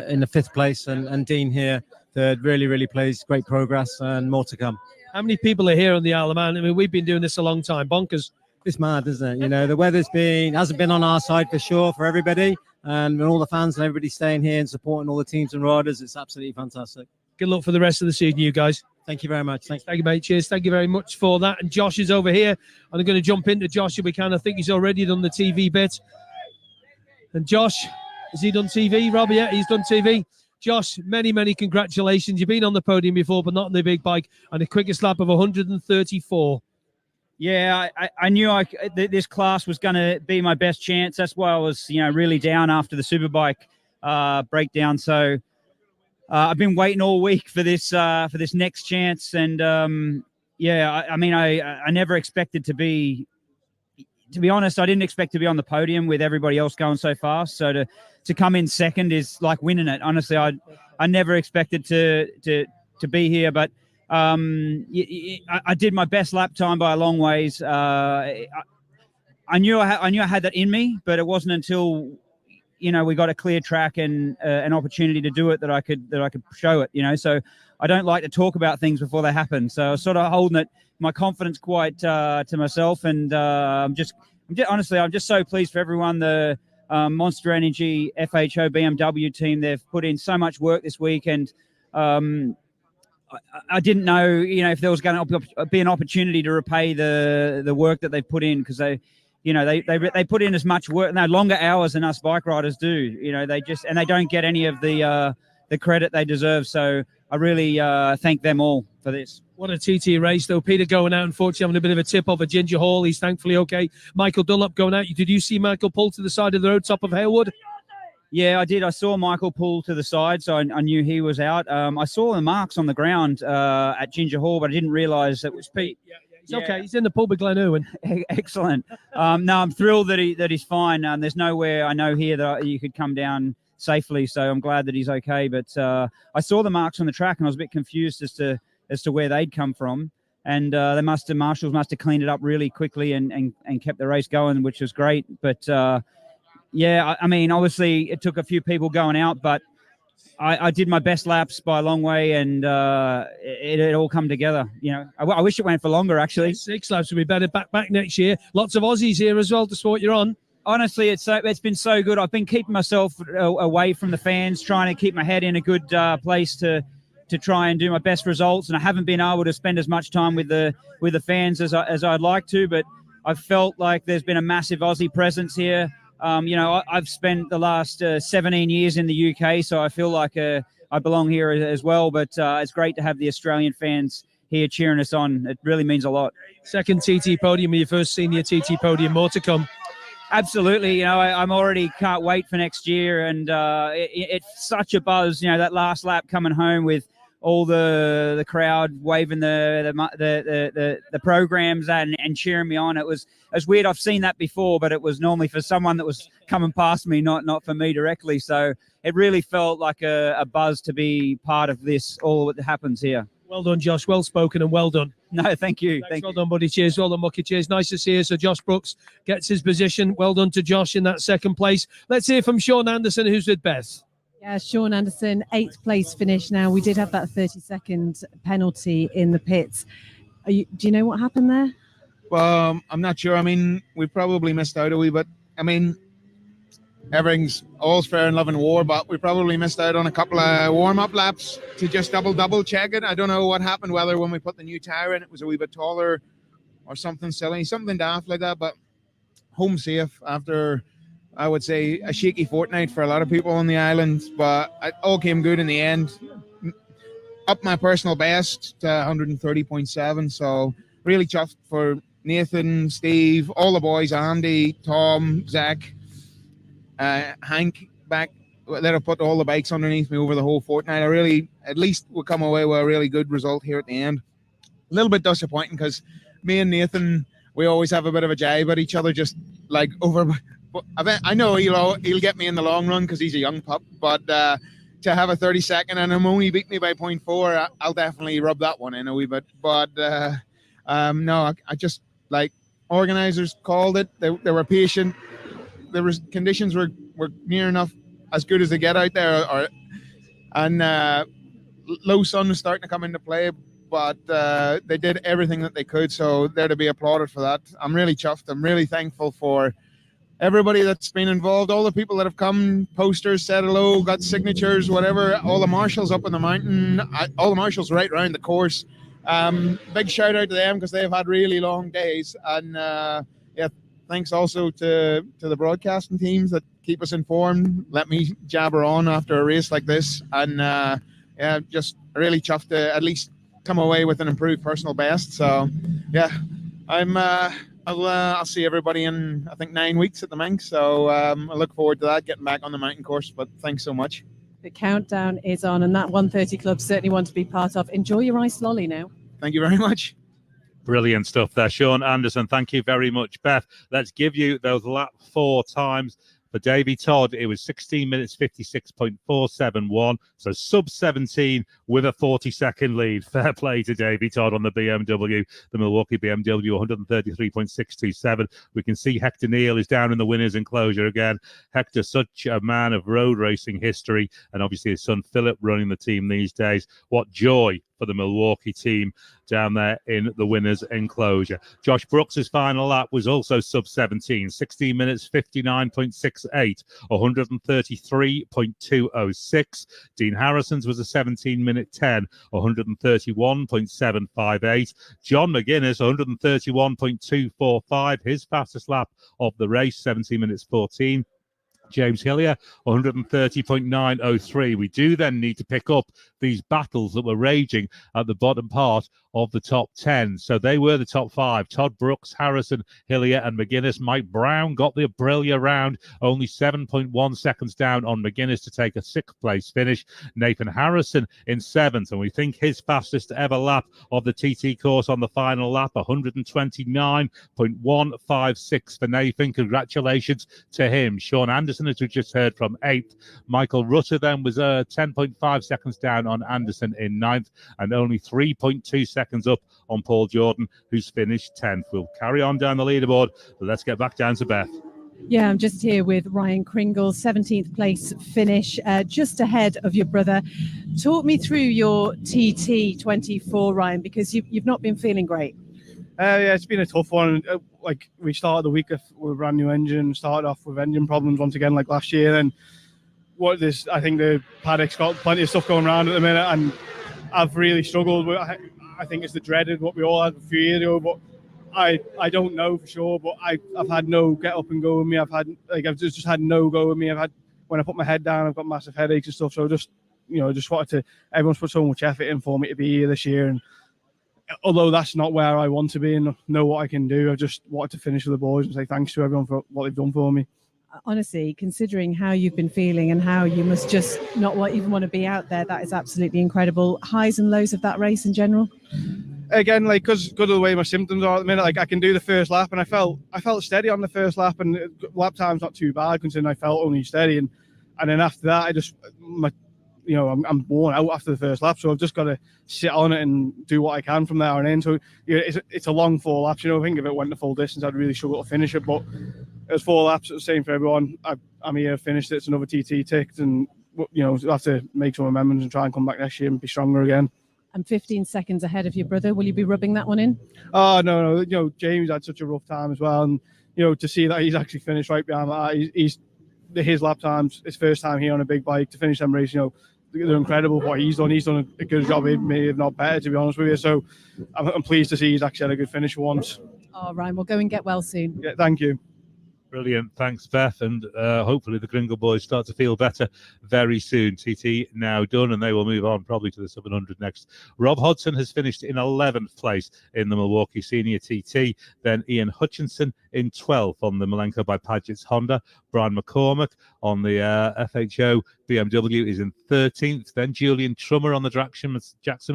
in the 5th place, and Dean here third. Really, really pleased. Great progress and more to come. How many people are here on the Isle of Man? I mean, we've been doing this a long time. Bonkers. It's mad, isn't it? You know, the weather's hasn't been on our side for sure for everybody, and all the fans and everybody staying here and supporting all the teams and riders. It's absolutely fantastic. Good luck for the rest of the season, you guys. Thank you very much. Thank you, mate. Cheers. Thank you very much for that. And Josh is over here. I'm going to jump into Josh if we can. I think he's already done the TV bit. And Josh, has he done TV, Rob? Yeah, he's done TV. Josh, many, many congratulations. You've been on the podium before, but not on the big bike. And the quickest lap of 134. Yeah, I knew this class was going to be my best chance. That's why I was, really down after the Superbike breakdown. So I've been waiting all week for this next chance, and I mean, I never expected to be. To be honest, I didn't expect to be on the podium with everybody else going so fast. So to come in second is like winning it. Honestly, I never expected to be here, but I did my best lap time by a long ways. I knew I had that in me, but it wasn't until we got a clear track and an opportunity to do it that I could show it. So I don't like to talk about things before they happen. So I was sort of holding my confidence quite to myself, and I'm just so pleased for everyone. The Monster Energy, FHO, BMW team, they've put in so much work this week, and I didn't know, if there was going to be an opportunity to repay the work that they put in, because they put in as much work, no longer hours than us bike riders do. They don't get any of the credit they deserve. So I really thank them all for this. What a TT race, though. Peter going out, unfortunately, having a bit of a tip off at Ginger Hall. He's thankfully okay. Michael Dunlop going out. Did you see Michael pull to the side of the road, top of Harewood? Yeah, I did. I saw Michael pull to the side, so I knew he was out. I saw the marks on the ground at Ginger Hall, but I didn't realise it was Pete. It's okay. He's in the pub with Glen Irwin. Excellent. No, I'm thrilled that he's fine. There's nowhere I know here that you could come down safely, so I'm glad that he's okay. But I saw the marks on the track, and I was a bit confused as to where they'd come from. And marshals must have cleaned it up really quickly and kept the race going, which was great. But I mean, obviously it took a few people going out, but I did my best laps by a long way, and it all come together. I wish it went for longer, actually. 6 laps would be better. Back next year. Lots of Aussies here as well to support you on. Honestly, it's been so good. I've been keeping myself away from the fans, trying to keep my head in a good place to try and do my best results, and I haven't been able to spend as much time with the fans as I'd like to. But I've felt like there's been a massive Aussie presence here. I've spent the last 17 years in the UK, so I feel like I belong here as well. But it's great to have the Australian fans here cheering us on. It really means a lot. Second TT podium, your first senior TT podium, more to come. Absolutely. I'm already can't wait for next year, and it's such a buzz. That last lap coming home with all the crowd waving the programs and cheering me on. It was weird. I've seen that before, but it was normally for someone that was coming past me, not for me directly. So it really felt like a buzz to be part of this, all that happens here. Well done, Josh. Well spoken and well done. No, thank you. Well done, buddy. Cheers. Well done, Mucky. Cheers. Nice to see you. So Josh Brooks gets his position. Well done to Josh in that second place. Let's hear from Sean Anderson, who's with Beth. Yeah, Sean Anderson, 8th place finish. Now, we did have that 30-second penalty in the pits. Do you know what happened there? Well, I'm not sure. I mean, we probably missed out a wee bit. I mean, everything's all's fair in love and war, but we probably missed out on a couple of warm-up laps to just double check it. I don't know what happened, whether when we put the new tyre in, it was a wee bit taller or something silly, something daft like that. But home safe after, I would say, a shaky fortnight for a lot of people on the island, but it all came good in the end. Up my personal best to 130.7, so really chuffed for Nathan, Steve, all the boys, Andy, Tom, Zach, Hank back that have put all the bikes underneath me over the whole fortnight. I really, at least, will come away with a really good result here at the end. A little bit disappointing because me and Nathan, we always have a bit of a jibe at each other, just like over. I know he'll get me in the long run because he's a young pup, but to have a 32nd and him only beat me by 0.4, I'll definitely rub that one in a wee bit. But no, I just, like, organizers called it. They were patient. Conditions were near enough as good as they get out there, and low sun was starting to come into play, but they did everything that they could, so they're to be applauded for that. I'm really chuffed. I'm really thankful for everybody that's been involved, all the people that have come, posters, said hello, got signatures, whatever, all the marshals up on the mountain, all the marshals right around the course. Big shout out to them because they've had really long days. And thanks also to the broadcasting teams that keep us informed, let me jabber on after a race like this. And just really chuffed to at least come away with an improved personal best. So yeah, I'll see everybody in, I think, 9 weeks at the Manx. So I look forward to that, getting back on the mountain course. But thanks so much. The countdown is on, and that 130 club certainly want to be part of. Enjoy your iced lolly now. Thank you very much. Brilliant stuff there, Sean Anderson. Thank you very much, Beth. Let's give you those lap 4 times. For Davy Todd, it was 16 minutes 56.471, so sub 17 with a 40-second lead. Fair play to Davy Todd on the BMW, the Milwaukee BMW, 133.627. We can see Hector Neal is down in the winner's enclosure again. Hector, such a man of road racing history, and obviously his son Philip running the team these days. What joy for the Milwaukee team down there in the winner's enclosure. Josh Brooks' final lap was also sub 17, 16 minutes 59.68, 133.206. Dean Harrison's was a 17-minute 10, 131.758. John McGuinness, 131.245, his fastest lap of the race, 17 minutes 14. James Hillier, 130.903. We do then need to pick up these battles that were raging at the bottom part of the top 10. So they were the top 5. Todd Brooks, Harrison, Hillier, and McGuinness. Mike Brown got the Aprilia round, only 7.1 seconds down on McGuinness to take a 6th place finish. Nathan Harrison in 7th, and we think his fastest ever lap of the TT course on the final lap, 129.156 for Nathan. Congratulations to him. Sean Anderson, as we just heard, from 8th. Michael Rutter then was 10.5 seconds down on Anderson in 9th, and only 3.2 seconds up on Paul Jordan, who's finished 10th. We'll carry on down the leaderboard, but let's get back down to Beth. Yeah, I'm just here with Ryan Kringle, 17th place finish, just ahead of your brother. Talk me through your TT24, Ryan, because you've not been feeling great. Yeah, it's been a tough one. Like, we started the week with a brand new engine, started off with engine problems once again, like last year. And I think the paddock's got plenty of stuff going around at the minute, and I've really struggled with. I think it's the dreaded what we all had a few years ago, but I don't know for sure. But I've had no get up and go with me. I've just had no go with me. When I put my head down, I've got massive headaches and stuff. So just wanted to. Everyone's put so much effort in for me to be here this year, and although that's not where I want to be and know what I can do, I just wanted to finish with the boys and say thanks to everyone for what they've done for me. Honestly, considering how you've been feeling and how you must just not even want to be out there, that is absolutely incredible. Highs and lows of that race in general? Again, like, because of the way my symptoms are at the minute, like, I can do the first lap, and I felt steady on the first lap, and lap time's not too bad considering I felt only steady, and then after that, I'm worn out after the first lap, so I've just got to sit on it and do what I can from there on in. So it's a long 4 laps. I think if it went the full distance, I'd really struggle to finish it, but it was 4 laps. It's the same for everyone. I'm here, finished it. It's another TT ticked, and I'll have to make some amendments and try and come back next year and be stronger again. And 15 seconds ahead of your brother. Will you be rubbing that one in? Oh, no. James had such a rough time as well, and to see that he's actually finished right behind that, his lap times, his first time here on a big bike to finish them race, they're incredible what he's done. He's done a good job, maybe if not better, to be honest with you. So I'm pleased to see he's actually had a good finish for once. Oh, Ryan, we'll go and get well soon. Yeah, thank you. Brilliant. Thanks, Beth. And hopefully the Kringle boys start to feel better very soon. TT now done, and they will move on probably to the 700 next. Rob Hodson has finished in 11th place in the Milwaukee Senior TT. Then Ian Hutchinson in 12th on the Malenko by Padgett's Honda. Brian McCormack on the FHO BMW is in 13th. Then Julian Trummer on the Jackson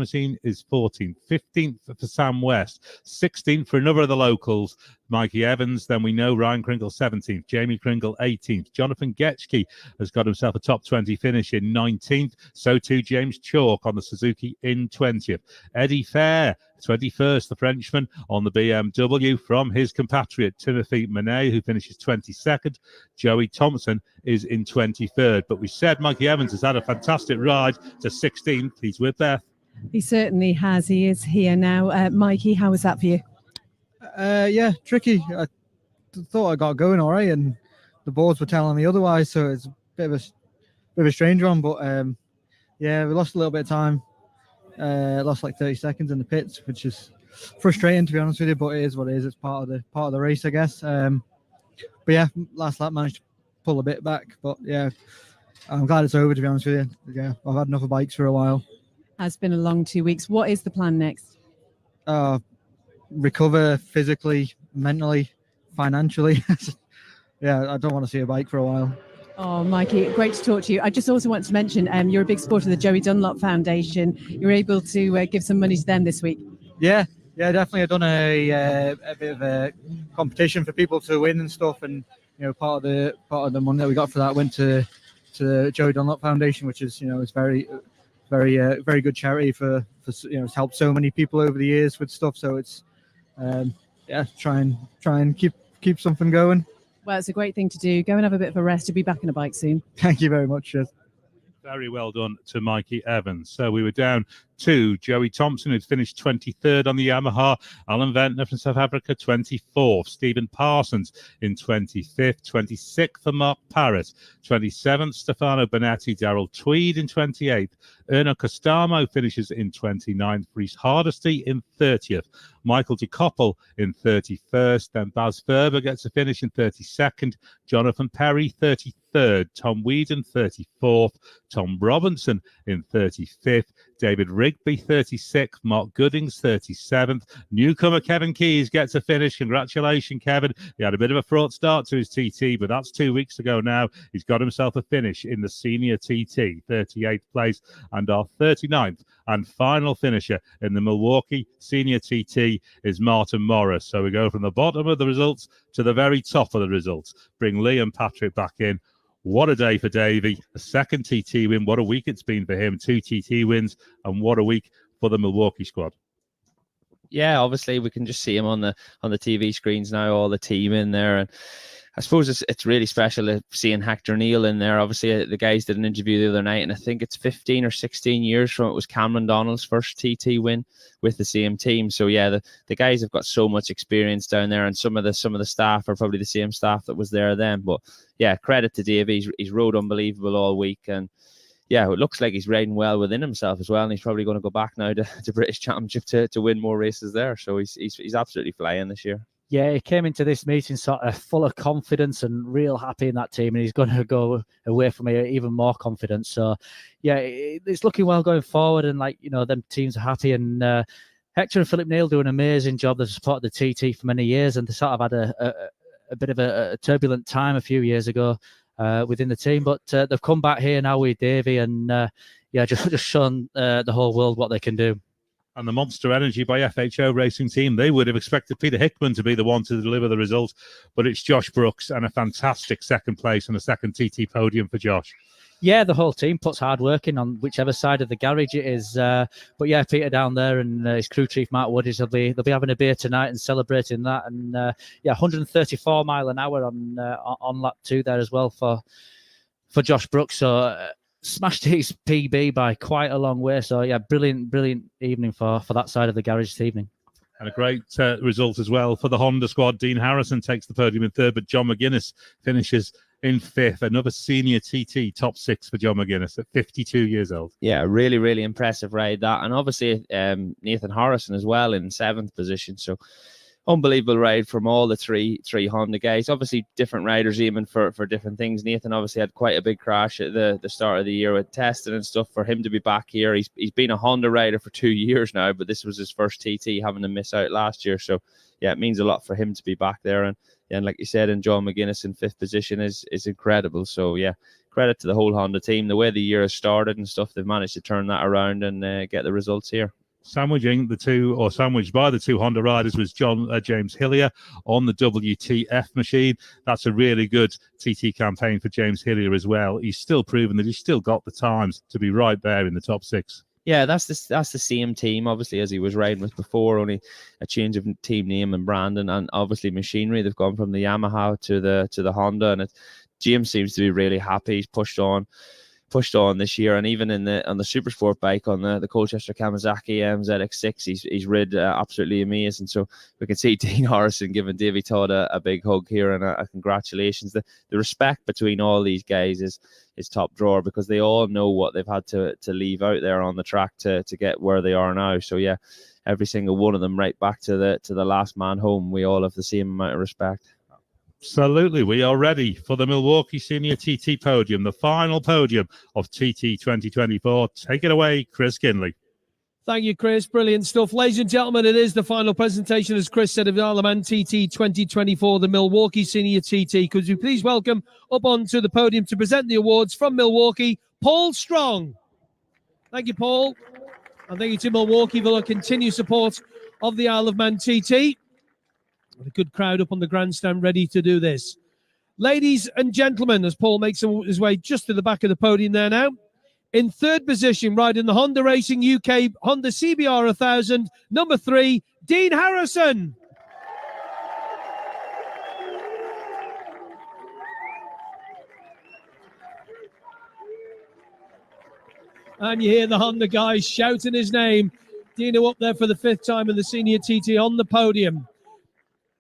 machine is 14th. 15th for Sam West. 16th for another of the locals, Mikey Evans. Then we know Ryan Kringle 17th. Jamie Kringle 18th. Jonathan Getchke has got himself a top 20 finish in 19th. So too James Chalk on the Suzuki in 20th. Eddie Fair 21st, the Frenchman on the BMW from his compatriot Timothy Monet, who finishes 22nd. Joey Thompson is in 23rd. But we said Mikey Evans has had a fantastic ride to 16th. He's with Beth. He certainly has. He is here now. Mikey, how was that for you? Yeah, tricky. I thought I got going all right, and the boards were telling me otherwise, so it's a bit of a strange one. But yeah, we lost a little bit of time. Lost like 30 seconds in the pits, which is frustrating, to be honest with you, but it is what it is. It's part of the race, I guess. But yeah, last lap managed to pull a bit back, but yeah, I'm glad it's over, to be honest with you. Yeah, I've had enough of bikes for a while. Has been a long 2 weeks. What is the plan next? Recover physically, mentally, financially. Yeah, I don't want to see a bike for a while. Oh, Mikey, great to talk to you. I just also want to mention you're a big supporter of the Joey Dunlop Foundation. You're able to give some money to them this week. Yeah, definitely. I've done a bit of a competition for people to win and stuff, and part of the money that we got for that went to the Joey Dunlop Foundation, which is is very good charity for it's helped so many people over the years with stuff. So it's try and keep something going. Well, it's a great thing to do. Go and have a bit of a rest. You'll be back on a bike soon. Thank you very much. Cheers. Very well done to Mikey Evans. So we were down to Joey Thompson, who'd finished 23rd on the Yamaha. Alan Ventnor from South Africa, 24th. Stephen Parsons in 25th. 26th for Mark Parrott. 27th, Stefano Bonetti. Darrell Tweed in 28th. Erno Costamo finishes in 29th. Reece Hardesty in 30th. Michael de Koppel in 31st. Then Baz Ferber gets a finish in 32nd. Jonathan Perry, 33rd. Tom Whedon, 34th. Tom Robinson in 35th. David Rigby, 36th. Mark Goodings, 37th. Newcomer Kevin Keys gets a finish. Congratulations, Kevin. He had a bit of a fraught start to his TT, but that's 2 weeks ago now. He's got himself a finish in the senior TT, 38th place. And our 39th and final finisher in the Milwaukee senior TT is Martin Morris. So we go from the bottom of the results to the very top of the results. Bring Lee and Patrick back in. What a day for Davey. A second TT win. What a week it's been for him. 2 TT wins, and what a week for the Milwaukee squad. Yeah, obviously we can just see him on the TV screens now, all the team in there, and I suppose it's really special seeing Hector Neal in there. Obviously, the guys did an interview the other night, and I think it's 15 or 16 years from it was Cameron Donnell's first TT win with the same team. So yeah, the guys have got so much experience down there, and some of the staff are probably the same staff that was there then. But yeah, credit to Davey. He's rode unbelievable all week, and yeah, it looks like he's riding well within himself as well, and he's probably going to go back now to British Championship to win more races there. So he's absolutely flying this year. Yeah, he came into this meeting sort of full of confidence and real happy in that team, and he's going to go away from here even more confident. So, yeah, it's looking well going forward, and them teams are happy. And Hector and Philip Neal do an amazing job. They've supported the TT for many years, and they sort of had a bit of a turbulent time a few years ago within the team, but they've come back here now with Davey, and just shown the whole world what they can do. And the Monster Energy by FHO Racing Team, they would have expected Peter Hickman to be the one to deliver the result, but it's Josh Brooks and a fantastic second place and a second TT podium for Josh. Yeah, the whole team puts hard work in on whichever side of the garage it is. But yeah, Peter down there and his crew chief Mark Woodies, they'll be having a beer tonight and celebrating that. And 134 mile an hour on lap 2 there as well for Josh Brooks. So smashed his PB by quite a long way. So yeah, brilliant evening for that side of the garage this evening. And a great result as well for the Honda squad. Dean Harrison takes the podium in 3rd, but John McGuinness finishes in 5th. Another senior TT top 6 for John McGuinness at 52 years old. Yeah, really impressive ride that. And obviously Nathan Harrison as well in 7th position. So unbelievable ride from all the three Honda guys. Obviously different riders aiming for different things. Nathan obviously had quite a big crash at the start of the year with testing and stuff. For him to be back here, he's been a Honda rider for 2 years now, but this was his first TT, having to miss out last year. So yeah, it means a lot for him to be back there. And like you said, and John McGuinness in 5th position is incredible. So yeah, credit to the whole Honda team. The way the year has started and stuff, they've managed to turn that around and get the results here. Sandwiched by the 2 Honda riders was James Hillier on the WTF machine. That's a really good TT campaign for James Hillier as well. He's still proven that he's still got the times to be right there in the top 6. Yeah, that's the same team, obviously, as he was riding with before, only a change of team name and branding, and obviously machinery. They've gone from the Yamaha to the Honda, and James seems to be really happy. He's pushed on this year, and even on the super sport bike on the Colchester Kawasaki ZX6, he's rid absolutely amazing. So we can see Dean Harrison giving Davey Todd a big hug here and a congratulations. The respect between all these guys is top drawer, because they all know what they've had to leave out there on the track to get where they are now. So yeah, every single one of them right back to the last man home. We all have the same amount of respect. Absolutely. We are ready for the Milwaukee Senior TT Podium, the final podium of TT 2024. Take it away, Chris Kinley. Thank you, Chris. Brilliant stuff. Ladies and gentlemen, it is the final presentation, as Chris said, of the Isle of Man TT 2024, the Milwaukee Senior TT. Could you please welcome up onto the podium to present the awards from Milwaukee, Paul Strong. Thank you, Paul. And thank you to Milwaukee for their continued support of the Isle of Man TT. A good crowd up on the grandstand ready to do this. Ladies and gentlemen, as Paul makes his way just to the back of the podium there now, in third position, riding the Honda Racing UK Honda CBR 1000, number 3, Dean Harrison. And you hear the Honda guys shouting his name. Dino up there for the 5th time in the Senior TT on the podium.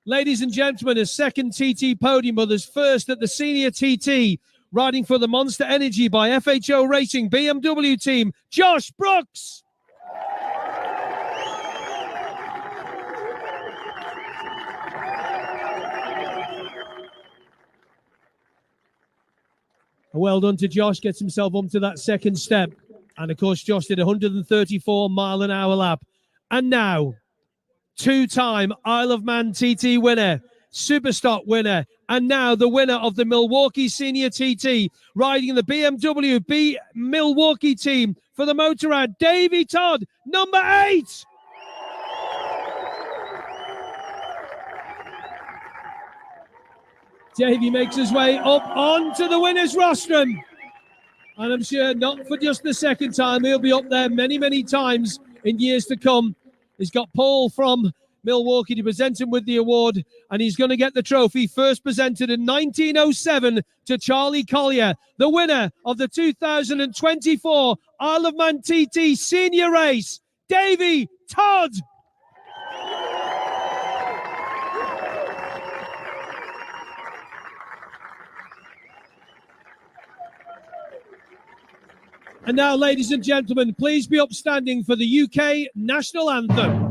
Ladies and gentlemen, a second TT podium, others first at the Senior TT, riding for the Monster Energy by FHO Racing BMW team, Josh Brooks. Well done to Josh, gets himself up to that second step. And of course, Josh did a 134-mile-an-hour lap. And now, 2-time Isle of Man TT winner, Superstock winner, and now the winner of the Milwaukee Senior TT, riding the BMW Milwaukee team for the Motorrad, Davey Todd, number 8. Davey makes his way up onto the winner's rostrum. And I'm sure not for just the second time. He'll be up there many, many times in years to come. He's got Paul from Milwaukee to present him with the award, and he's going to get the trophy first presented in 1907 to Charlie Collier, the winner of the 2024 Isle of Man TT Senior Race, Davey Todd. And now, ladies and gentlemen, please be upstanding for the UK National Anthem.